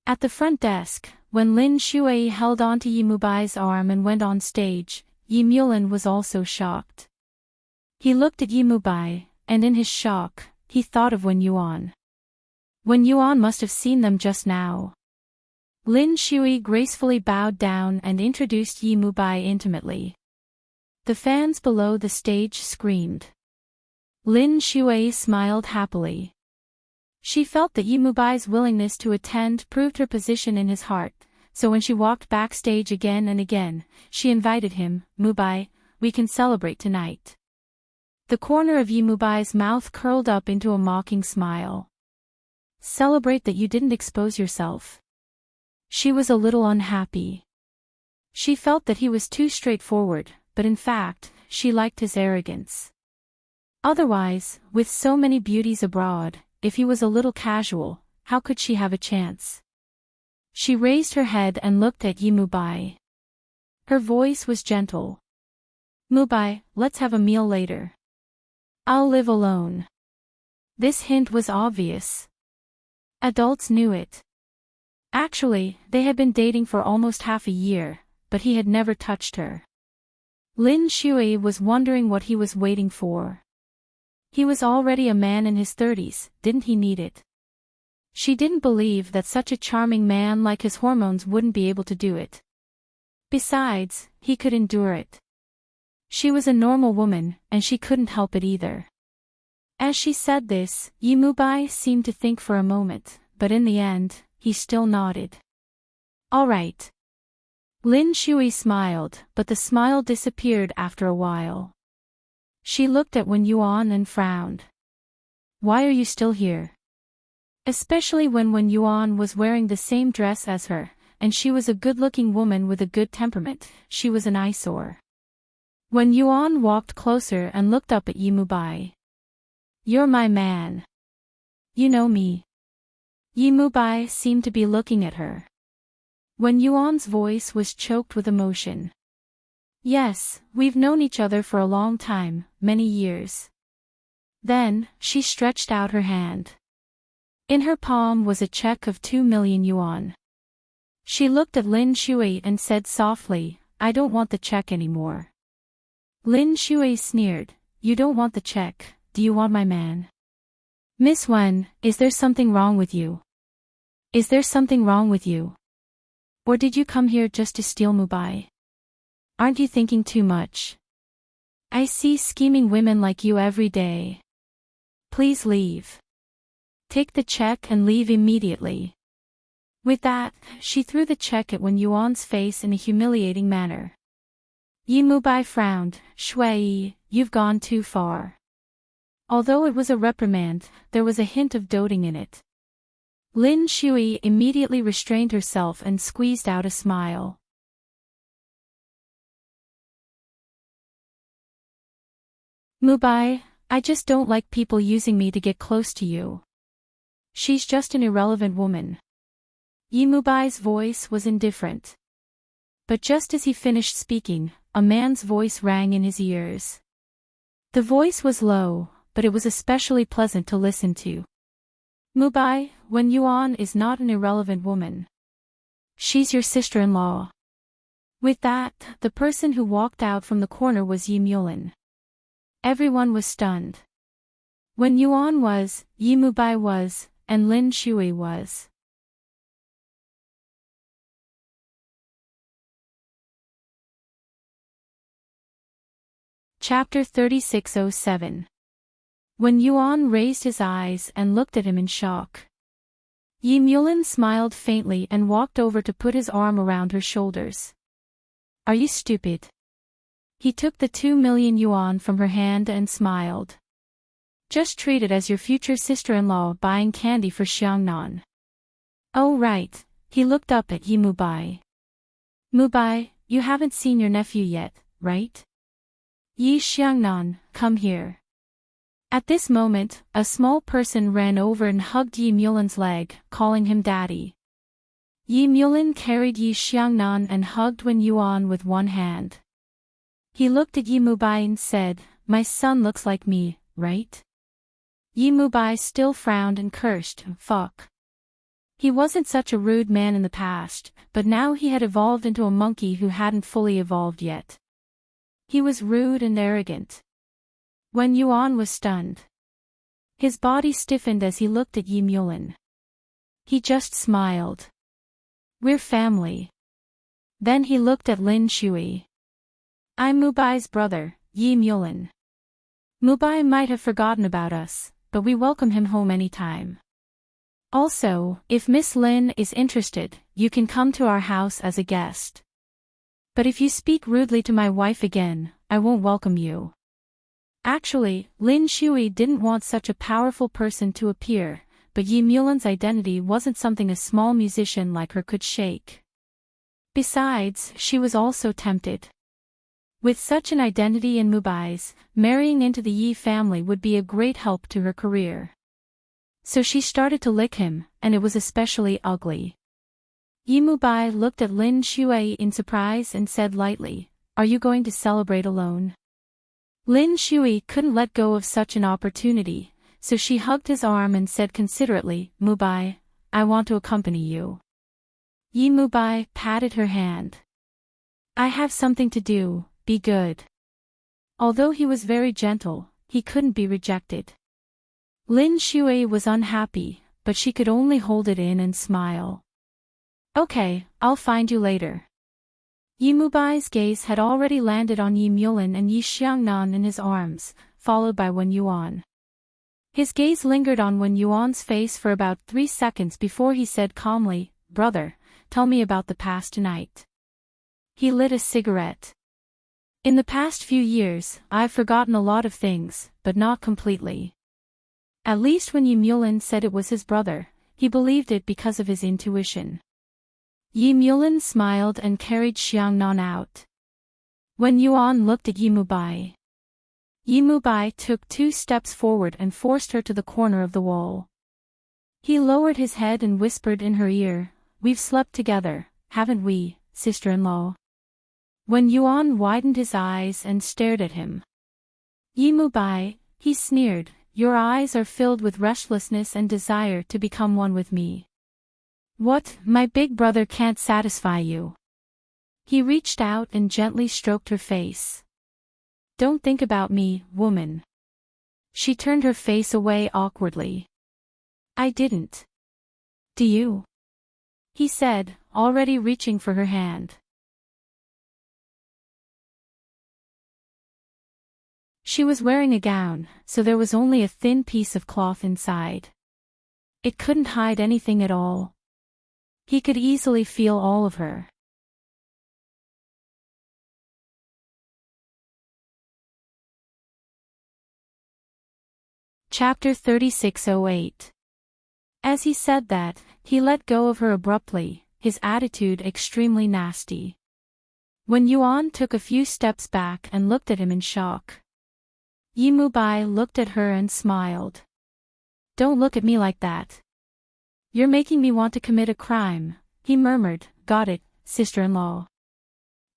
At the front desk, when Lin Shui held onto Yimubai's arm and went on stage, Yi Mulin was also shocked. He looked at Yimubai, and in his shock, he thought of Wen Yuan. Wen Yuan must have seen them just now. Lin Shui gracefully bowed down and introduced Yimubai intimately. The fans below the stage screamed. Lin Shui smiled happily. She felt that Yimubai's willingness to attend proved her position in his heart, so when she walked backstage again and again, she invited him, Mubai, we can celebrate tonight. The corner of Yimubai's mouth curled up into a mocking smile. Celebrate that you didn't expose yourself. She was a little unhappy. She felt that he was too straightforward, but in fact, she liked his arrogance. Otherwise, with so many beauties abroad, if he was a little casual, how could she have a chance? She raised her head and looked at Yimubai. Her voice was gentle. Mubai, let's have a meal later. I'll live alone. This hint was obvious. Adults knew it. Actually, they had been dating for almost half a year, but he had never touched her. Lin Shui was wondering what he was waiting for. He was already a man in his 30s, didn't he need it? She didn't believe that such a charming man like his hormones wouldn't be able to do it. Besides, he could endure it. She was a normal woman, and she couldn't help it either. As she said this, Yimubai seemed to think for a moment, but in the end, he still nodded. All right. Lin Shui smiled, but the smile disappeared after a while. She looked at Wen Yuan and frowned. Why are you still here? Especially when Wen Yuan was wearing the same dress as her, and she was a good-looking woman with a good temperament, she was an eyesore. Wen Yuan walked closer and looked up at Yimubai. You're my man. You know me. Yimubai seemed to be looking at her. Wen Yuan's voice was choked with emotion. Yes, we've known each other for a long time, many years. Then, she stretched out her hand. In her palm was a check of 2 million yuan. She looked at Lin Shui and said softly, I don't want the check anymore. Lin Shui sneered, you don't want the check, do you want my man? Miss Wen, is there something wrong with you? Is there something wrong with you? Or did you come here just to steal Mubai? Aren't you thinking too much? I see scheming women like you every day. Please leave. Take the check and leave immediately. With that, she threw the check at Wen Yuan's face in a humiliating manner. Yimubai frowned, Shui, you've gone too far. Although it was a reprimand, there was a hint of doting in it. Lin Shui immediately restrained herself and squeezed out a smile. Mubai, I just don't like people using me to get close to you. She's just an irrelevant woman. Yimubai's voice was indifferent. But just as he finished speaking, a man's voice rang in his ears. The voice was low, but it was especially pleasant to listen to. Mubai, Wen Yuan is not an irrelevant woman. She's your sister-in-law. With that, the person who walked out from the corner was Yi Mulin. Everyone was stunned. Wen Yuan was, Yimubai was, and Lin Shui was. Chapter 3607. Wen Yuan raised his eyes and looked at him in shock. Yi Mulin smiled faintly and walked over to put his arm around her shoulders. Are you stupid? He took the 2 million yuan from her hand and smiled. Just treat it as your future sister-in-law buying candy for Xiangnan. Oh right, he looked up at Yi Mubai. Mubai, you haven't seen your nephew yet, right? Yi Xiangnan, come here. At this moment, a small person ran over and hugged Yi Mulin's leg, calling him daddy. Yi Mulin carried Yi Xiangnan and hugged Wen Yuan with one hand. He looked at Yi Mubai and said, my son looks like me, right? Yi Mubai still frowned and cursed, fuck. He wasn't such a rude man in the past, but now he had evolved into a monkey who hadn't fully evolved yet. He was rude and arrogant. Wen Yuan was stunned. His body stiffened as he looked at Yi Mulin. He just smiled. We're family. Then he looked at Lin Shui. I'm Mubai's brother, Yi Mulin. Mubai might have forgotten about us, but we welcome him home anytime. Also, if Miss Lin is interested, you can come to our house as a guest. But if you speak rudely to my wife again, I won't welcome you. Actually, Lin Shui didn't want such a powerful person to appear, but Yi Mulin's identity wasn't something a small musician like her could shake. Besides, she was also tempted. With such an identity in Mubai's, marrying into the Yi family would be a great help to her career. So she started to lick him, and it was especially ugly. Yi Mubai looked at Lin Shui in surprise and said lightly, are you going to celebrate alone? Lin Shui couldn't let go of such an opportunity, so she hugged his arm and said considerately, Mubai, I want to accompany you. Yi Mubai patted her hand. I have something to do, be good. Although he was very gentle, he couldn't be rejected. Lin Shui was unhappy, but she could only hold it in and smile. Okay, I'll find you later. Yi Mubai's gaze had already landed on Yi Mulin and Yi Xiangnan in his arms, followed by Wen Yuan. His gaze lingered on Wen Yuan's face for about 3 seconds before he said calmly, brother, tell me about the past tonight. He lit a cigarette. In the past few years, I've forgotten a lot of things, but not completely. At least when Yi Mulin said it was his brother, he believed it because of his intuition. Yi Mulin smiled and carried Xiangnan out. Wen Yuan looked at Yi Mubai. Yi Mubai took 2 steps forward and forced her to the corner of the wall. He lowered his head and whispered in her ear, we've slept together, haven't we, sister-in-law? Wen Yuan widened his eyes and stared at him. Yi Mubai, he sneered, your eyes are filled with restlessness and desire to become one with me. What, my big brother can't satisfy you? He reached out and gently stroked her face. Don't think about me, woman. She turned her face away awkwardly. I didn't. Do you? He said, already reaching for her hand. She was wearing a gown, so there was only a thin piece of cloth inside. It couldn't hide anything at all. He could easily feel all of her. Chapter 3608. As he said that, he let go of her abruptly, his attitude extremely nasty. Wen Yuan took a few steps back and looked at him in shock. Yi Mubai looked at her and smiled. Don't look at me like that. You're making me want to commit a crime, he murmured, got it, sister-in-law.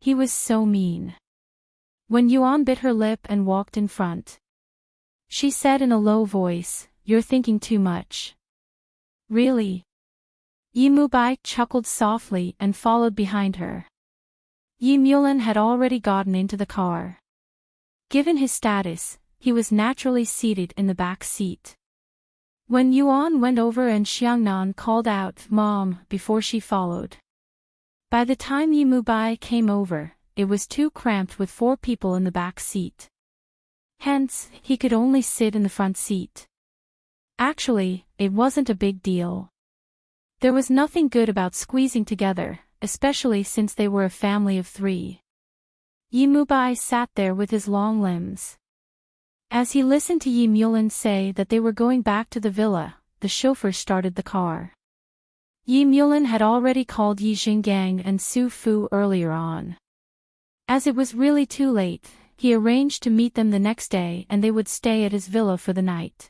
He was so mean. Wen Yuan bit her lip and walked in front. She said in a low voice, you're thinking too much. Really? Yi Mubai chuckled softly and followed behind her. Yi Mulin had already gotten into the car. Given his status, he was naturally seated in the back seat. Wen Yuan went over and Xiangnan called out, Mom, before she followed. By the time Yi Mubai came over, it was too cramped with 4 people in the back seat. Hence, he could only sit in the front seat. Actually, it wasn't a big deal. There was nothing good about squeezing together, especially since they were a family of 3. Yi sat there with his long limbs. As he listened to Yi Mulan say that they were going back to the villa, the chauffeur started the car. Yi Mulan had already called Yi Jinggang and Su Fu earlier on. As it was really too late, he arranged to meet them the next day and they would stay at his villa for the night.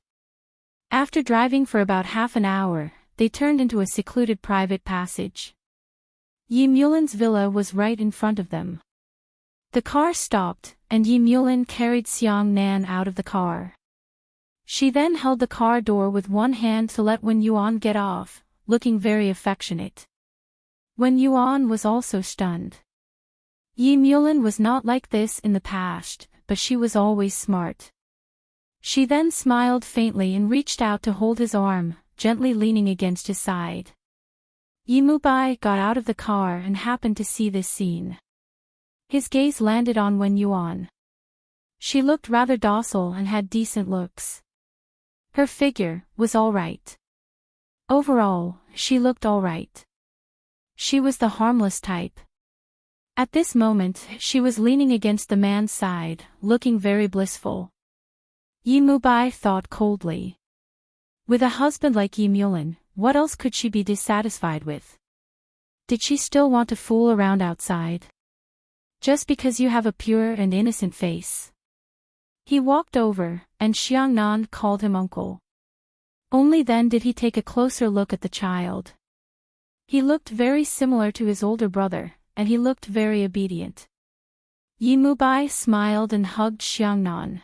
After driving for about half an hour, they turned into a secluded private passage. Yi Mulan's villa was right in front of them. The car stopped, and Yi Mulan carried Xiang Nan out of the car. She then held the car door with one hand to let Wen Yuan get off, looking very affectionate. Wen Yuan was also stunned. Yi Mulan was not like this in the past, but she was always smart. She then smiled faintly and reached out to hold his arm, gently leaning against his side. Yi Mubai got out of the car and happened to see this scene. His gaze landed on Wen Yuan. She looked rather docile and had decent looks. Her figure was all right. Overall, she looked all right. She was the harmless type. At this moment, she was leaning against the man's side, looking very blissful. Yi Mubai thought coldly. With a husband like Yi Mulan, what else could she be dissatisfied with? Did she still want to fool around outside? Just because you have a pure and innocent face. He walked over, and Xiangnan called him uncle. Only then did he take a closer look at the child. He looked very similar to his older brother, and he looked very obedient. Yi Mubai smiled and hugged Xiangnan.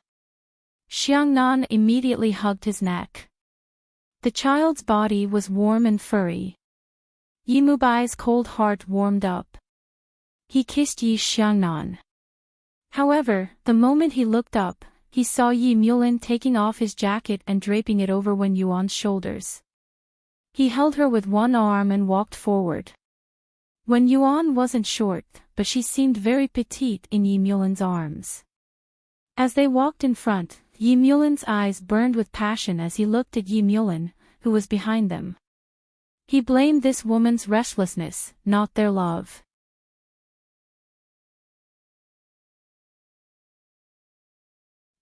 Xiangnan immediately hugged his neck. The child's body was warm and furry. Yi Mubai's cold heart warmed up. He kissed Yi Xiangnan. However, the moment he looked up, he saw Yi Mulan taking off his jacket and draping it over Wen Yuan's shoulders. He held her with one arm and walked forward. Wen Yuan wasn't short, but she seemed very petite in Yi Mulan's arms. As they walked in front, Yi Mulan's eyes burned with passion as he looked at Yi Mulan, who was behind them. He blamed this woman's restlessness, not their love.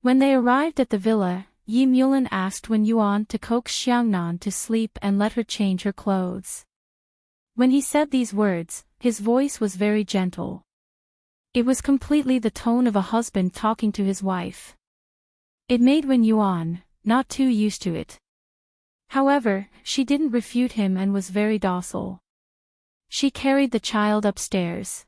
When they arrived at the villa, Yi Mulan asked Wen Yuan to coax Xiangnan to sleep and let her change her clothes. When he said these words, his voice was very gentle. It was completely the tone of a husband talking to his wife. It made Wen Yuan, not too used to it. However, she didn't refute him and was very docile. She carried the child upstairs.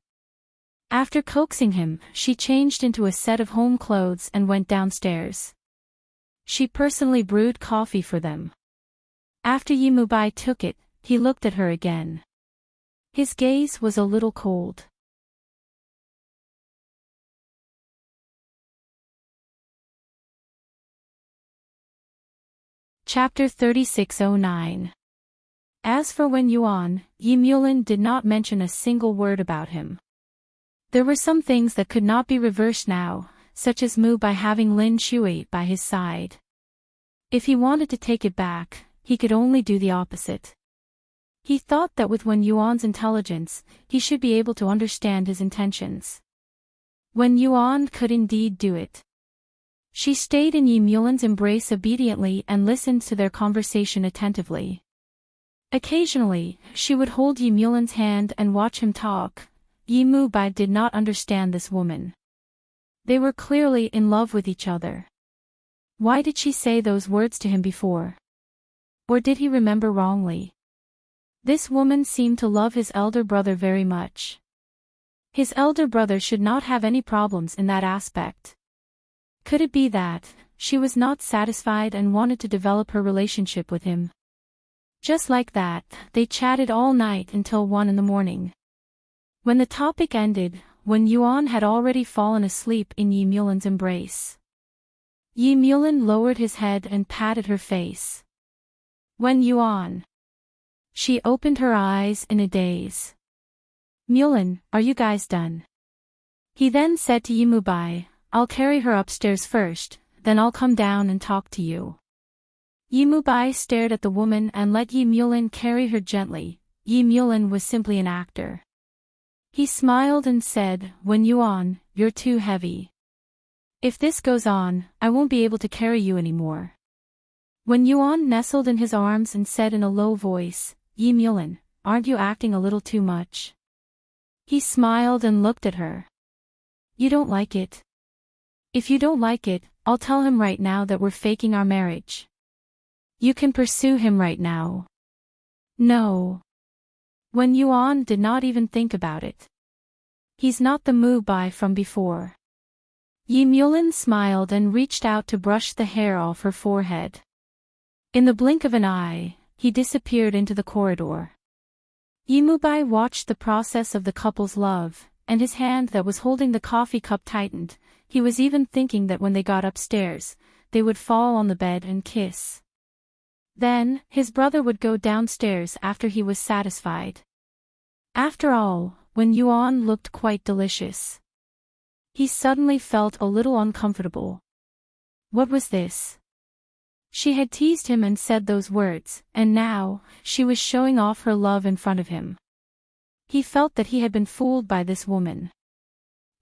After coaxing him, she changed into a set of home clothes and went downstairs. She personally brewed coffee for them. After Yi Mubai took it, he looked at her again. His gaze was a little cold. Chapter 3609. As for Wen Yuan, Yi Mulan did not mention a single word about him. There were some things that could not be reversed now, such as Mu by having Lin Shui by his side. If he wanted to take it back, he could only do the opposite. He thought that with Wen Yuan's intelligence, he should be able to understand his intentions. Wen Yuan could indeed do it. She stayed in Yi Mulan's embrace obediently and listened to their conversation attentively. Occasionally, she would hold Yi Mulan's hand and watch him talk. Yi Mubai did not understand this woman. They were clearly in love with each other. Why did she say those words to him before? Or did he remember wrongly? This woman seemed to love his elder brother very much. His elder brother should not have any problems in that aspect. Could it be that she was not satisfied and wanted to develop her relationship with him? Just like that, they chatted all night until 1 in the morning. When the topic ended, Wen Yuan had already fallen asleep in Yi Mulan's embrace. Yi Mulan lowered his head and patted her face. Wen Yuan. She opened her eyes in a daze. Mulan, are you guys done? He then said to Yi Mubai, I'll carry her upstairs first, then I'll come down and talk to you. Yi Mubai stared at the woman and let Yi Mulin carry her gently. Yi Mulin was simply an actor. He smiled and said, "Wen Yuan, you're too heavy. If this goes on, I won't be able to carry you anymore." Wen Yuan nestled in his arms and said in a low voice, "Yi Mulin, aren't you acting a little too much?" He smiled and looked at her. "You don't like it? If you don't like it, I'll tell him right now that we're faking our marriage. You can pursue him right now." "No." Wen Yuan did not even think about it. He's not the Mubai from before. Yi Mulin smiled and reached out to brush the hair off her forehead. In the blink of an eye, he disappeared into the corridor. Yi Mubai watched the process of the couple's love, and his hand that was holding the coffee cup tightened. He was even thinking that when they got upstairs, they would fall on the bed and kiss. Then, his brother would go downstairs after he was satisfied. After all, Wen Yuan looked quite delicious. He suddenly felt a little uncomfortable. What was this? She had teased him and said those words, and now, she was showing off her love in front of him. He felt that he had been fooled by this woman.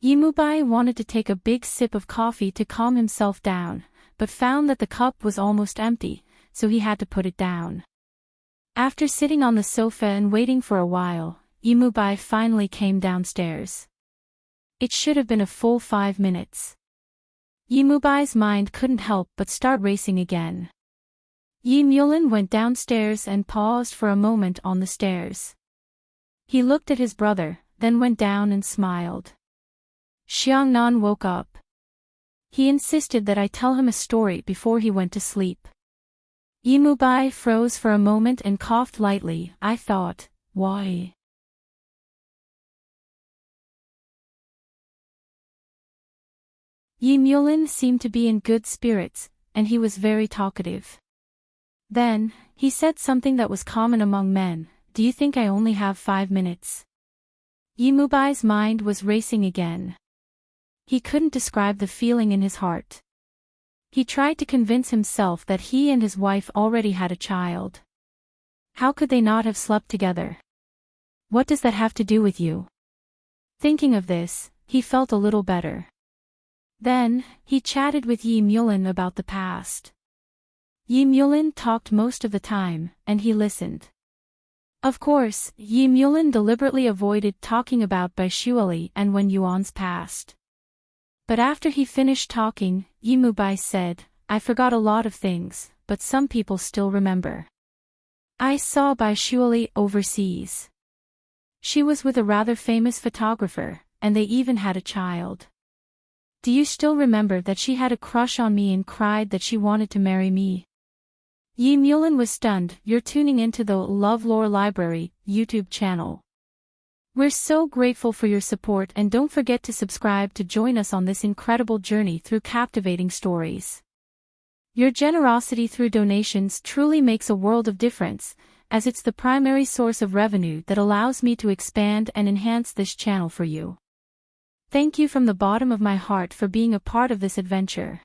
Yi Mubai wanted to take a big sip of coffee to calm himself down, but found that the cup was almost empty, so he had to put it down. After sitting on the sofa and waiting for a while, Yi Mubai finally came downstairs. It should have been a full 5 minutes. Yi Mubai's mind couldn't help but start racing again. Yi Mulin went downstairs and paused for a moment on the stairs. He looked at his brother, then went down and smiled. Xiangnan woke up. He insisted that I tell him a story before he went to sleep. Yi Mubai froze for a moment and coughed lightly. I thought, why? Yi Mulin seemed to be in good spirits, and he was very talkative. Then, he said something that was common among men. Do you think I only have 5 minutes? Yi Mubai's mind was racing again. He couldn't describe the feeling in his heart. He tried to convince himself that he and his wife already had a child. How could they not have slept together? What does that have to do with you? Thinking of this, he felt a little better. Then, he chatted with Yi Mulin about the past. Yi Mulin talked most of the time, and he listened. Of course, Yi Mulin deliberately avoided talking about Bai Shuali and Wen Yuan's past. But after he finished talking, Yi Mubai said, I forgot a lot of things, but some people still remember. I saw Bai Shuali overseas. She was with a rather famous photographer, and they even had a child. Do you still remember that she had a crush on me and cried that she wanted to marry me? Yi Mulin was stunned. You're tuning into the LoveLore Library YouTube channel. We're so grateful for your support, and don't forget to subscribe to join us on this incredible journey through captivating stories. Your generosity through donations truly makes a world of difference, as it's the primary source of revenue that allows me to expand and enhance this channel for you. Thank you from the bottom of my heart for being a part of this adventure.